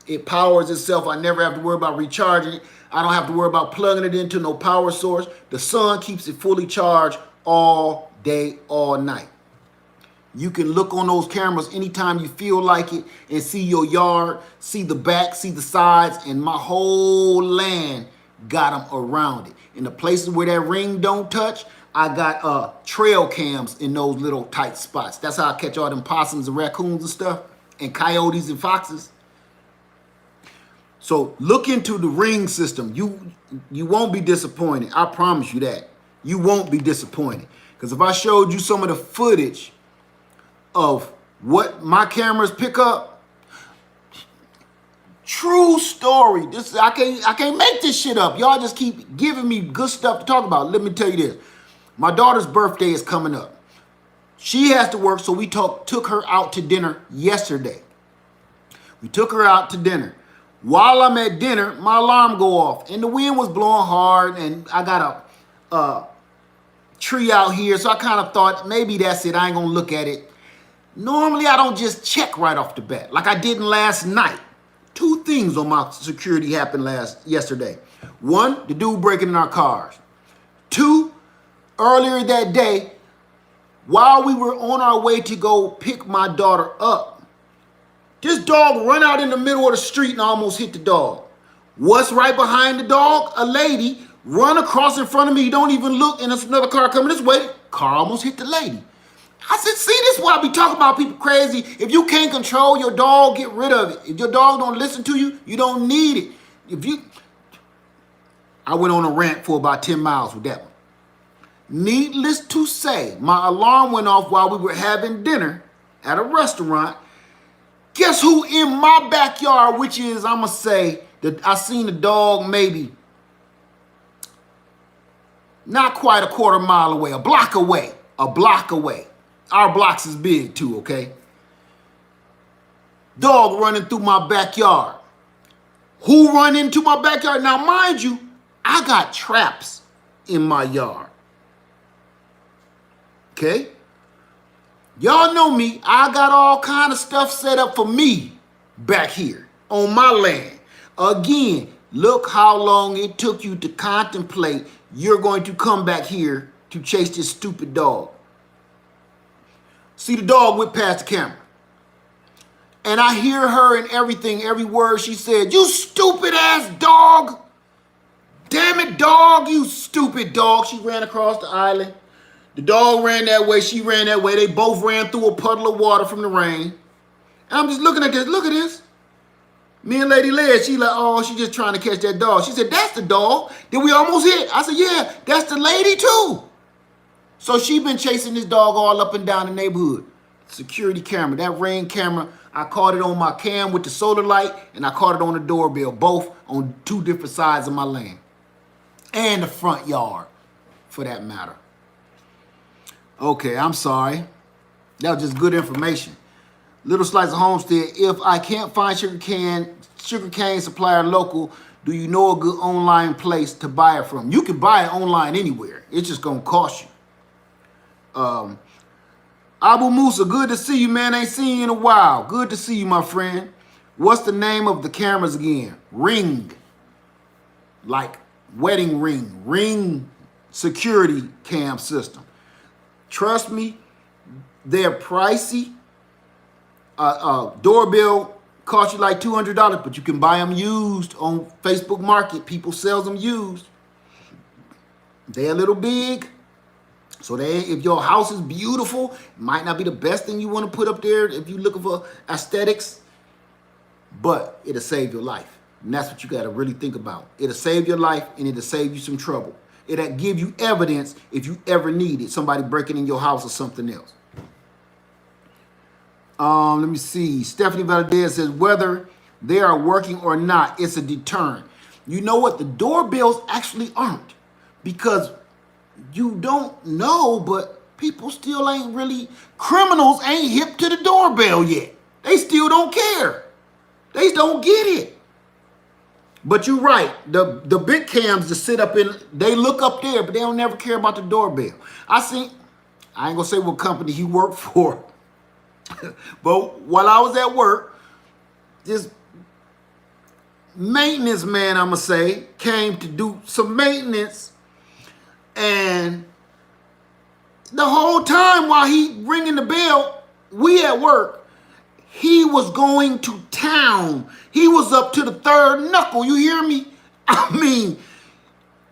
It powers itself. I never have to worry about recharging it. I don't have to worry about plugging it into no power source. The sun keeps it fully charged all day, all night. You can look on those cameras anytime you feel like it and see your yard, see the back, see the sides, and my whole land got them around it. In the places where that ring don't touch, I got trail cams in those little tight spots. That's how I catch all them possums and raccoons and stuff, and coyotes and foxes. So look into the Ring system. You won't be disappointed. I promise you that. You won't be disappointed. Because if I showed you some of the footage of what my cameras pick up, true story. I can't make this shit up. Y'all just keep giving me good stuff to talk about. Let me tell you this. My daughter's birthday is coming up. She has to work, so we took her out to dinner yesterday. We took her out to dinner. While I'm at dinner, my alarm go off, and the wind was blowing hard, and I got a tree out here, so I kind of thought maybe that's it. I ain't gonna look at it. Normally, I don't just check right off the bat like I didn't last night. 2 things on my security happened yesterday. 1, the dude breaking in our cars. 2, earlier that day, while we were on our way to go pick my daughter up, this dog run out in the middle of the street and almost hit the dog. What's right behind the dog? A lady run across in front of me. Don't even look, and there's another car coming this way. Car almost hit the lady. I said, see, this is why I be talking about people crazy. If you can't control your dog, get rid of it. If your dog don't listen to you, you don't need it. I went on a rant for about 10 miles with that one. Needless to say, my alarm went off while we were having dinner at a restaurant. Guess who in my backyard, which is, I'm going to say, that I seen the dog maybe not quite a quarter mile away, a block away. Our blocks is big too, okay? Dog running through my backyard. Who run into my backyard? Now, mind you, I got traps in my yard. Okay? Y'all know me. I got all kind of stuff set up for me back here on my land. Again, look how long it took you to contemplate you're going to come back here to chase this stupid dog. See, the dog went past the camera. And I hear her and everything, every word she said. You stupid ass dog. Damn it, dog, you stupid dog. She ran across the island. The dog ran that way. She ran that way. They both ran through a puddle of water from the rain. And I'm just looking at this. Look at this. Me and Lady Liz, she like, oh, she just trying to catch that dog. She said, that's the dog. Then we almost hit. I said, yeah, that's the lady too. So she been chasing this dog all up and down the neighborhood. Security camera, that Ring camera, I caught it on my cam with the solar light, and I caught it on the doorbell, both on 2 different sides of my land. And the front yard, for that matter. Okay, I'm sorry. That was just good information. Little Slice of Homestead, if I can't find sugarcane supplier local, do you know a good online place to buy it from? You can buy it online anywhere. It's just going to cost you. Abu Musa, good to see you, man. Ain't seen you in a while. Good to see you, my friend. What's the name of the cameras again? Ring. Like wedding ring. Ring security cam system. Trust me, they're pricey. Doorbell cost you like $200, but you can buy them used on Facebook Market. People sell them used. They're a little big. So if your house is beautiful, it might not be the best thing you want to put up there if you're looking for aesthetics, but it'll save your life. And that's what you got to really think about. It'll save your life, and it'll save you some trouble. It'll give you evidence if you ever need it. Somebody breaking in your house or something else. Let me see. Stephanie Valdez says, whether they are working or not, it's a deterrent. You know what? The doorbells actually aren't, because you don't know, but people still ain't really, criminals ain't hip to the doorbell yet. They still don't care. They don't get it. But you're right. The big cams that sit up in, they look up there, but they don't never care about the doorbell. I ain't gonna say what company he worked for, but while I was at work, this maintenance man, I'm gonna say, came to do some maintenance. And the whole time while he ringing the bell, we at work, he was going to town. He was up to the 3rd knuckle. You hear me? I mean,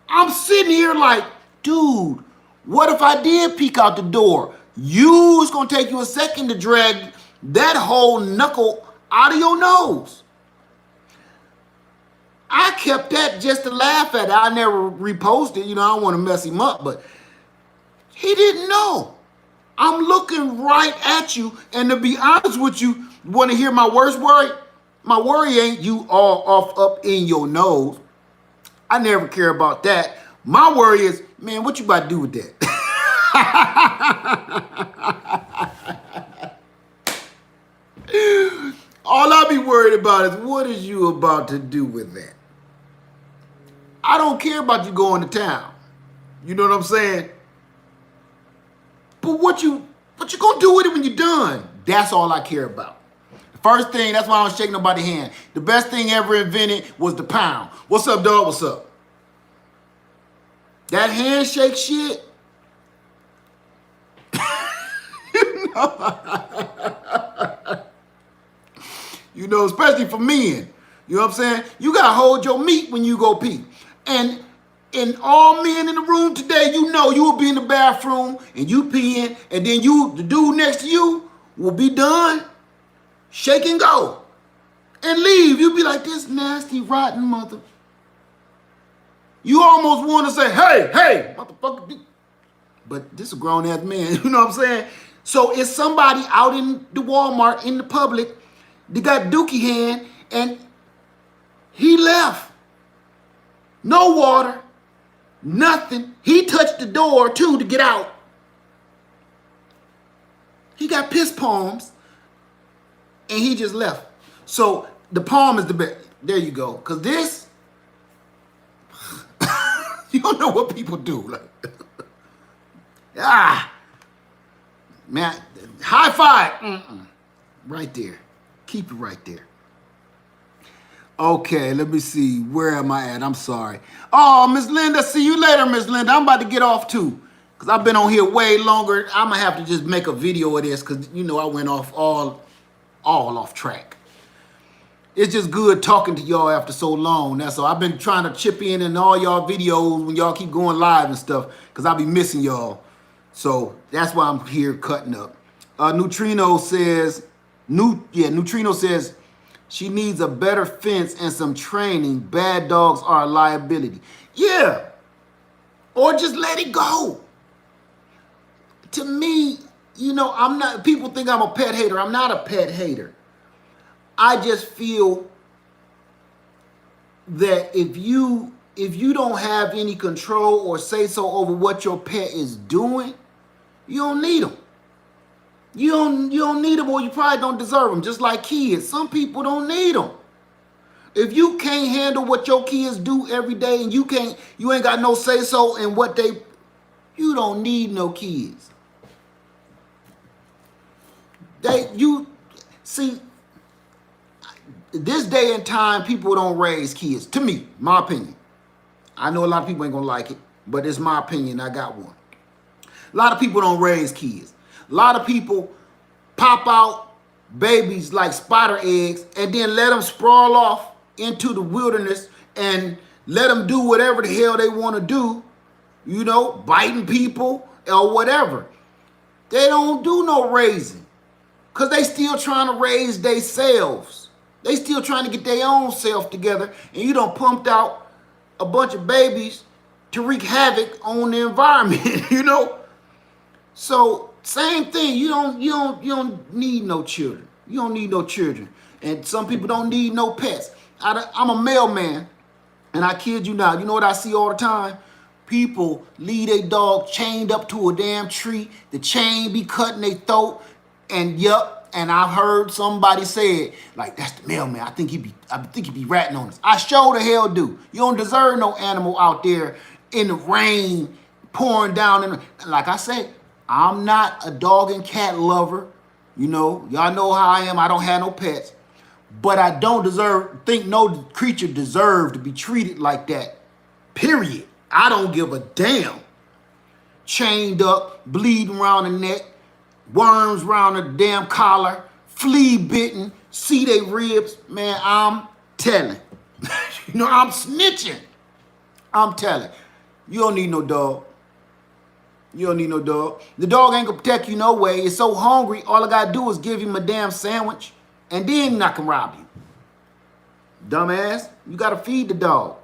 I'm sitting here like, dude, what if I did peek out the door? It's going to take you a second to drag that whole knuckle out of your nose. I kept that just to laugh at it. I never reposted, I don't want to mess him up, but he didn't know. I'm looking right at you, and to be honest with you, want to hear my worst worry? My worry ain't you all off up in your nose. I never care about that. My worry is, man, what you about to do with that? All I be worried about is, what is you about to do with that? I don't care about you going to town. You know what I'm saying? But what you gonna do with it when you're done? That's all I care about. The first thing, that's why I don't shake nobody's hand. The best thing ever invented was the pound. What's up, dog? What's up? That handshake shit. Especially for men. You know what I'm saying? You gotta hold your meat when you go pee. And And all men in the room today, you know you will be in the bathroom and you peeing, and then the dude next to you will be done, shake and go, and leave. You'll be like, this nasty, rotten mother. You almost want to say, hey, motherfucker. But this is a grown-ass man, you know what I'm saying? So it's somebody out in the Walmart, in the public, they got dookie hand, and he left. No water, nothing. He touched the door, too, to get out. He got piss palms, and he just left. So the palm is the best. There you go. Because this, you don't know what people do. Like, man, high five. Right there. Keep it right there. Okay, let me see. Where am I at? I'm sorry. Oh, Miss Linda, see you later, Miss Linda. I'm about to get off too, because I've been on here way longer. I'm going to have to just make a video of this because, you know, I went off all off track. It's just good talking to y'all after so long. That's all. I've been trying to chip in all y'all videos when y'all keep going live and stuff, because I'll be missing y'all. So that's why I'm here cutting up. Neutrino says, Neutrino says, she needs a better fence and some training. Bad dogs are a liability. Yeah. Or just let it go. To me, you know, I'm not, people think I'm a pet hater. I'm not a pet hater. I just feel that if you don't have any control or say so over what your pet is doing, you don't need them. You don't need them, or you probably don't deserve them. Just like kids, some people don't need them. If you can't handle what your kids do every day, and you ain't got no say so in what you don't need no kids. See, this day and time, people don't raise kids. To me, my opinion. I know a lot of people ain't gonna like it, but it's my opinion. I got one. A lot of people don't raise kids. A lot of people pop out babies like spider eggs and then let them sprawl off into the wilderness and let them do whatever the hell they want to do, you know, biting people or whatever. They don't do no raising because they still trying to raise themselves. They still trying to get their own self together, and you done pumped out a bunch of babies to wreak havoc on the environment, you know? So same thing. You don't need no children. You don't need no children. And some people don't need no pets. I'm a mailman, and I kid you not. You know what I see all the time? People leave their dog chained up to a damn tree. The chain be cutting their throat, and and I've heard somebody say it like, that's the mailman. I think he be ratting on us. I sure the hell do. You don't deserve no animal out there in the rain pouring down. And like I said, I'm not a dog and cat lover. You know, y'all know how I am. I don't have no pets. But I don't think no creature deserves to be treated like that. Period. I don't give a damn. Chained up, bleeding around the neck, worms around the damn collar, flea bitten, see they ribs. Man, I'm telling. You know, I'm snitching. I'm telling. You don't need no dog. You don't need no dog. The dog ain't gonna protect you no way. It's so hungry, all I gotta do is give him a damn sandwich, and then I can rob you. Dumbass, you gotta feed the dog.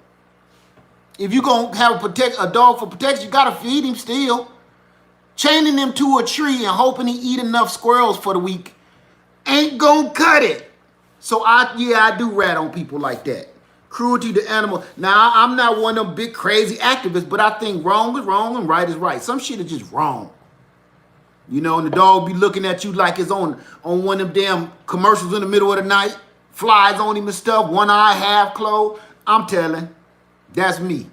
If you gonna have a dog for protection, you gotta feed him still. Chaining him to a tree and hoping he eat enough squirrels for the week ain't gonna cut it. So I do rat on people like that. Cruelty to animals. Now, I'm not one of them big crazy activists, but I think wrong is wrong and right is right. Some shit is just wrong. You know, and the dog be looking at you like it's on one of them damn commercials in the middle of the night, flies on him and stuff, one eye half closed. I'm telling, that's me.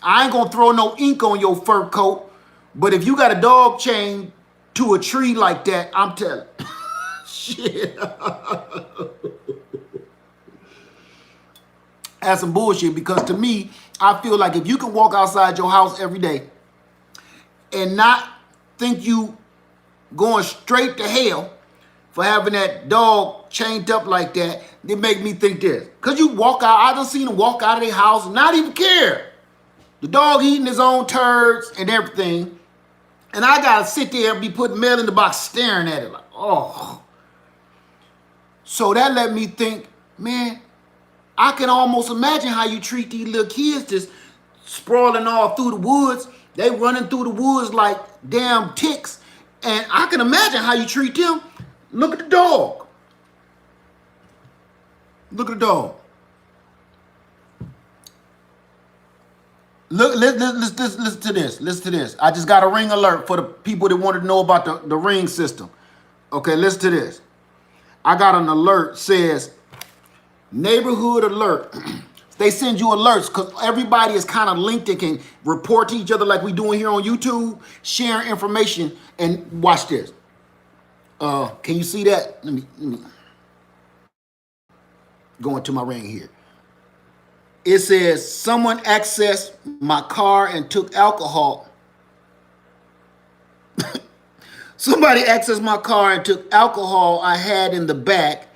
I ain't gonna throw no ink on your fur coat, but if you got a dog chained to a tree like that, I'm telling. Shit. That's some bullshit, because to me, I feel like if you can walk outside your house every day and not think you going straight to hell for having that dog chained up like that, they make me think this. Because you walk out, I done seen them walk out of their house and not even care. The dog eating his own turds and everything. And I gotta sit there and be putting mail in the box staring at it like, oh. So that let me think, man, I can almost imagine how you treat these little kids just sprawling all through the woods. They running through the woods like damn ticks. And I can imagine how you treat them. Look at the dog. Look at the dog. Look, listen to this. Listen to this. I just got a ring alert for the people that wanted to know about the ring system. Okay, listen to this. I got an alert says neighborhood alert. They send you alerts because everybody is kind of linked and can report to each other like we doing here on YouTube, sharing information. And watch this. Can you see that? Let me go into my ring here. It says someone accessed my car and took alcohol. Somebody accessed my car and took alcohol I had in the back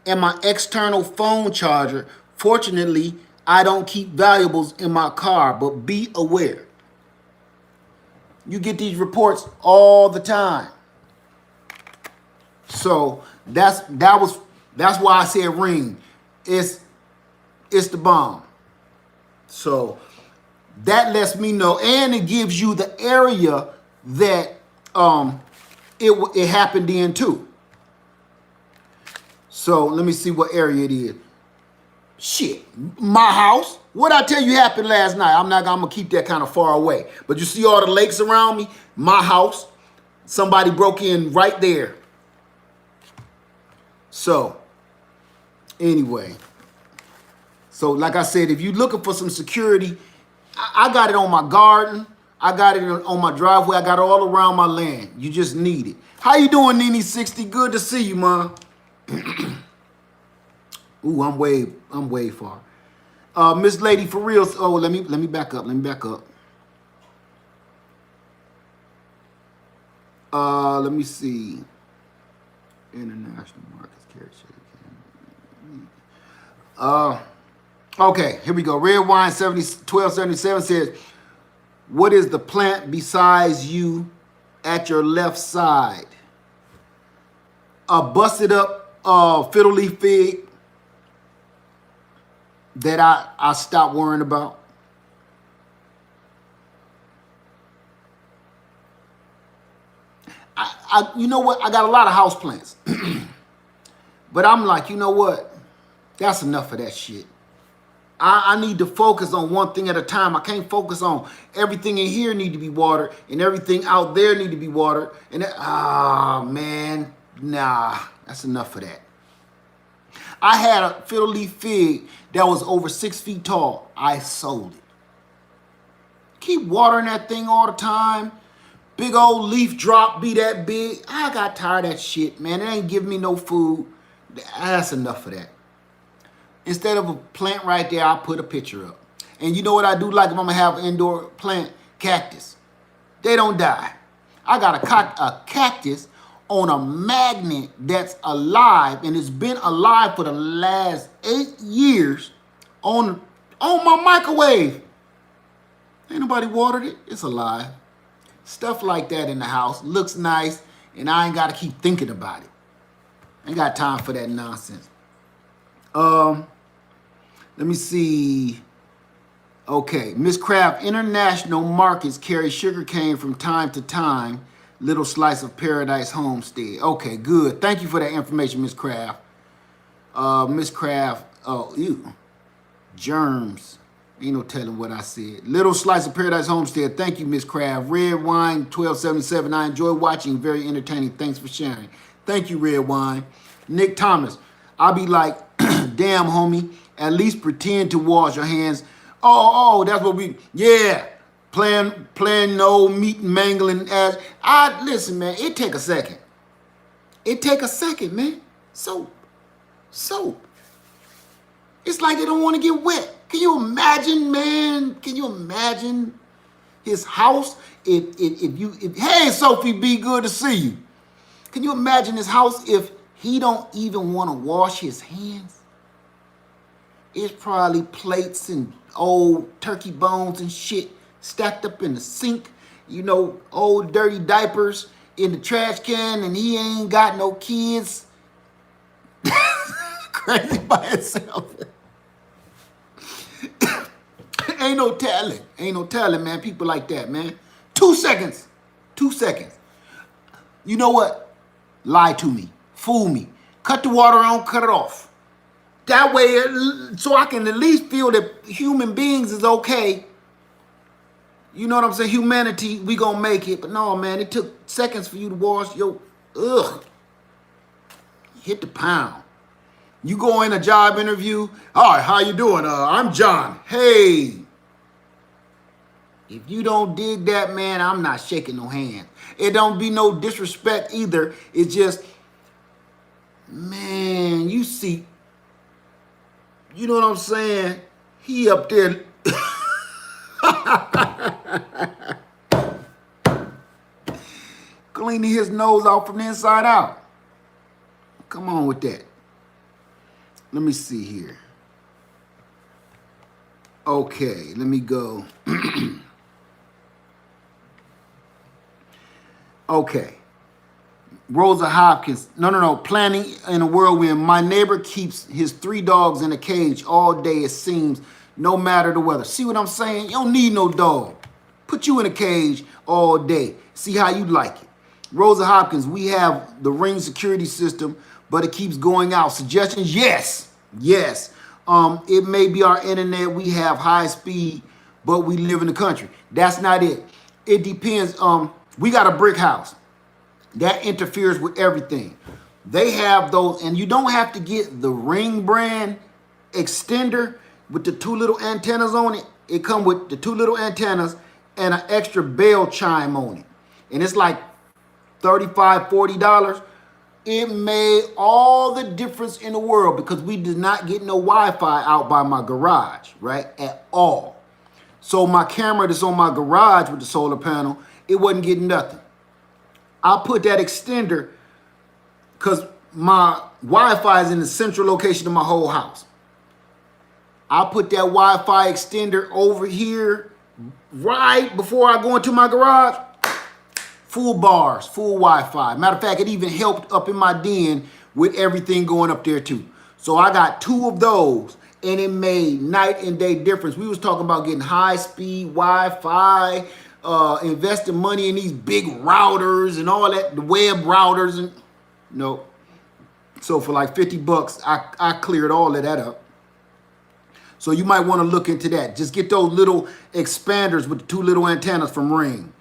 and my external phone charger. Fortunately, I don't keep valuables in my car, but be aware. You get these reports all the time. So that's why I said ring. It's the bomb. So that lets me know, and it gives you the area that it happened in too. So let me see what area it is. Shit, my house. What I tell you happened last night? I'm gonna keep that kind of far away. But you see all the lakes around me? My house. Somebody broke in right there. So anyway. So like I said, if you're looking for some security, I got it on my garden. I got it on my driveway. I got it all around my land. You just need it. How you doing, Nene 60? Good to see you, man. Ooh, I'm way far. Miss Lady for real. Oh, let me back up. Let me back up. Let me see. International markets carry shit. Okay, here we go. Red Wine 1277 says, what is the plant besides you at your left side? A busted up fiddle leaf fig that I stopped worrying about. You know what? I got a lot of house plants. But I'm like, you know what? That's enough of that shit. I need to focus on one thing at a time. I can't focus on everything in here need to be watered and everything out there need to be watered. And man, nah, that's enough of that. I had a fiddle leaf fig that was over 6 feet tall. I sold it. Keep watering that thing all the time. Big old leaf drop be that big. I got tired of that shit, man. It ain't giving me no food. That's enough of that. Instead of a plant right there, I put a picture up. And you know what I do like if I'm going to have an indoor plant? Cactus. They don't die. I got a cactus on a magnet that's alive, and it's been alive for the last 8 years on my microwave. Ain't nobody watered it. It's alive. Stuff like that in the house. Looks nice, and I ain't got to keep thinking about it. Ain't got time for that nonsense. Let me see. Okay, Miss Craft, international markets carry sugarcane from time to time. Little Slice of Paradise Homestead. Okay, good. Thank you for that information, Miss Craft. Miss Craft, oh, ew. Germs. Ain't no telling what I said. Little Slice of Paradise Homestead. Thank you, Miss Craft. Red Wine 1277. I enjoy watching. Very entertaining. Thanks for sharing. Thank you, Red Wine. Nick Thomas. I'll be like, damn, homie. At least pretend to wash your hands. Oh, that's what we, yeah. Playing no meat mangling ass. Listen, man, it take a second. It take a second, man. Soap. It's like they don't want to get wet. Can you imagine, man? Can you imagine his house? Hey, Sophie B, good to see you. Can you imagine his house if he don't even want to wash his hands? It's probably plates and old turkey bones and shit stacked up in the sink, you know, old dirty diapers in the trash can, and he ain't got no kids. Crazy by itself. Ain't no talent. Ain't no talent, man. People like that, man. 2 seconds. 2 seconds. You know what? Lie to me. Fool me. Cut the water on, cut it off. That way, so I can at least feel that human beings is okay. You know what I'm saying? Humanity, we gonna make it. But no, man, it took seconds for you to wash your, hit the pound. You go in a job interview. All right, how you doing? I'm John. Hey. If you don't dig that, man, I'm not shaking no hand. It don't be no disrespect either. It's just, man, you see, you know what I'm saying? He up there. Cleaning his nose out from the inside out. Come on with that. Let me see here. Okay, let me go. Okay. Rosa Hopkins. No. Planning in a whirlwind. My neighbor keeps his 3 dogs in a cage all day, it seems, no matter the weather. See what I'm saying? You don't need no dog. Put you in a cage all day. See how you like it. Rosa Hopkins, we have the Ring security system, but it keeps going out. Suggestions? Yes. Yes. It may be our internet. We have high speed, but we live in the country. That's not it. It depends. We got a brick house. That interferes with everything. They have those, and you don't have to get the Ring brand extender with the 2 little antennas on it. It comes with the 2 little antennas and an extra bell chime on it. And it's like $35, $40. It made all the difference in the world because we did not get no Wi-Fi out by my garage, right? At all. So my camera that's on my garage with the solar panel, it wasn't getting nothing. I put that extender because my Wi-Fi is in the central location of my whole house. I put that Wi-Fi extender over here right before I go into my garage. Full bars, full Wi-Fi. Matter of fact, it even helped up in my den with everything going up there too. So I got 2 of those and it made night and day difference. We was talking about getting high speed Wi-Fi, investing money in these big routers and all that, the web routers and no. So for like $50, I cleared all of that up. So you might want to look into that. Just get those little expanders with the 2 little antennas from Ring.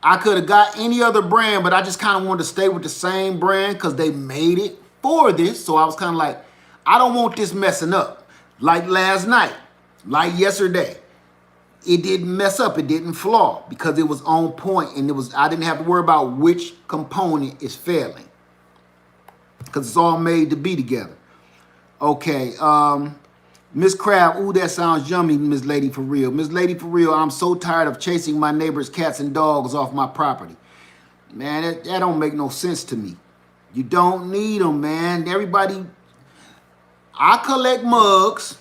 I could have got any other brand, but I just kind of wanted to stay with the same brand because they made it for this. So I was kind of like, I don't want this messing up. Like last night, like yesterday. It didn't mess up. It didn't flaw because it was on point and I didn't have to worry about which component is failing because it's all made to be together. Okay. Miss Crab, ooh, that sounds yummy, Miss Lady for Real. Miss Lady for Real, I'm so tired of chasing my neighbor's cats and dogs off my property. Man, that don't make no sense to me. You don't need them, man. Everybody, I collect mugs,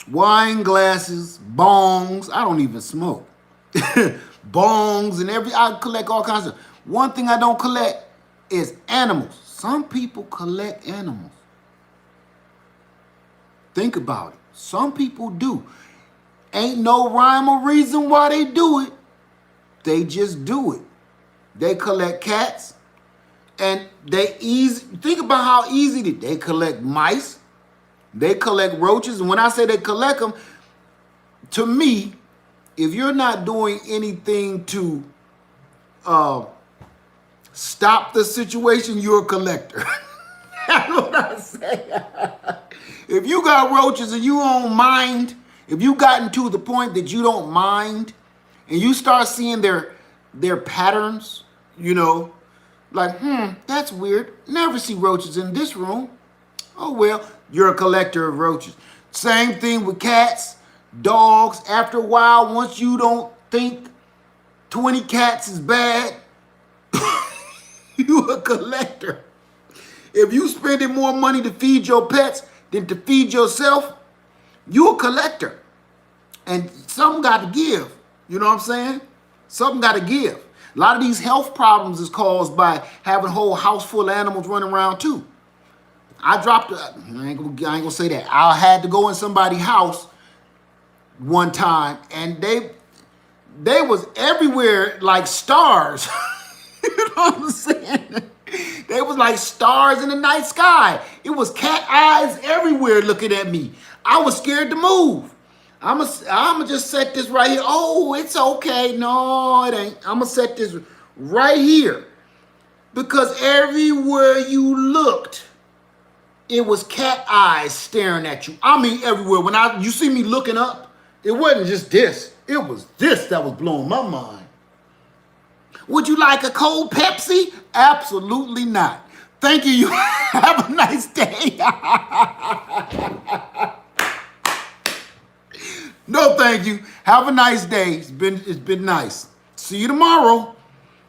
wine glasses, bongs. I don't even smoke. Bongs and I collect all kinds of. One thing I don't collect is animals. Some people collect animals. Think about it. Some people do. Ain't no rhyme or reason why they do it. They just do it. They collect cats and think about how easy they collect mice. They collect roaches. And when I say they collect them, to me, if you're not doing anything to stop the situation, you're a collector. That's what I say. If you got roaches and you don't mind, if you gotten to the point that you don't mind, and you start seeing their patterns, you know, like, that's weird. Never see roaches in this room. Oh, well, you're a collector of roaches. Same thing with cats, dogs. After a while, once you don't think 20 cats is bad, you a collector. If you spending more money to feed your pets than to feed yourself, you a collector. And something got to give. You know what I'm saying? Something got to give. A lot of these health problems is caused by having a whole house full of animals running around too. I ain't gonna say that. I had to go in somebody's house one time, and they was everywhere like stars. You know what I'm saying? They was like stars in the night sky. It was cat eyes everywhere looking at me. I was scared to move. I'ma just set this right here. Oh, it's okay. No, it ain't. I'ma set this right here. Because everywhere you looked, it was cat eyes staring at you. I mean, everywhere. When you see me looking up, it wasn't just this. It was this that was blowing my mind. Would you like a cold Pepsi? Absolutely not. Thank you. You have a nice day. No, thank you. Have a nice day. It's been nice. See you tomorrow.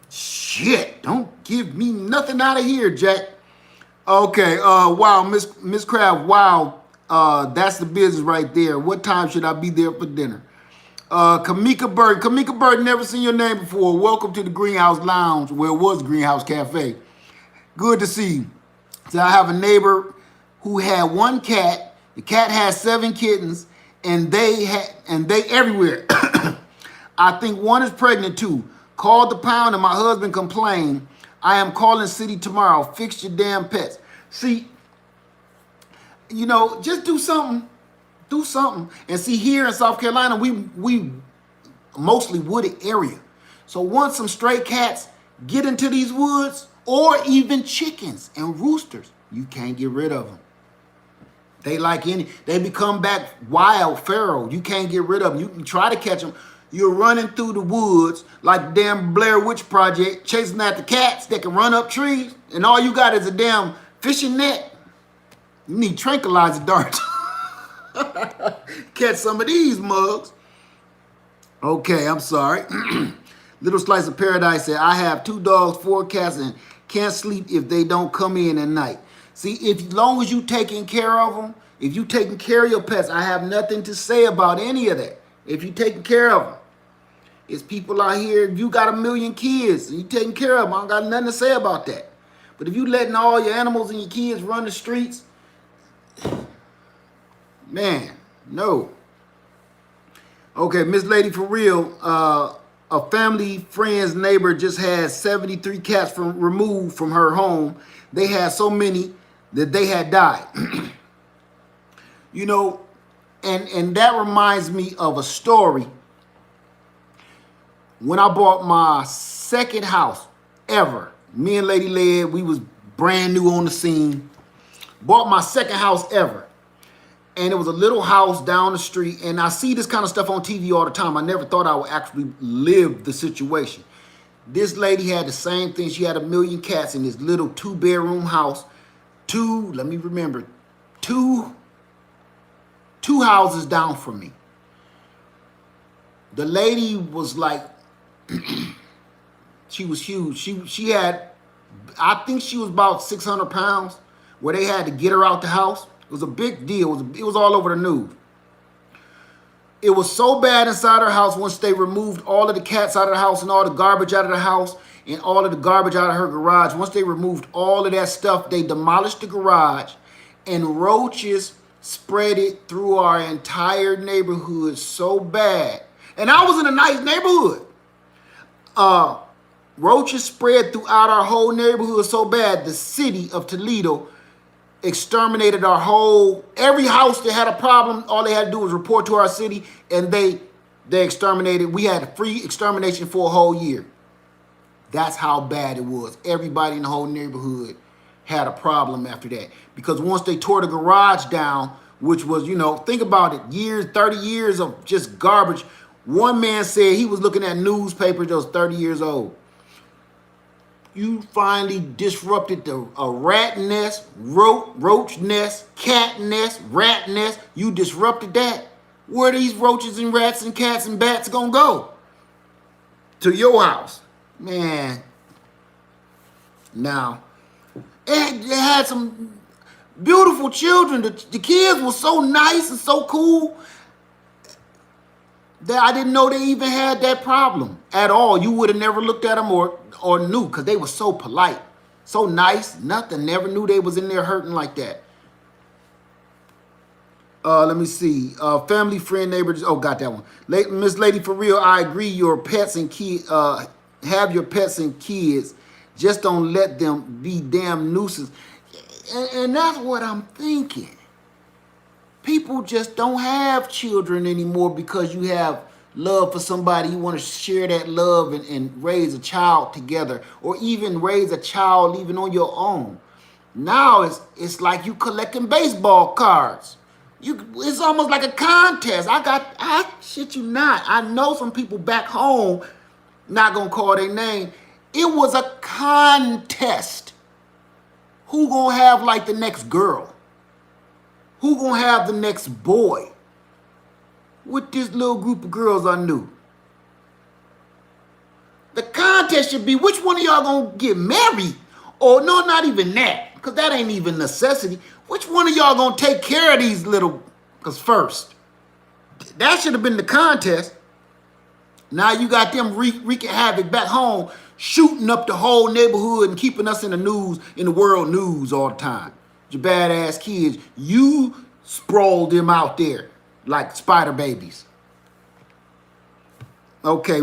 Shit, don't give me nothing out of here, Jack. Okay, wow, Miss Crab, wow. That's the business right there. What time should I be there for dinner? Kamika Bird, never seen your name before. Welcome to the Greenhouse Lounge, where it was Greenhouse Cafe. Good to see you. So I have a neighbor who had one cat. The cat has 7 kittens, and they everywhere. I think one is pregnant too. Called the pound, and my husband complained. I am calling city tomorrow. Fix your damn pets. See, you know, just do something. Do something. And see, here in South Carolina, we mostly wooded area. So once some stray cats get into these woods, or even chickens and roosters, you can't get rid of them. They become back wild, feral. You can't get rid of them. You can try to catch them. You're running through the woods like the damn Blair Witch Project, chasing after cats that can run up trees, and all you got is a damn fishing net. You need tranquilizer darts. Catch some of these mugs. Okay, I'm sorry. Little Slice of Paradise said, I have 2 dogs, 4 cats, and can't sleep if they don't come in at night. See, as long as you taking care of them, if you taking care of your pets, I have nothing to say about any of that. If you taking care of them. It's people out here, you got 1 million kids, and you taking care of them. I don't got nothing to say about that. But if you letting all your animals and your kids run the streets, man, no. Okay, Miss Lady, for real, a family friend's neighbor just had 73 cats removed from her home. They had so many that they had died. You know, and that reminds me of a story. When I bought my second house ever, me and Lady Led, we was brand new on the scene. Bought my second house ever. And it was a little house down the street. And I see this kind of stuff on TV all the time. I never thought I would actually live the situation. This lady had the same thing. She had 1 million cats in this little 2-bedroom house. Two houses down from me. The lady was like, she was huge. She had, I think she was about 600 pounds, where they had to get her out the house. It was a big deal. It was all over the news. It was so bad inside her house once they removed all of the cats out of the house and all the garbage out of the house and all of the garbage out of her garage. Once they removed all of that stuff, they demolished the garage, and roaches spread it through our entire neighborhood so bad. And I was in a nice neighborhood. Roaches spread throughout our whole neighborhood so bad, the city of Toledo exterminated every house that had a problem. All they had to do was report to our city, and they exterminated. We had free extermination for a whole year. That's how bad it was. Everybody in the whole neighborhood had a problem after that, because once they tore the garage down, which was, you know, think about it, 30 years of just garbage. One man said he was looking at newspapers that was 30 years old. You finally disrupted a rat nest, roach nest, cat nest, rat nest. You disrupted that. Where are these roaches and rats and cats and bats gonna go? To your house. Man. Now, it had some beautiful children. The kids were so nice and so cool. I didn't know they even had that problem at all. You would have never looked at them or knew, because they were so polite, so nice. Nothing. Never knew they was in there hurting like that. Let me see. Family, friend, neighbors. Oh, got that one. Miss Lady, for real, I agree. Your pets and kids, have your pets and kids. Just don't let them be damn nuisance. And that's what I'm thinking. People just don't have children anymore because you have love for somebody. You want to share that love and raise a child together, or even raise a child even on your own. Now it's like you collecting baseball cards. It's almost like a contest. I shit you not. I know some people back home, not gonna call their name. It was a contest. Who gonna have like the next girl? Who gonna have the next boy? With this little group of girls I knew. The contest should be which one of y'all gonna get married? Or no, not even that, because that ain't even necessity. Which one of y'all gonna take care of these little first? That should have been the contest. Now you got them wreaking havoc back home, shooting up the whole neighborhood and keeping us in the news, in the world news all the time. Your badass kids, you sprawled them out there like spider babies. Okay,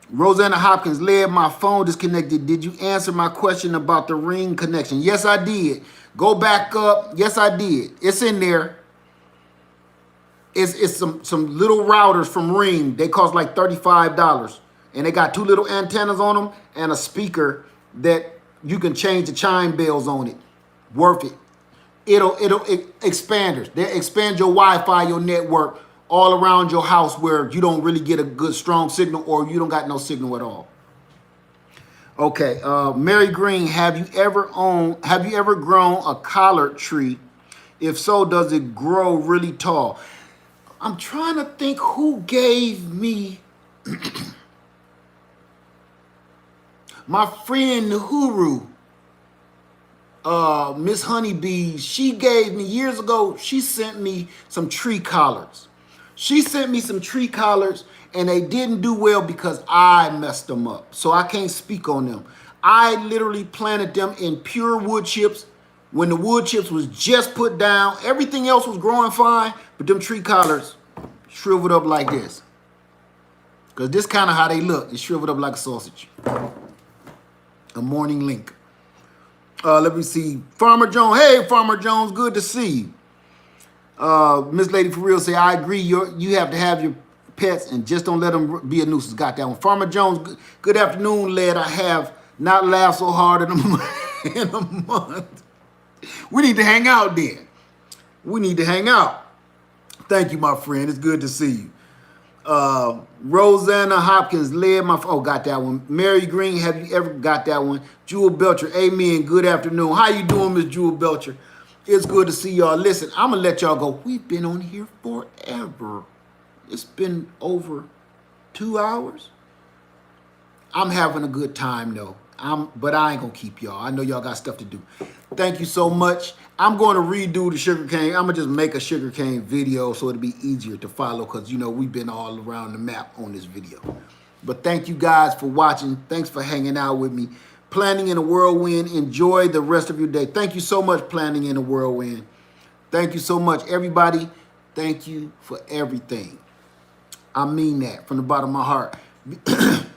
Rosanna Hopkins, led my phone disconnected. Did you answer my question about the Ring connection? Yes, I did. Go back up. Yes, I did. It's in there. It's some little routers from Ring. They cost like $35. And they got two little antennas on them and a speaker that you can change the chime bells on it. Worth it. It'll expanders. They expand your Wi-Fi, your network all around your house where you don't really get a good strong signal, or you don't got no signal at all. Okay, Mary Green, have you ever grown a collard tree? If so, does it grow really tall? I'm trying to think who gave me my friend Nahuru, Miss Honeybee. She gave me years ago. She sent me some tree collards. And they didn't do well because I messed them up. So I can't speak on them. I literally planted them in pure wood chips when the wood chips was just put down. Everything else was growing fine, but them tree collards shriveled up like this. Because this kind of how they look. It's shriveled up like a sausage. A morning link. Let me see. Farmer Jones. Hey, Farmer Jones. Good to see you. Miss Lady for real say, I agree. You have to have your pets and just don't let them be a nuisance. Got that one. Farmer Jones, good afternoon, lad. I have not laughed so hard in a month. We need to hang out then. We need to hang out. Thank you, my friend. It's good to see you. Rosanna Hopkins, led my... Oh, got that one. Mary Green, have you ever... Got that one. Jewel Belcher, amen. Good afternoon. How you doing, Miss Jewel Belcher? It's good to see y'all. Listen, I'm going to let y'all go. We've been on here forever. It's been over 2 hours. I'm having a good time, though. But I ain't going to keep y'all. I know y'all got stuff to do. Thank you so much. I'm going to redo the sugarcane. I'm going to just make a sugarcane video so it'll be easier to follow because, you know, we've been all around the map on this video. But thank you guys for watching. Thanks for hanging out with me. Planning in a Whirlwind. Enjoy the rest of your day. Thank you so much, Planning in a Whirlwind. Thank you so much, everybody. Thank you for everything. I mean that from the bottom of my heart.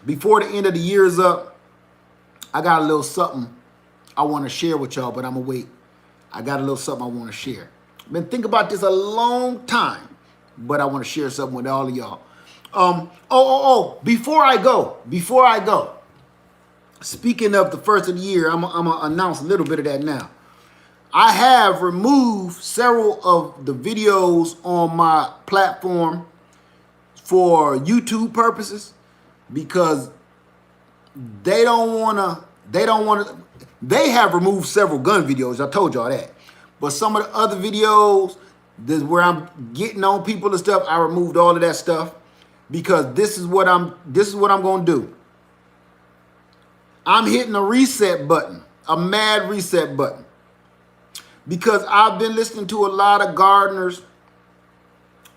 Before the end of the year is up, I got a little something I want to share with y'all, but I'm going to wait. I got a little something I want to share. I've been thinking about this a long time, but I want to share something with all of y'all. Before I go, speaking of the first of the year, I'm going to announce a little bit of that now. I have removed several of the videos on my platform for YouTube purposes because they have removed several gun videos. I told y'all that. But some of the other videos, this where I'm getting on people and stuff, I removed all of that stuff because this is what I'm going to do. I'm hitting a reset button, a mad reset button. Because I've been listening to a lot of gardeners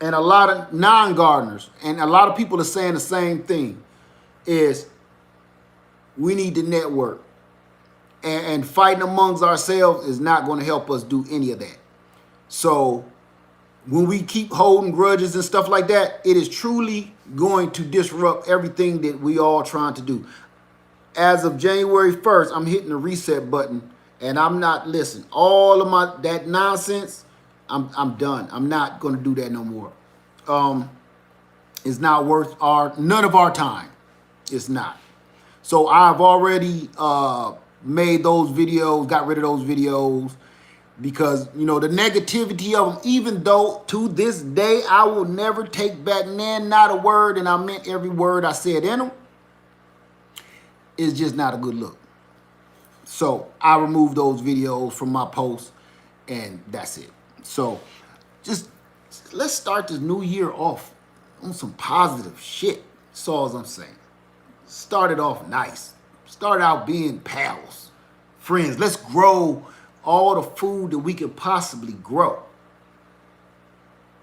and a lot of non-gardeners, and a lot of people are saying the same thing, is we need to network. And fighting amongst ourselves is not going to help us do any of that. So when we keep holding grudges and stuff like that, it is truly going to disrupt everything that we all trying to do. As of January 1st, I'm hitting the reset button, and I'm not listening. All of that nonsense, I'm done. I'm not going to do that no more. It's not worth none of our time. It's not. So I've already made those videos, got rid of those videos, because, you know, the negativity of them, even though to this day I will never take back not a word, and I meant every word I said in them, is just not a good look. So I removed those videos from my posts, and that's it. So just let's start this new year off on some positive shit. That's all I'm saying. Started off nice. Started out being pals, friends. Let's grow all the food that we could possibly grow.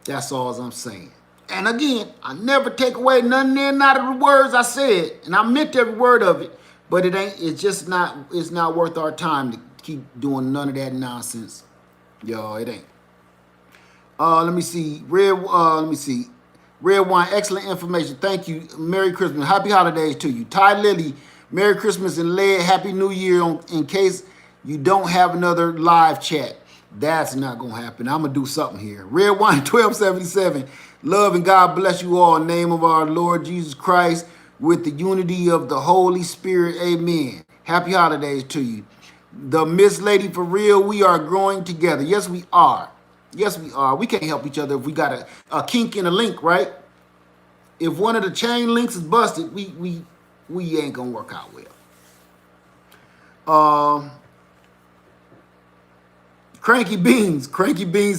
That's all I'm saying. And again, I never take away nothing there, not of the words I said, and I meant every word of it. But it's not worth our time to keep doing none of that nonsense. Yo, it ain't. Let me see. Red wine, excellent information. Thank you. Merry Christmas. Happy holidays to you. Ty Lily, Merry Christmas and Led, Happy New Year in case you don't have another live chat. That's not going to happen. I'm going to do something here. Red Wine 1277. Love and God bless you all in the name of our Lord Jesus Christ, with the unity of the Holy Spirit. Amen. Happy holidays to you. The Miss Lady, for real, we are growing together. Yes, we are. Yes, we are. We can't help each other if we got a kink in a link, right? If one of the chain links is busted, we ain't gonna work out well. Cranky Beans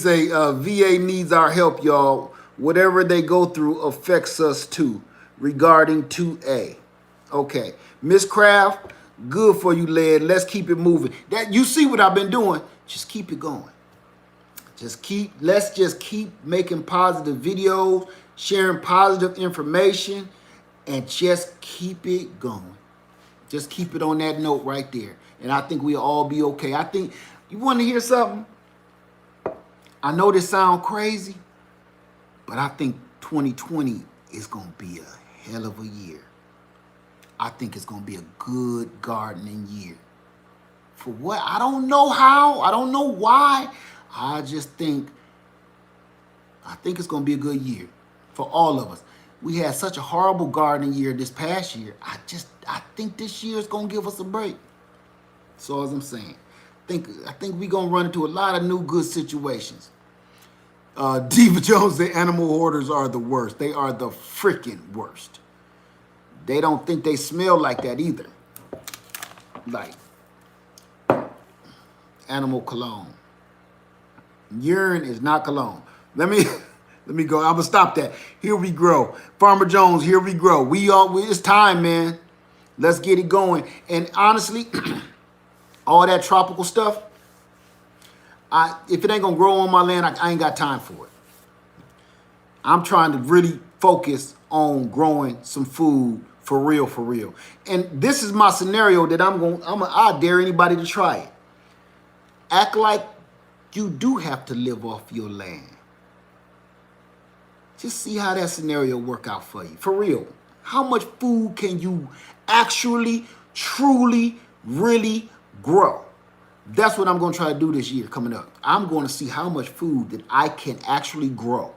say VA needs our help, y'all. Whatever they go through affects us too. Regarding 2A. Okay. Miss Craft, good for you, Led. Let's keep it moving. That you see what I've been doing. Just keep it going. Let's just keep making positive videos, sharing positive information, and just keep it going. Just keep it on that note right there. And I think we'll all be okay. I think, you want to hear something? I know this sounds crazy, but I think 2020 is going to be a hell of a year. I think it's going to be a good gardening year. For what? I don't know how. I don't know why. I think it's going to be a good year for all of us. We had such a horrible gardening year this past year. I think this year is going to give us a break. That's all I'm saying. I think we're going to run into a lot of new good situations. Diva Jones, the animal hoarders are the worst. They are the freaking worst. They don't think they smell like that either. Like animal cologne. Urine is not cologne. Let me go. I'm gonna stop that. Here we grow. Farmer Jones, here we grow. It's time, man. Let's get it going. And honestly, all that tropical stuff, if it ain't gonna grow on my land, I ain't got time for it. I'm trying to really focus on growing some food for real, for real. And this is my scenario that I dare anybody to try it. Act like you do have to live off your land. Just see how that scenario work out for you. For real. How much food can you actually, truly, really grow? That's what I'm going to try to do this year coming up. I'm going to see how much food that I can actually grow.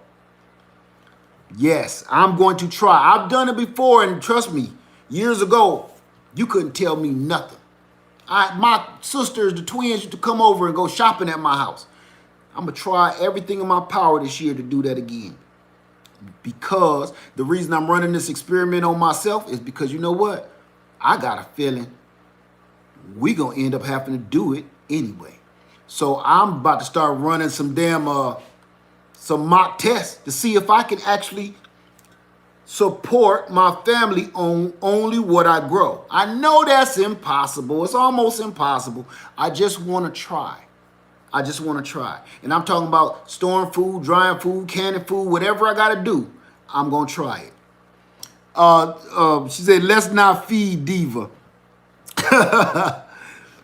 Yes, I'm going to try. I've done it before, and trust me, years ago, you couldn't tell me nothing. My sisters, the twins, used to come over and go shopping at my house. I'm going to try everything in my power this year to do that again. Because the reason I'm running this experiment on myself is because, you know what? I got a feeling we're going to end up having to do it anyway. So I'm about to start running some mock tests to see if I can actually support my family on only what I grow. I know that's impossible. It's almost impossible. I just want to try. I just want to try. And I'm talking about storing food, drying food, canning food, whatever I got to do, I'm going to try it. She said, let's not feed Diva.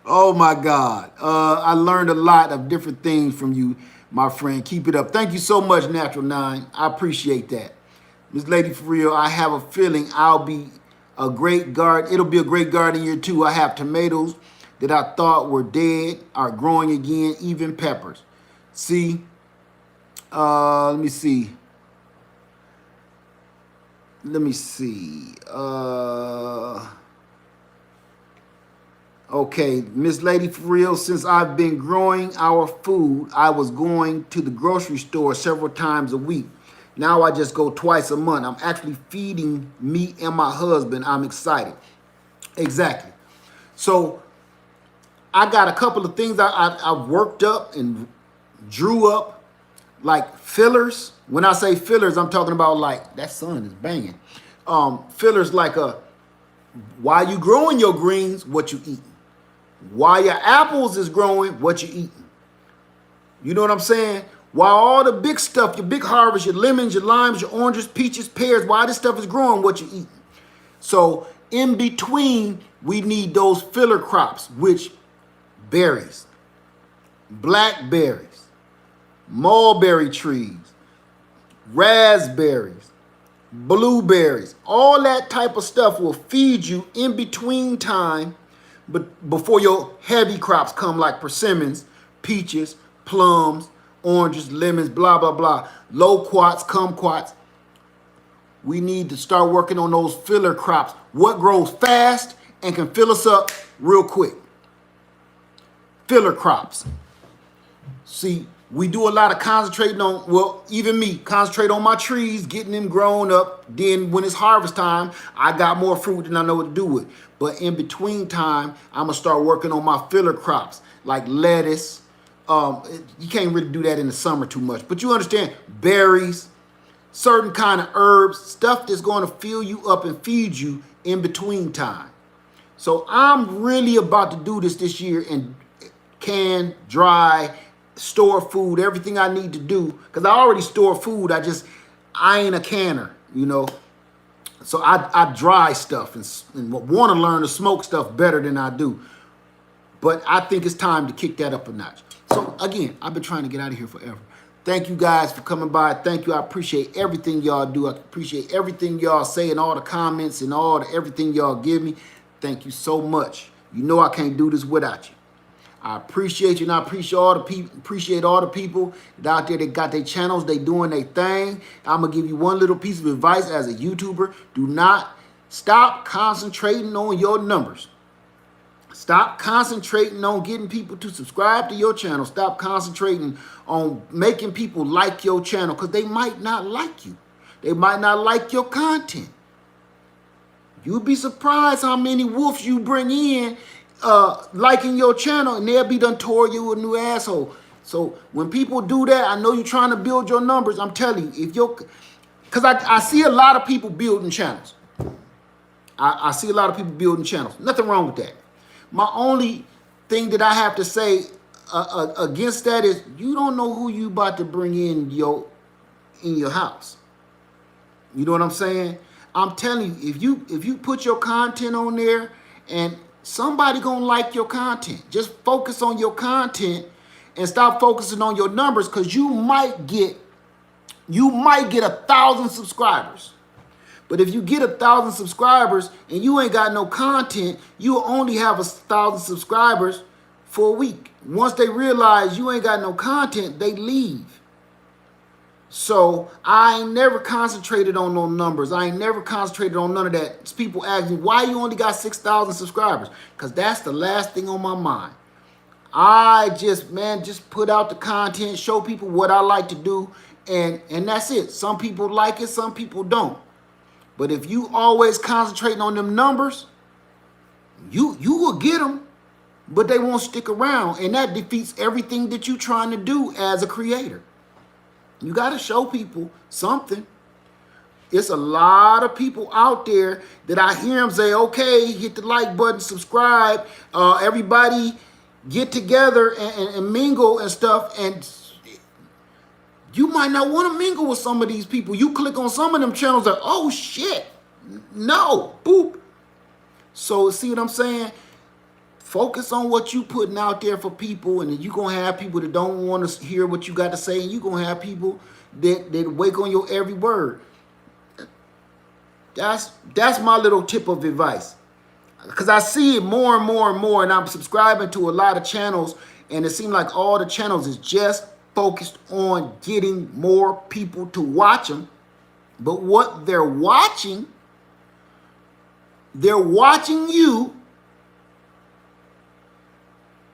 Oh my God. I learned a lot of different things from you, my friend. Keep it up. Thank you so much, Natural 9. I appreciate that. Miss Lady For Real, I have a feeling I'll be a great garden. It'll be a great garden year too. I have tomatoes that I thought were dead are growing again, even peppers. See, let me see. Let me see. Okay, Miss Lady For Real, since I've been growing our food, I was going to the grocery store several times a week. Now I just go twice a month. I'm actually feeding me and my husband. I'm excited. Exactly. So I got a couple of things I've worked up and drew up, like fillers. When I say fillers, I'm talking about like, that sun is banging. Fillers like while you growing your greens, what you eating. While your apples is growing, what you eating. You know what I'm saying? While all the big stuff, your big harvest, your lemons, your limes, your oranges, peaches, pears, while this stuff is growing, what you eating. So in between, we need those filler crops, which berries, blackberries, mulberry trees, raspberries, blueberries, all that type of stuff will feed you in between time, but before your heavy crops come like persimmons, peaches, plums, oranges, lemons, blah, blah, blah, loquats, kumquats. We need to start working on those filler crops. What grows fast and can fill us up real quick? Filler crops. See, we do a lot of concentrating on, well, even me, concentrate on my trees, getting them grown up. Then when it's harvest time, I got more fruit than I know what to do with. But in between time, I'm going to start working on my filler crops, like lettuce. You can't really do that in the summer too much. But you understand, berries, certain kind of herbs, stuff that's going to fill you up and feed you in between time. So I'm really about to do this year and can, dry, store food, everything I need to do, because I already store food. I ain't a canner, you know. So I dry stuff and want to learn to smoke stuff better than I do. But I think it's time to kick that up a notch. So again, I've been trying to get out of here forever. Thank you guys for coming by. Thank you. I appreciate everything y'all do. I appreciate everything y'all say and all the comments and everything y'all give me. Thank you so much. You know I can't do this without you. I appreciate you, and I appreciate all the people out there that got their channels, they doing their thing. I'm gonna give you one little piece of advice as a YouTuber. Do not stop concentrating on your numbers. Stop concentrating on getting people to subscribe to your channel. Stop concentrating on making people like your channel, because they might not like you. They might not like your content. You'd be surprised how many wolves you bring in liking your channel, and they'll be done tore you a new asshole. So when people do that, I know you're trying to build your numbers. I'm telling you, because I see a lot of people building channels. I see a lot of people building channels. Nothing wrong with that. My only thing that I have to say against that is you don't know who you about to bring in your house. You know what I'm saying? I'm telling you, if you put your content on there and somebody gonna like your content, just focus on your content and stop focusing on your numbers, because you might get 1,000 subscribers. But if you get 1,000 subscribers and you ain't got no content, you only have 1,000 subscribers for a week. Once they realize you ain't got no content, they leave. So I ain't never concentrated on no numbers. I ain't never concentrated on none of that. People ask me, why you only got 6,000 subscribers? Because that's the last thing on my mind. I just put out the content, show people what I like to do, and that's it. Some people like it, some people don't. But if you always concentrating on them numbers, you will get them, but they won't stick around. And that defeats everything that you're trying to do as a creator. You got to show people something. It's a lot of people out there that I hear them say, okay, hit the like button, subscribe. Everybody get together and mingle and stuff, and you might not want to mingle with some of these people. You click on some of them channels like, oh shit, no, boop. So see what I'm saying? Focus on what you putting out there for people, and then you're going to have people that don't want to hear what you got to say, and you're going to have people that wake on your every word. That's my little tip of advice. Because I see it more and more and more, and I'm subscribing to a lot of channels, and it seems like all the channels is just focused on getting more people to watch them. But what they're watching you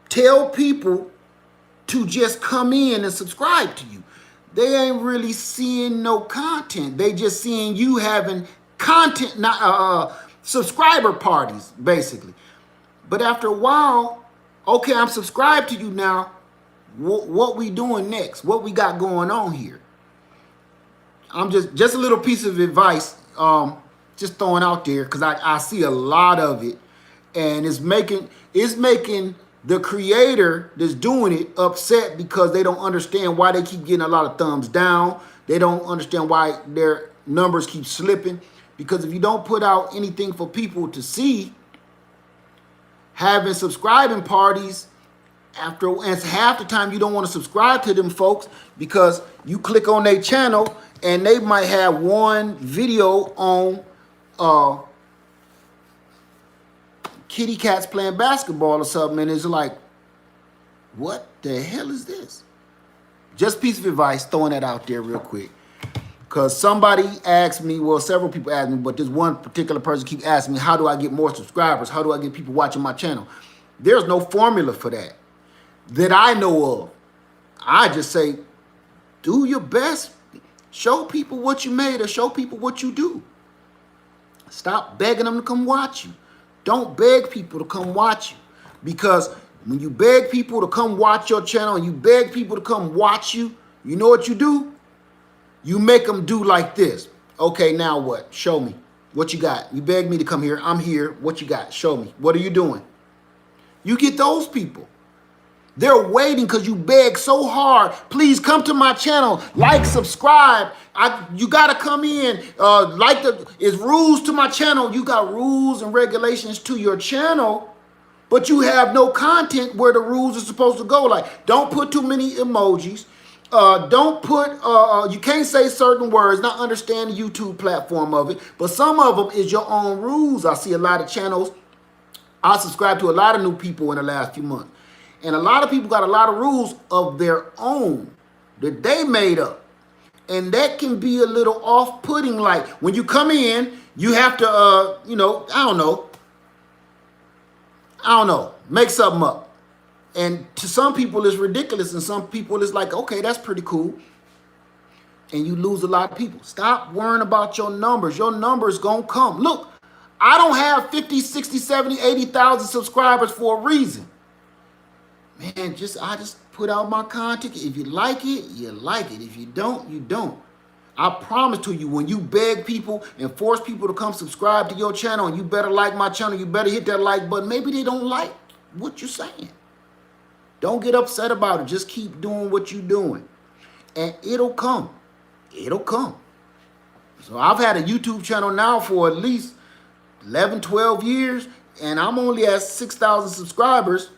tell people to just come in and subscribe to you. They ain't really seeing no content. They just seeing you having content, subscriber parties, basically. But after a while, okay, I'm subscribed to you now. What we doing next? What we got going on here? I'm just a little piece of advice, just throwing out there, because I see a lot of it, and it's making the creator that's doing it upset because they don't understand why they keep getting a lot of thumbs down. They don't understand why their numbers keep slipping. Because if you don't put out anything for people to see, having subscribing parties, and half the time you don't want to subscribe to them folks because you click on their channel and they might have one video on kitty cats playing basketball or something, and it's like, what the hell is this? Just a piece of advice, throwing that out there real quick. Because somebody asked me, well, several people asked me, but this one particular person keep asking me, how do I get more subscribers? How do I get people watching my channel? There's no formula for that I know of. I just say, do your best. Show people what you made, or show people what you do. Stop begging them to come watch you. Don't beg people to come watch you. Because when you beg people to come watch your channel and you beg people to come watch you, you know what you do? You make them do like this. Okay, now what? Show me. What you got? You begged me to come here. I'm here. What you got? Show me. What are you doing? You get those people. They're waiting because you beg so hard. Please come to my channel. Like, subscribe. You got to come in. It's rules to my channel. You got rules and regulations to your channel, but you have no content where the rules are supposed to go. Like, don't put too many emojis. Don't put, you can't say certain words, not understand the YouTube platform of it, but some of them is your own rules. I see a lot of channels. I subscribe to a lot of new people in the last few months. And a lot of people got a lot of rules of their own that they made up. And that can be a little off-putting. Like, when you come in, you have to, I don't know, make something up. And to some people, it's ridiculous. And some people, it's like, okay, that's pretty cool. And you lose a lot of people. Stop worrying about your numbers. Your numbers going to come. Look, I don't have 50, 60, 70, 80,000 subscribers for a reason. Man, I just put out my content. If you like it, you like it. If you don't, you don't. I promise to you, when you beg people and force people to come subscribe to your channel, and you better like my channel, you better hit that like button. Maybe they don't like what you're saying. Don't get upset about it. Just keep doing what you're doing. And it'll come. It'll come. So I've had a YouTube channel now for at least 11, 12 years, and I'm only at 6,000 subscribers.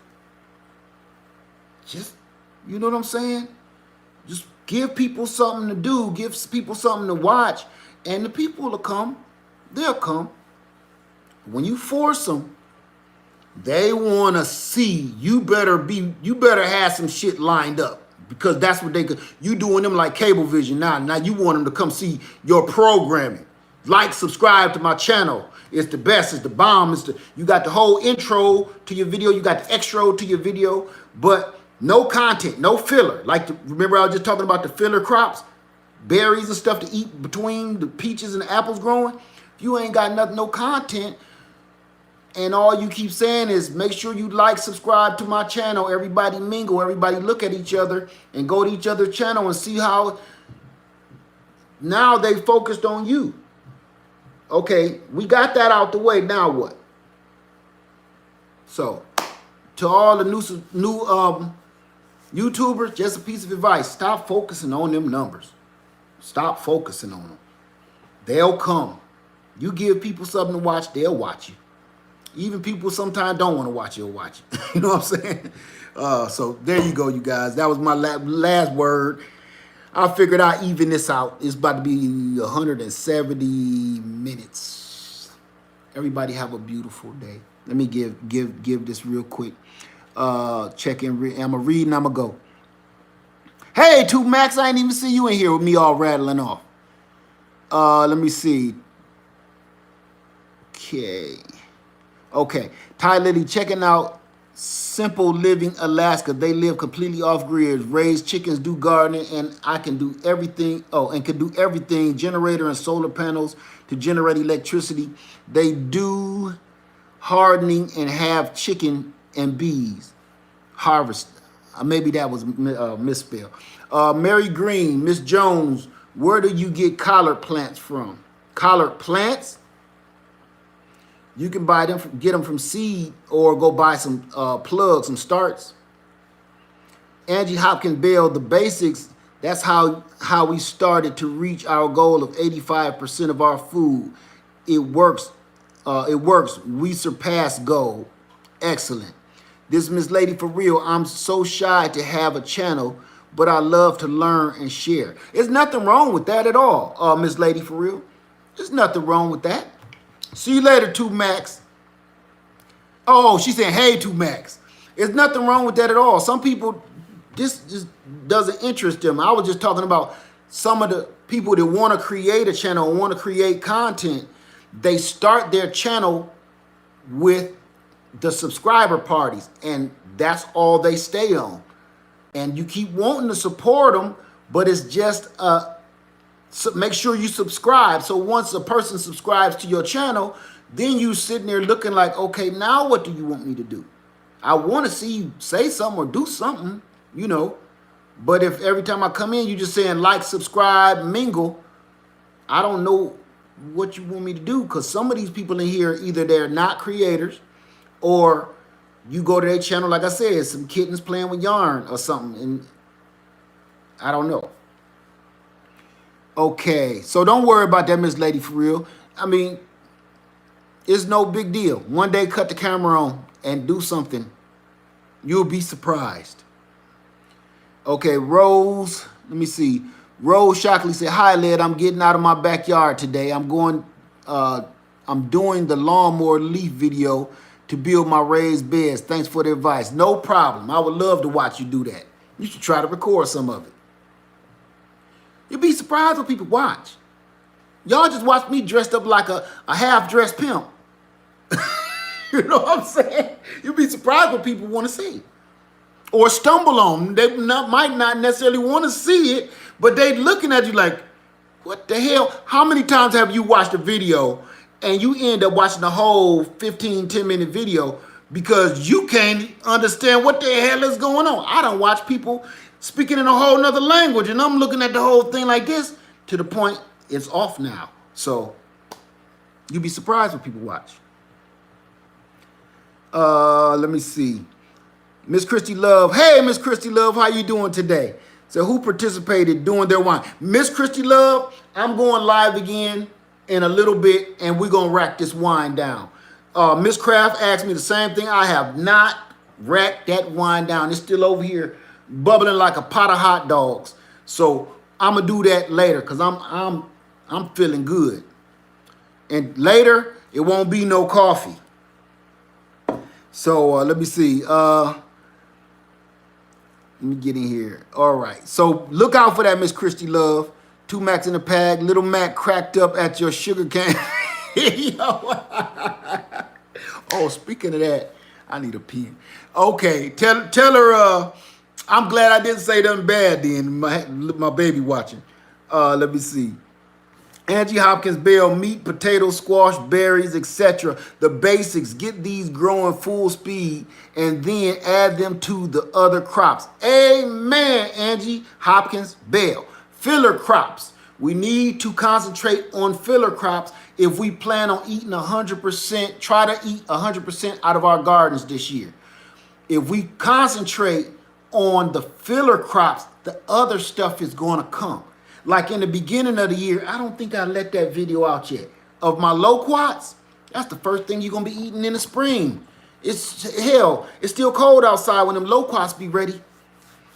Just, you know what I'm saying? Just give people something to do. Give people something to watch. And the people will come. They'll come. When you force them, they want to see. You better have some shit lined up. Because that's what you doing them like Cablevision now. Now you want them to come see your programming. Like, subscribe to my channel. It's the best. It's the bomb. You got the whole intro to your video. You got the extra to your video. But no content, no filler. Remember I was just talking about the filler crops? Berries and stuff to eat between the peaches and the apples growing. If you ain't got nothing, no content, and all you keep saying is make sure you like, subscribe to my channel. Everybody mingle. Everybody look at each other and go to each other's channel and see how now they focused on you. Okay, we got that out the way. Now what? So to all the new YouTubers, just a piece of advice. Stop focusing on them numbers. Stop focusing on them. They'll come. You give people something to watch, they'll watch you. Even people sometimes don't want to watch you, will watch you. You know what I'm saying? So there you go, you guys. That was my last word. I figured I'd even this out. It's about to be 170 minutes. Everybody have a beautiful day. Let me give this real quick. Check in. I'm going to read and I'm going to go. Hey, 2 Max, I ain't even see you in here with me all rattling off. Let me see. Okay. Ty Liddy checking out Simple Living Alaska. They live completely off grid, raise chickens, do gardening, and I can do everything. Oh, and can do everything. Generator and solar panels to generate electricity. They do hardening and have chicken and bees harvest. Maybe that was misspelled. Mary Green, Miss Jones, where do you get collard plants from? Collard plants? You can buy them, get them from seed, or go buy some plugs, some starts. Angie Hopkins Bell, the basics. That's how we started to reach our goal of 85% of our food. It works. We surpassed goal. Excellent. This Miss Lady for real. I'm so shy to have a channel, but I love to learn and share. There's nothing wrong with that at all, Miss Lady for real. There's nothing wrong with that. See you later, 2 Max. Oh, she said, hey, 2 Max. There's nothing wrong with that at all. Some people, this just doesn't interest them. I was just talking about some of the people that want to create a channel and want to create content. They start their channel with the subscriber parties, and that's all they stay on. And you keep wanting to support them, but it's just so make sure you subscribe. So once a person subscribes to your channel, then you sitting there looking like, okay, now what do you want me to do? I want to see you say something or do something, you know. But if every time I come in, you just saying like, subscribe, mingle, I don't know what you want me to do, because some of these people in here, either they're not creators, or you go to their channel, like I said, some kittens playing with yarn or something, and I don't know. Okay, so don't worry about that, Miss Lady, for real. I mean, it's no big deal. One day, cut the camera on and do something. You'll be surprised. Okay, Rose, let me see. Rose Shockley said, hi, Led, I'm getting out of my backyard today. I'm doing the lawnmower leaf video to build my raised beds. Thanks for the advice. No problem. I would love to watch you do that. You should try to record some of it. You'd be surprised what people watch. Y'all just watch me dressed up like a half-dressed pimp. You know what I'm saying? You'd be surprised what people want to see. Or stumble on. They might not necessarily want to see it, but they looking at you like, what the hell? How many times have you watched a video and you end up watching the whole 15, 10-minute video because you can't understand what the hell is going on? I don't watch people speaking in a whole nother language, and I'm looking at the whole thing like this to the point it's off now. So you'd be surprised what people watch. Let me see. Miss Christy Love. Hey, Miss Christy Love, how you doing today? So who participated doing their wine? Miss Christy Love, I'm going live again in a little bit, and we're going to rack this wine down. Miss Craft asked me the same thing. I have not racked that wine down. It's still over here bubbling like a pot of hot dogs. So I'm gonna do that later, because I'm feeling good. And later it won't be no coffee. So let me see. Let me get in here. All right. So look out for that, Miss Christy Love. 2 Max in the bag. Little Mac cracked up at your sugar cane. Oh, speaking of that, I need a pen. Okay, tell her. I'm glad I didn't say nothing bad then. My baby watching. Let me see. Angie Hopkins Bell, meat, potatoes, squash, berries, etc. The basics. Get these growing full speed and then add them to the other crops. Amen, Angie Hopkins Bell. Filler crops. We need to concentrate on filler crops if we plan on eating 100%, try to eat 100% out of our gardens this year. if we concentrate on the filler crops, the other stuff is going to come. Like in the beginning of the year, I don't think I let that video out yet, of my loquats. That's the first thing you're going to be eating in the spring. It's hell, it's still cold outside when them loquats be ready.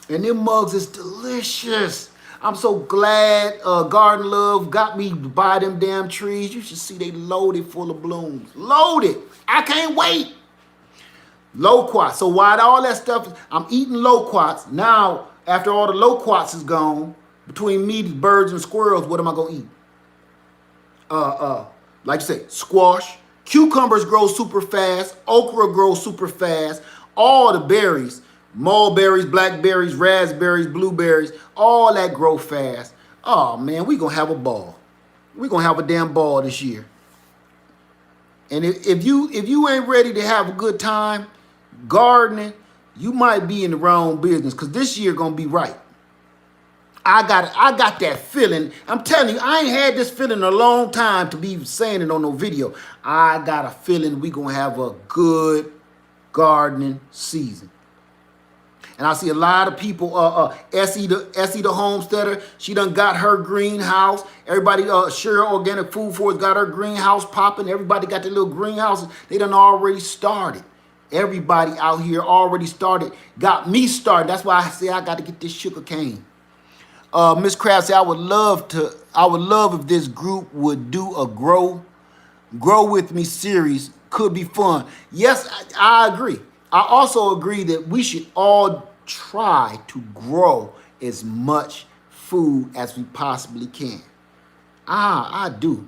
And them mugs is delicious. I'm so glad Garden Love got me to buy them damn trees. You should see they loaded full of blooms. Loaded. I can't wait. Loquats. So while all that stuff, I'm eating loquats. Now, after all the loquats is gone, between me, birds, and squirrels, what am I going to eat? Like you say, squash. Cucumbers grow super fast. Okra grows super fast. All the berries, mulberries, blackberries, raspberries, blueberries, all that grow fast. Oh, man, we going to have a ball. We're going to have a damn ball this year. And if you ain't ready to have a good time gardening, you might be in the wrong business, because this year going to be right. I got that feeling. I'm telling you, I ain't had this feeling in a long time to be saying it on no video. I got a feeling we going to have a good gardening season. And I see a lot of people, Essie the homesteader, she done got her greenhouse. Everybody, Sure Organic Food Force got her greenhouse popping. Everybody got their little greenhouses. They done already started. Everybody out here already started. Got me started. That's why I say I got to get this sugar cane. Miss Craft said, I would love if this group would do a grow with me series. Could be fun. Yes, I agree. I also agree that we should all try to grow as much food as we possibly can. I do.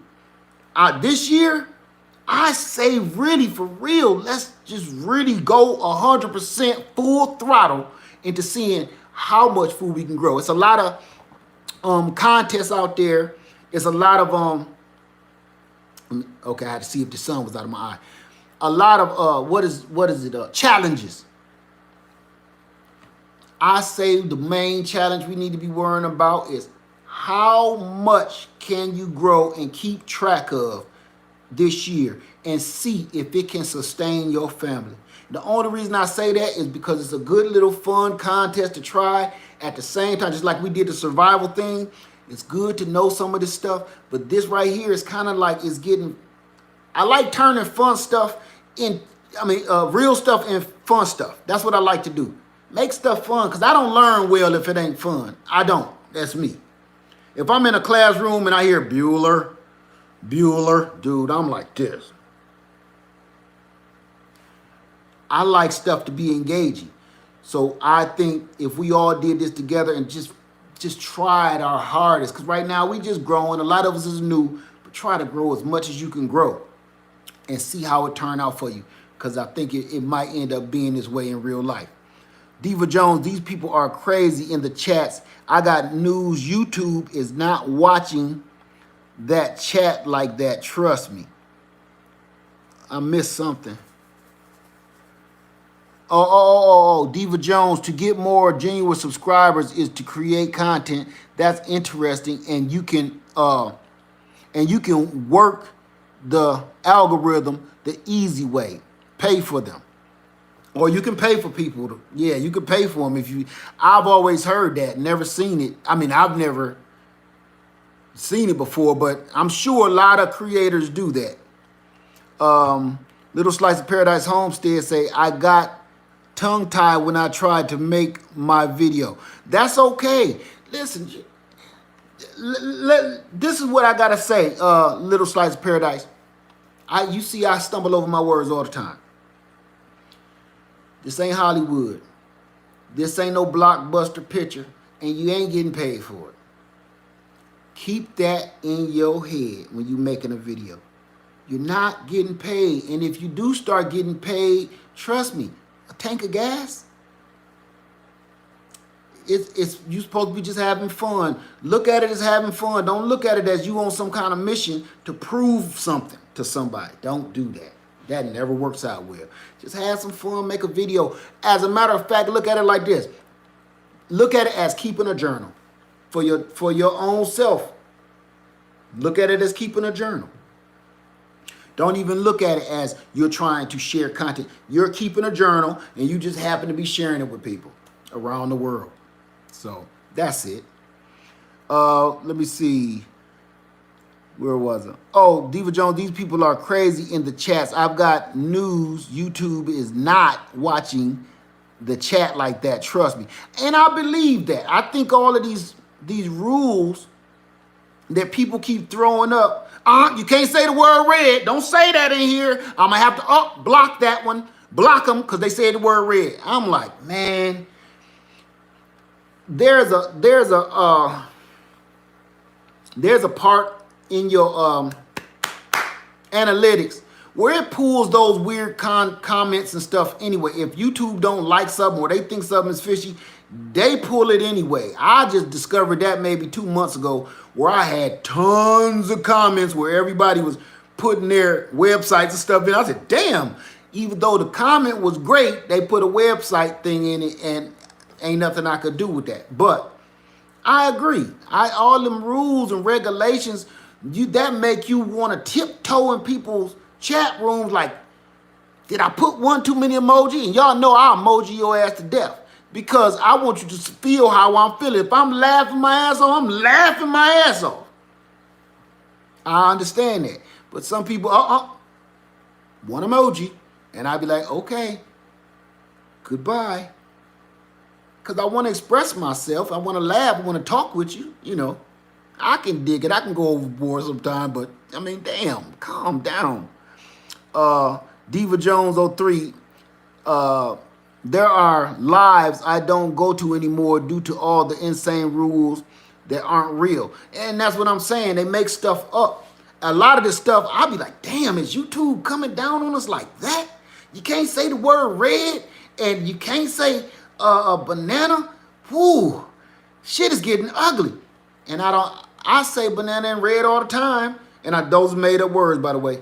This year, I say really for real, let's just really go 100% full throttle into seeing how much food we can grow. It's a lot of contests out there. It's a lot of okay, I had to see if the sun was out of my eye. A lot of challenges. I say the main challenge we need to be worrying about is how much can you grow and keep track of this year and see if it can sustain your family. The only reason I say that is because it's a good little fun contest to try. At the same time, just like we did the survival thing, it's good to know some of this stuff. But this right here is kind of like it's getting, I like turning fun stuff in, real stuff in fun stuff. That's what I like to do. Make stuff fun, because I don't learn well if it ain't fun. I don't. That's me. If I'm in a classroom and I hear Bueller, dude, I'm like this. I like stuff to be engaging. So I think if we all did this together and just tried our hardest, because right now we just growing. A lot of us is new, but try to grow as much as you can grow and see how it turned out for you, because I think it might end up being this way in real life. Diva Jones, these people are crazy in the chats. I got news. YouTube is not watching that chat like that. Trust me. I missed something. Oh, Diva Jones, to get more genuine subscribers is to create content that's interesting, and you can work the algorithm the easy way. Pay for them. Or you can pay for people. Yeah, you can pay for them if you. I've always heard that, never seen it. I've never seen it before, but I'm sure a lot of creators do that. Little Slice of Paradise Homestead say, I got tongue-tied when I tried to make my video. That's okay. Listen, this is what I gotta say, Little Slice of Paradise. You see I stumble over my words all the time. This ain't Hollywood. This ain't no blockbuster picture, and you ain't getting paid for it. Keep that in your head when you're making a video. You're not getting paid, and if you do start getting paid, trust me, a tank of gas, you're supposed to be just having fun. Look at it as having fun. Don't look at it as you on some kind of mission to prove something to somebody. Don't do that. That never works out well. Just have some fun, make a video. As a matter of fact, look at it like this. Look at it as keeping a journal for your own self. Look at it as keeping a journal. Don't even look at it as you're trying to share content. You're keeping a journal and you just happen to be sharing it with people around the world. So that's it. Let me see. Where was it? Oh, Diva Jones, these people are crazy in the chats. I've got news. YouTube is not watching the chat like that. Trust me. And I believe that. I think all of these rules that people keep throwing up. You can't say the word red. Don't say that in here. I'm going to have to block that one. Block them because they said the word red. I'm like, man, there's a part in your analytics where it pulls those weird comments and stuff anyway. If YouTube don't like something or they think something is fishy, they pull it anyway. I just discovered that maybe 2 months ago where I had tons of comments where everybody was putting their websites and stuff in. I said, damn, even though the comment was great, they put a website thing in it and ain't nothing I could do with that. But I agree. All them rules and regulations, that make you want to tiptoe in people's chat rooms like, did I put one too many emoji? And y'all know I'll emoji your ass to death because I want you to feel how I'm feeling. If I'm laughing my ass off, I'm laughing my ass off. I understand that. But some people, one emoji. And I'd be like, okay, goodbye. Because I want to express myself. I want to laugh. I want to talk with you, you know. I can dig it. I can go overboard sometimes, but I mean, damn, calm down. Diva Jones 03. There are lives I don't go to anymore due to all the insane rules that aren't real. And that's what I'm saying. They make stuff up. A lot of this stuff, I'll be like, damn, is YouTube coming down on us like that? You can't say the word red and you can't say a banana. Whoo, shit is getting ugly. And I say banana and red all the time. And those made up words, by the way.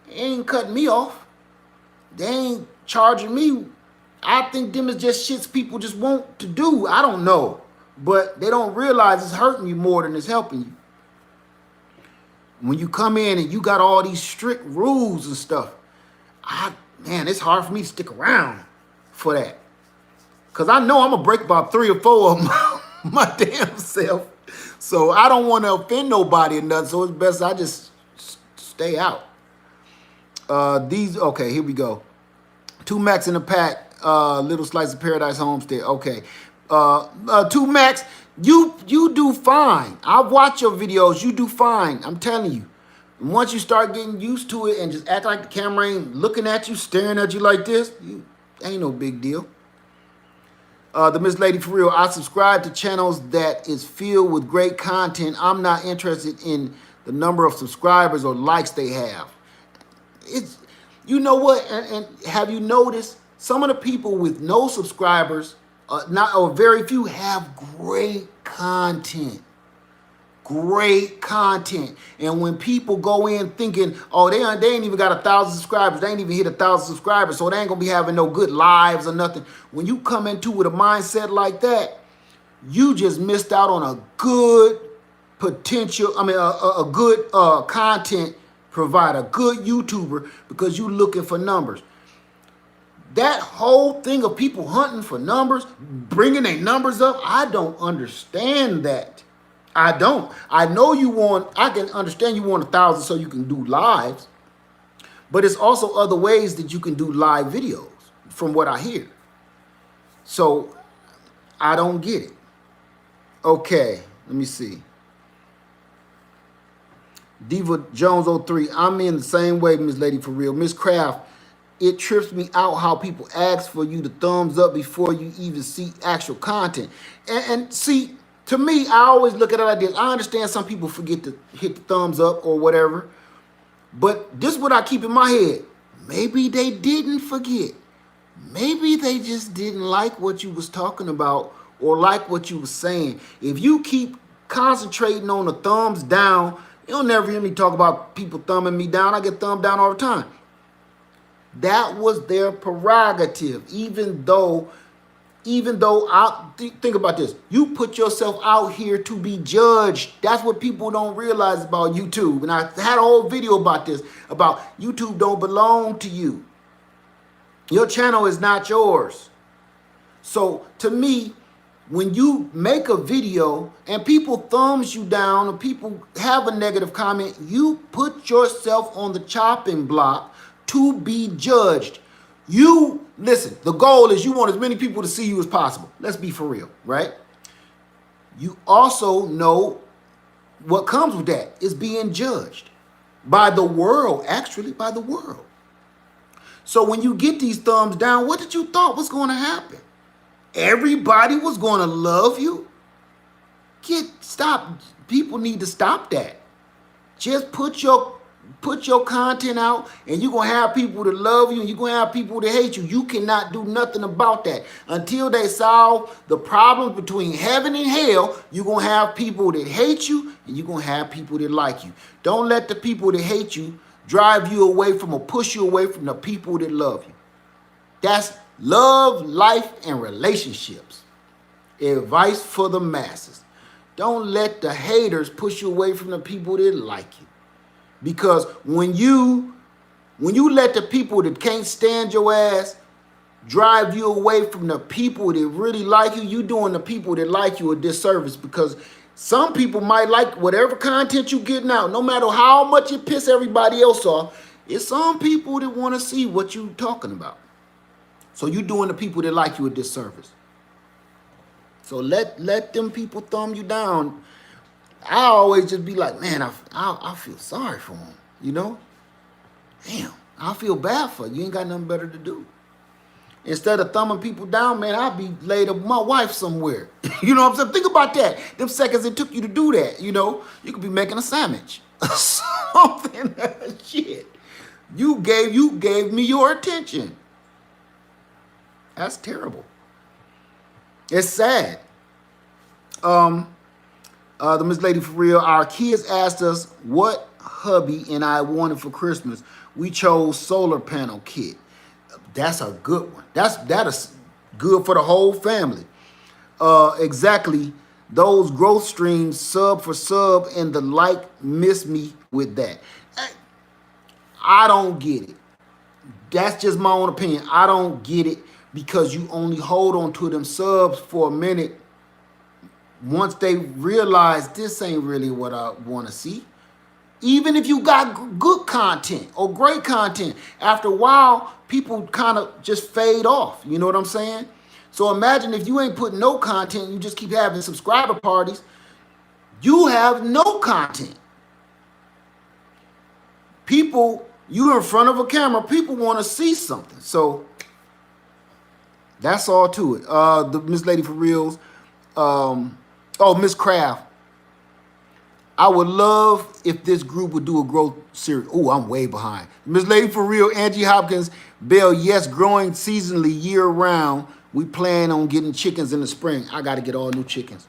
They ain't cutting me off. They ain't charging me. I think them is just shits people just want to do. I don't know. But they don't realize it's hurting you more than it's helping you. When you come in and you got all these strict rules and stuff, man, it's hard for me to stick around for that. Because I know I'm going to break about 3 or 4 of my damn self. So I don't want to offend nobody or nothing. So it's best I just stay out. Okay, here we go. 2 Max in the pack. Little Slice of Paradise Homestead. Okay. 2 Max, you do fine. I watch your videos. You do fine. I'm telling you. And once you start getting used to it and just act like the camera ain't looking at you, staring at you like this, ain't no big deal. The Miss Lady for real, I subscribe to channels that is filled with great content. I'm not interested in the number of subscribers or likes they have. You know what? And have you noticed some of the people with no subscribers, very few, have great content. Great content. And when people go in thinking, oh, they ain't even got 1,000 subscribers, they ain't even hit 1,000 subscribers, so they ain't gonna be having no good lives or nothing. When you come into with a mindset like that, you just missed out on a good potential, a good content provider, a good YouTuber, because you looking for numbers. That whole thing of people hunting for numbers, bringing their numbers up, I don't understand that. I don't. I know I can understand you want 1,000 so you can do lives, but it's also other ways that you can do live videos from what I hear. So I don't get it. Okay, let me see. Diva Jones 03, I'm in the same way, Miss Lady for real. Miss Craft, it trips me out how people ask for you to thumbs up before you even see actual content. And see, to me, I always look at it like this. I understand some people forget to hit the thumbs up or whatever, but this is what I keep in my head. Maybe they didn't forget. Maybe they just didn't like what you was talking about or like what you was saying. If you keep concentrating on the thumbs down, you'll never hear me talk about people thumbing me down. I get thumbed down all the time. That was their prerogative, even though even though think about this, you put yourself out here to be judged. That's what people don't realize about YouTube. And I had a whole video about this, about YouTube don't belong to you. Your channel is not yours. So to me, when you make a video and people thumbs you down or people have a negative comment, you put yourself on the chopping block to be judged. You, listen, the goal is you want as many people to see you as possible. Let's be for real, right? You also know what comes with that is being judged by the world, actually by the world. So when you get these thumbs down, what did you thought was going to happen? Everybody was going to love you? Stop. People need to stop that. Just put your content out and you're going to have people that love you and you're going to have people that hate you. You cannot do nothing about that. Until they solve the problems between heaven and hell, you're going to have people that hate you and you're going to have people that like you. Don't let the people that hate you drive you away from or push you away from the people that love you. That's love, life, and relationships. Advice for the masses. Don't let the haters push you away from the people that like you. Because when you let the people that can't stand your ass drive you away from the people that really like you, you're doing the people that like you a disservice. Because some people might like whatever content you're getting out, no matter how much it piss everybody else off. It's some people that want to see what you're talking about. So you're doing the people that like you a disservice. So let them people thumb you down. I always just be like, man, I feel sorry for them, you know? Damn, I feel bad for you. You ain't got nothing better to do. Instead of thumbing people down, man, I'll be laid up with my wife somewhere. You know what I'm saying? Think about that. Them seconds it took you to do that, you know? You could be making a sandwich. Something. Shit. You gave me your attention. That's terrible. It's sad. The Miss Lady for real, our kids asked us what hubby and I wanted for Christmas. We chose solar panel kit. That's a good one. That is good for the whole family. Exactly. Those growth streams, sub for sub, and the like miss me with that. I don't get it. That's just my own opinion. I don't get it because you only hold on to them subs for a minute. Once they realize this ain't really what I want to see. Even if you got good content or great content, after a while, people kind of just fade off. You know what I'm saying? So imagine if you ain't putting no content, you just keep having subscriber parties, you have no content. People, you're in front of a camera, people want to see something. So that's all to it. The Miss Lady for Reals, Miss Craft. I would love if this group would do a growth series. Oh, I'm way behind. Miss Lady for Real, Angie Hopkins, Bell, yes, growing seasonally year round. We plan on getting chickens in the spring. I got to get all new chickens.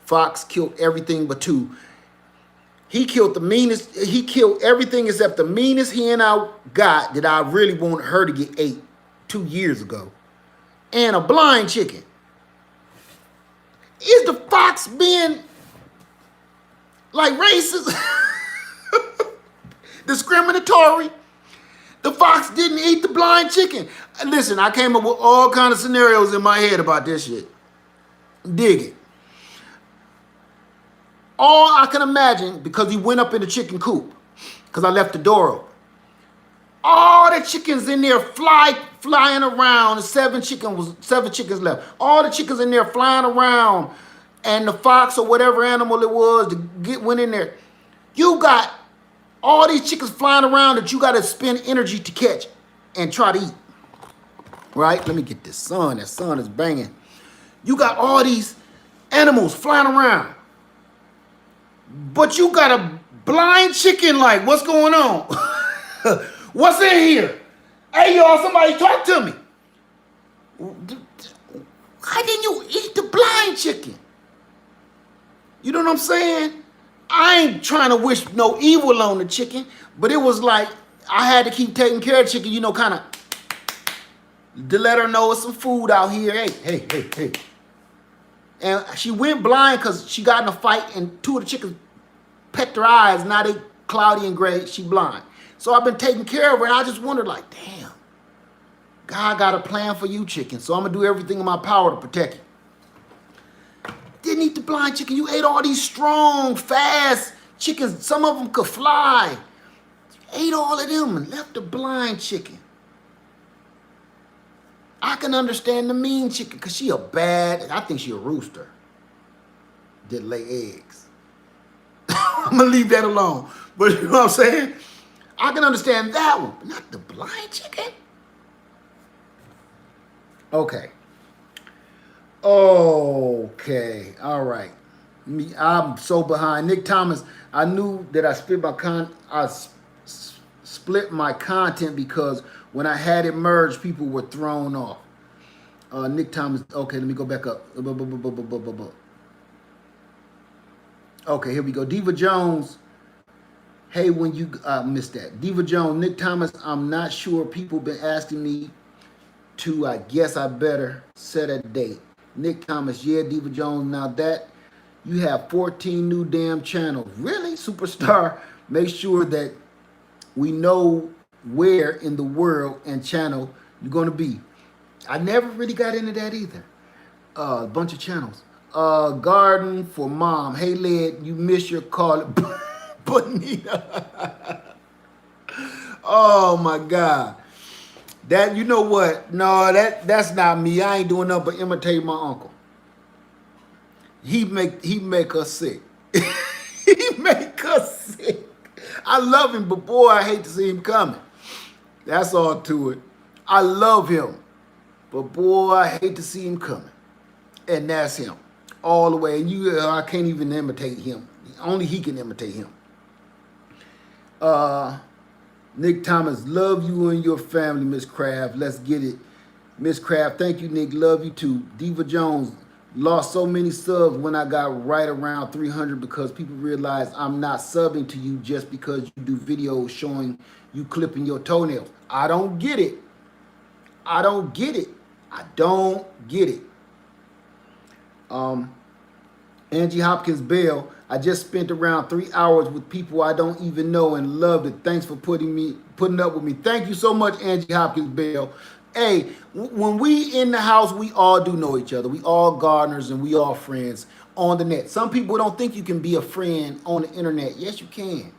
Fox killed everything but two. He killed the meanest. He killed everything except the meanest hen I got that I really wanted her to get ate 2 years ago. And a blind chicken. Is the fox being like racist? Discriminatory? The fox didn't eat the blind chicken. Listen, I came up with all kind of scenarios in my head about this shit. Dig it. All I can imagine, because he went up in the chicken coop, because I left the door open. All the chickens in there flying around. 7 chickens left. All the chickens in there flying around, and the fox or whatever animal it was went in there. You got all these chickens flying around that you got to spend energy to catch and try to eat. Right? Let me get this sun. That sun is banging. You got all these animals flying around, but you got a blind chicken. Like, what's going on? What's in here? Hey, y'all, somebody talk to me. Why didn't you eat the blind chicken? You know what I'm saying? I ain't trying to wish no evil on the chicken, but it was like I had to keep taking care of the chicken, you know, kind of, to let her know it's some food out here. Hey. And she went blind because she got in a fight and two of the chickens pecked her eyes. Now they cloudy and gray. She blind. So I've been taking care of her, and I just wondered, like, damn, God got a plan for you, chicken. So I'm going to do everything in my power to protect you. Didn't eat the blind chicken. You ate all these strong, fast chickens. Some of them could fly. Ate all of them and left the blind chicken. I can understand the mean chicken because she I think she a rooster that lay eggs. I'm going to leave that alone. But you know what I'm saying? I can understand that one, but not the blind chicken. Okay. Okay. All right. I'm so behind. Nick Thomas, I knew that I split my content because when I had it merged, people were thrown off. Nick Thomas, okay, let me go back up. Okay, here we go. Diva Jones. Hey, when you missed that. Diva Jones, Nick Thomas, I'm not sure. People been asking me to, I guess I better set a date. Nick Thomas, yeah, Diva Jones. Now that you have 14 new damn channels. Really? Superstar, make sure that we know where in the world and channel you're going to be. I never really got into that either. A bunch of channels. Garden for Mom. Hey, Led, you missed your call. Bonita. Oh, my God. That, you know what? No, that's not me. I ain't doing nothing but imitate my uncle. He make us sick. He make us sick. I love him, but boy, I hate to see him coming. That's all to it. I love him, but boy, I hate to see him coming. And that's him. All the way. And I can't even imitate him. Only he can imitate him. Nick Thomas, love you and your family, Miss Craft. Let's get it. Miss Craft, thank you, Nick. Love you too. Diva Jones, lost so many subs when I got right around 300 because people realize I'm not subbing to you just because you do videos showing you clipping your toenails. I don't get it. I don't get it. I don't get it. Angie Hopkins Bell, I just spent around 3 hours with people I don't even know and loved it. Thanks for putting up with me. Thank you so much, Angie Hopkins Bell. Hey, when we in the house, we all do know each other. We all gardeners and we all friends on the net. Some people don't think you can be a friend on the internet. Yes, you can.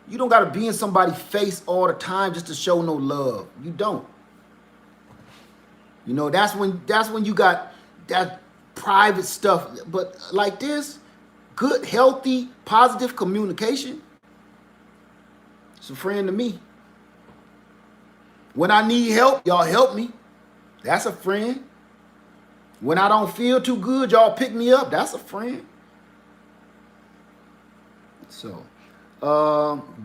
You don't got to be in somebody's face all the time just to show no love. You don't. You know, that's when you got that private stuff. But like this, good, healthy, positive communication, it's a friend to me. When I need help, y'all help me. That's a friend. When I don't feel too good, y'all pick me up. That's a friend. So,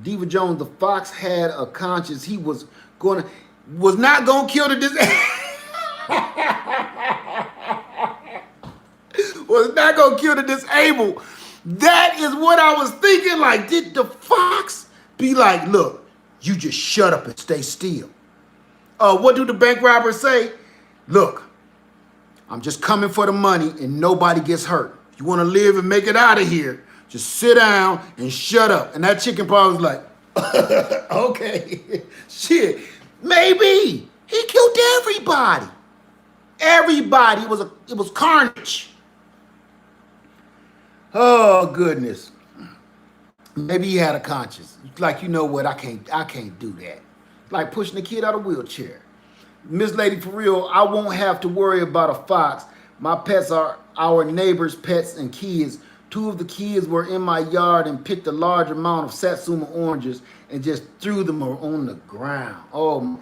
Diva Jones, the fox had a conscience. He was not gonna kill the disabled. Was not gonna kill the disabled. That is what I was thinking. Like, did the fox be like, look, you just shut up and stay still? What do the bank robbers say? Look, I'm just coming for the money and nobody gets hurt. If you want to live and make it out of here, just sit down and shut up. And that chicken probably was like, okay, shit, maybe. He killed everybody. Everybody. It was carnage. Oh, goodness. Maybe he had a conscience. Like, you know what, I can't do that. Like pushing the kid out of a wheelchair. Miss Lady, for real, I won't have to worry about a fox. My pets are our neighbors' pets and kids. 2 of the kids were in my yard and picked a large amount of Satsuma oranges and just threw them on the ground. Oh,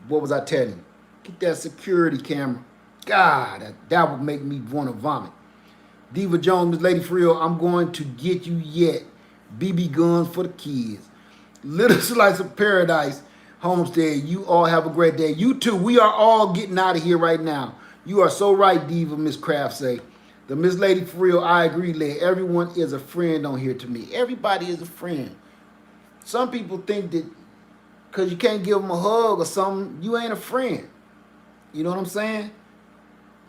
what was I telling you? Get that security camera. God, that would make me want to vomit. Diva Jones, Miss Lady, for real, I'm going to get you yet. BB guns for the kids. Little Slice of Paradise. Homestead, you all have a great day. You too. We are all getting out of here right now. You are so right, Diva, Miss Craft say. The Miss Lady, for real, I agree, Lady. Everyone is a friend on here to me. Everybody is a friend. Some people think that because you can't give them a hug or something, you ain't a friend. You know what I'm saying?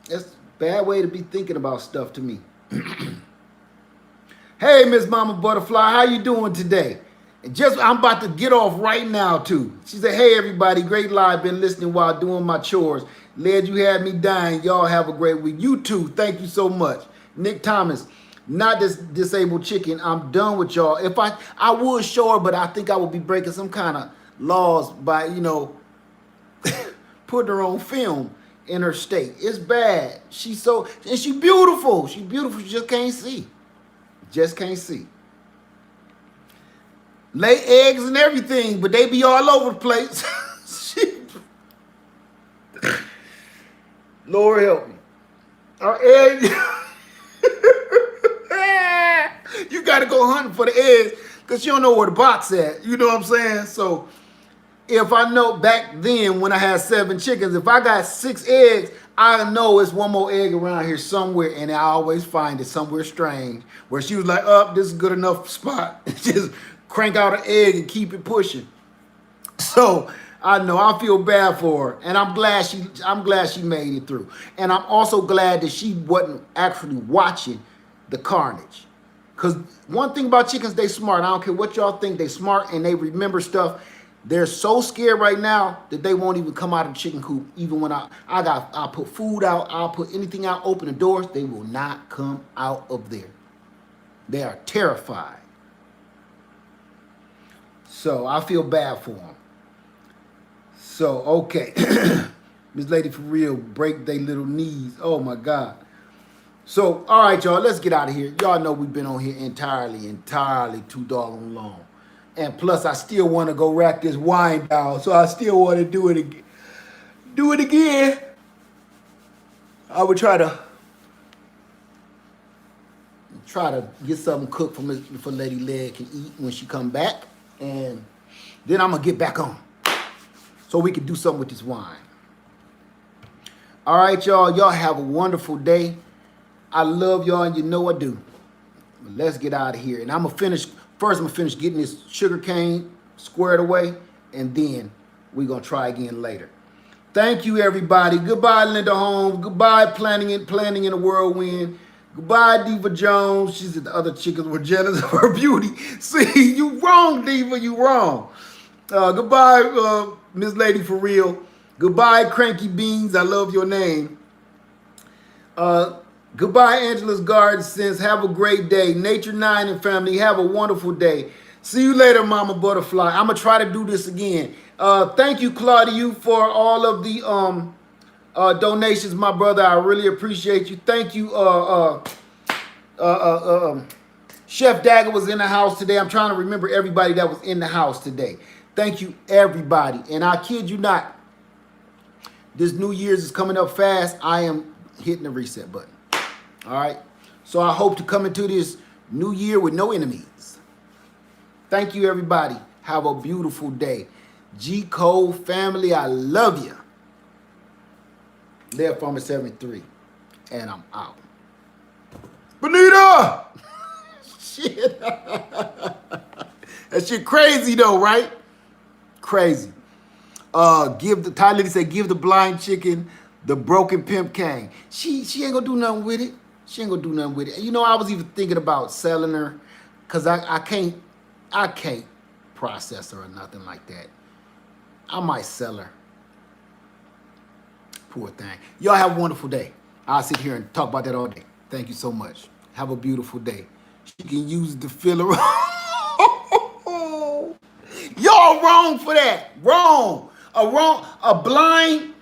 That's a bad way to be thinking about stuff to me. Hey, Miss Mama Butterfly, how you doing today? And just I'm about to get off right now too. She said, "Hey everybody, great live. Been listening while doing my chores. Led, you had me dying. Y'all have a great week. You too. Thank you so much." Nick Thomas, not this disabled chicken. I'm done with y'all. If I would show her, but I think I would be breaking some kind of laws by putting her on film in her state. It's bad. She's so and she beautiful. She beautiful. She just can't see. Just can't see. Lay eggs and everything, but they be all over the place. Lord help me. Our eggs. You got to go hunting for the eggs because you don't know where the box at. You know what I'm saying? So if I know back then when I had 7 chickens, if I got 6 eggs, I know it's one more egg around here somewhere, and I always find it somewhere strange where she was like, "Oh, this is a good enough spot." Just crank out an egg and keep it pushing. So I know I feel bad for her, and I'm glad she made it through. And I'm also glad that she wasn't actually watching the carnage. Because one thing about chickens, they smart. I don't care what y'all think, they smart and they remember stuff. They're so scared right now that they won't even come out of the chicken coop. Even when I'll put food out, I'll put anything out, open the doors, they will not come out of there. They are terrified. So I feel bad for them. So, okay. Miss Lady for real, break they little knees. Oh my God. So, all right, y'all, let's get out of here. Y'all know we've been on here entirely too doggone long. And plus, I still want to go rack this wine down, so I still want to do it again. I would try to get something cooked for Lady Leg can eat when she come back, and then I'm gonna get back on so we can do something with this wine. All right, y'all. Y'all have a wonderful day. I love y'all, and you know I do. But let's get out of here, and I'm gonna finish getting this sugar cane squared away, and then we're gonna try again later. Thank you, everybody. Goodbye, Linda Holmes. Goodbye, planning in a whirlwind. Goodbye, Diva Jones. She said the other chickens were jealous of her beauty. See, you wrong, Diva. You wrong. Goodbye, Miss Lady for real. Goodbye, Cranky Beans. I love your name. Goodbye, Angela's Garden Sense. Have a great day. Nature 9 and family, have a wonderful day. See you later, Mama Butterfly. I'm going to try to do this again. Thank you, Claudia, for all of the donations, my brother. I really appreciate you. Thank you. Chef Dagger was in the house today. I'm trying to remember everybody that was in the house today. Thank you, everybody. And I kid you not, this New Year's is coming up fast. I am hitting the reset button. All right. So I hope to come into this new year with no enemies. Thank you, everybody. Have a beautiful day. G Code family, I love you. Left Farmer 73. And I'm out. Bonita! Shit. That shit crazy though, right? Crazy. Ty Liddy said, give the blind chicken the broken pimp cane. She ain't gonna do nothing with it. She ain't gonna do nothing with it. You know, I was even thinking about selling her because I can't process her or nothing like that. I might sell her. Poor thing. Y'all have a wonderful day. I'll sit here and talk about that all day. Thank you so much. Have a beautiful day. She can use the filler. Y'all wrong for that. Wrong. A blind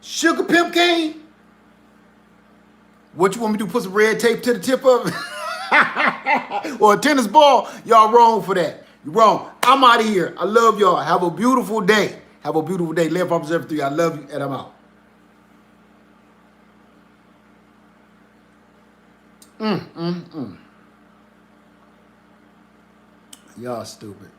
sugar pimp cane? What you want me to do? Put some red tape to the tip of it? Or a tennis ball? Y'all wrong for that. You're wrong. I'm out of here. I love y'all. Have a beautiful day. Have a beautiful day. Live Farmers Every 3. I love you, and I'm out. Y'all stupid.